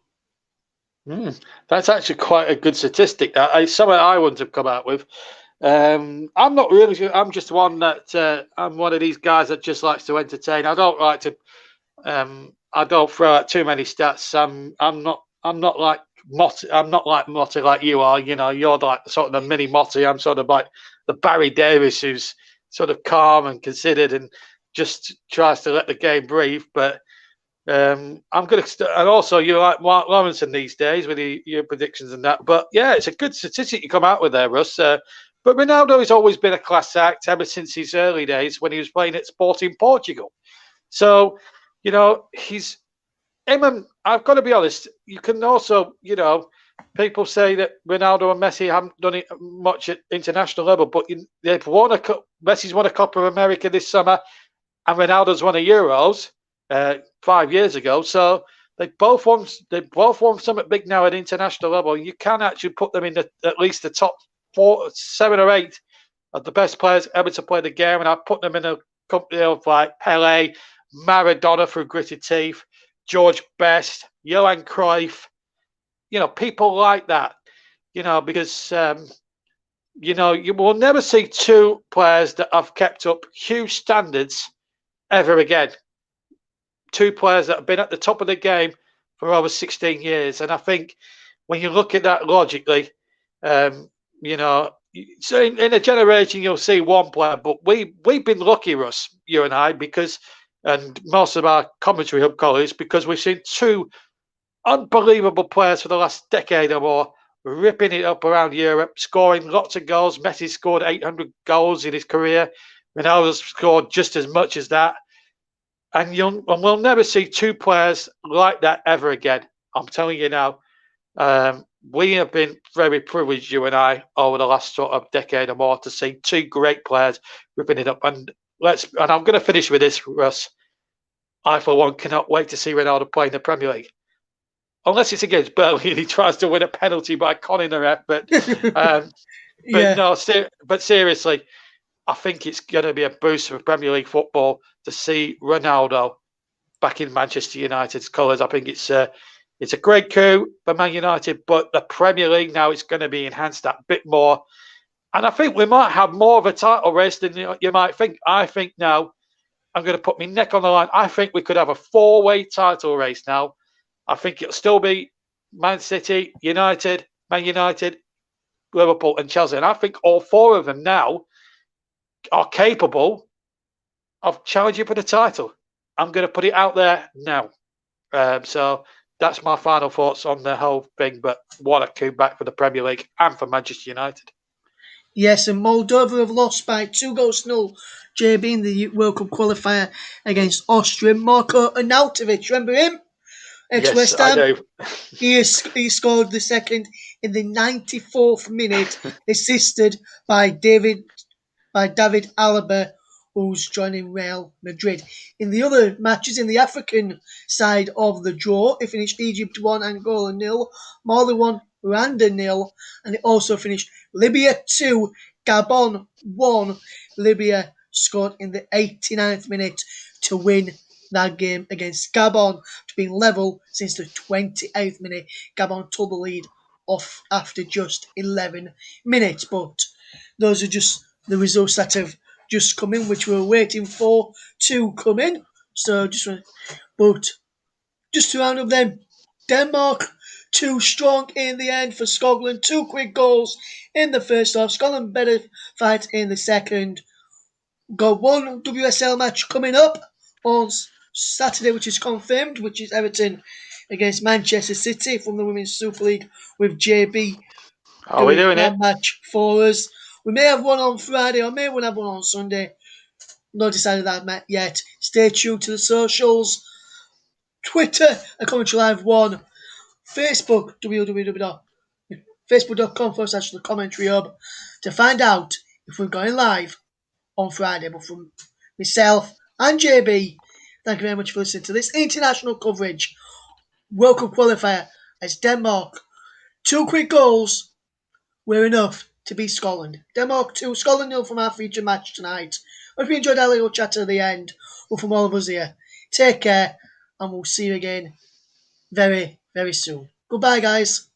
That's actually quite a good statistic. Something I wouldn't have come out with. I'm not really sure. I'm just one that I'm one of these guys that just likes to entertain. I don't like to. I don't throw out too many stats. I'm not like Motti. I'm not like Motti like you are. You're like sort of the mini Motti. I'm sort of like the Barry Davis who's sort of calm and considered and just tries to let the game breathe. But I'm going to, and also you like Mark Lawrence these days with your predictions and that. But yeah, it's a good statistic you come out with there, Russ. But Ronaldo has always been a class act ever since his early days when he was playing at Sporting Portugal. So, he's him, and I've got to be honest. You can also, people say that Ronaldo and Messi haven't done it much at international level, but they've won a cup. Messi's won a Copa America this summer, and Ronaldo's won a Euros 5 years ago. So they both won something big now at international level. You can actually put them in at least the top 7 or 8 of the best players ever to play the game, and I put them in a company of like Pele, Maradona through gritted teeth, George Best, Johan Cruyff, people like that, because, you will never see two players that have kept up huge standards ever again. Two players that have been at the top of the game for over 16 years. And I think when you look at that logically, so in a generation you'll see one player, but we've been lucky, Russ, you and I, and most of our commentary hub colleagues, because we've seen two unbelievable players for the last decade or more ripping it up around Europe, scoring lots of goals. Messi scored 800 goals in his career. Ronaldo scored just as much as that. And we'll never see two players like that ever again. I'm telling you now. We have been very privileged, you and I, over the last sort of decade or more, to see two great players ripping it up. And I'm going to finish with this, Russ. I, for one, cannot wait to see Ronaldo play in the Premier League. Unless it's against Burnley and he tries to win a penalty by conning the ref. But Yeah. no, but seriously, I think it's going to be a boost for Premier League football to see Ronaldo back in Manchester United's colours. I think it's a great coup for Man United, but the Premier League now is going to be enhanced that bit more. And I think we might have more of a title race than you might think. I think now, I'm going to put my neck on the line. I think we could have a four-way title race now. I think it'll still be Man City, United, Man United, Liverpool and Chelsea. And I think all four of them now are capable of challenging for the title. I'm going to put it out there now. So that's my final thoughts on the whole thing. But what a coup back for the Premier League and for Manchester United. Yes, and Moldova have lost by 2-0, JB, in the World Cup qualifier against Austria. Marko Arnautovic, remember him? Yes, Ex-West I Ham. do. He scored the second in the 94th minute, assisted by David Alaba, who's joining Real Madrid. In the other matches, in the African side of the draw, it finished Egypt 1, Angola 0, Mali 1, Rwanda 0, and it also finished Libya 2, Gabon 1. Libya scored in the 89th minute to win that game against Gabon, to being level since the 28th minute. Gabon took the lead off after just 11 minutes, but those are just the results that have just come in, which we're waiting for to come in. So but just to round up then, Denmark too strong in the end for Scotland. 2 quick goals in the first half. Scotland better fight in the second. Got one WSL match coming up on Saturday, which is confirmed, which is Everton against Manchester City from the Women's Super League, with JB Are we doing doing that it? match for us. We may have one on Friday, or may have one on Sunday. Not decided that yet. Stay tuned to the socials. Twitter, a Commentary Live 1. Facebook, facebook.com/the Commentary Hub, to find out if we're going live on Friday. But from myself and JB, thank you very much for listening to this international coverage. World Cup qualifier as Denmark. 2 quick goals were enough to beat Scotland. Denmark 2, Scotland 0 from our feature match tonight. Hope you enjoyed our little chat at the end. Well, from all of us here, take care, and we'll see you again very, very soon. Goodbye, guys.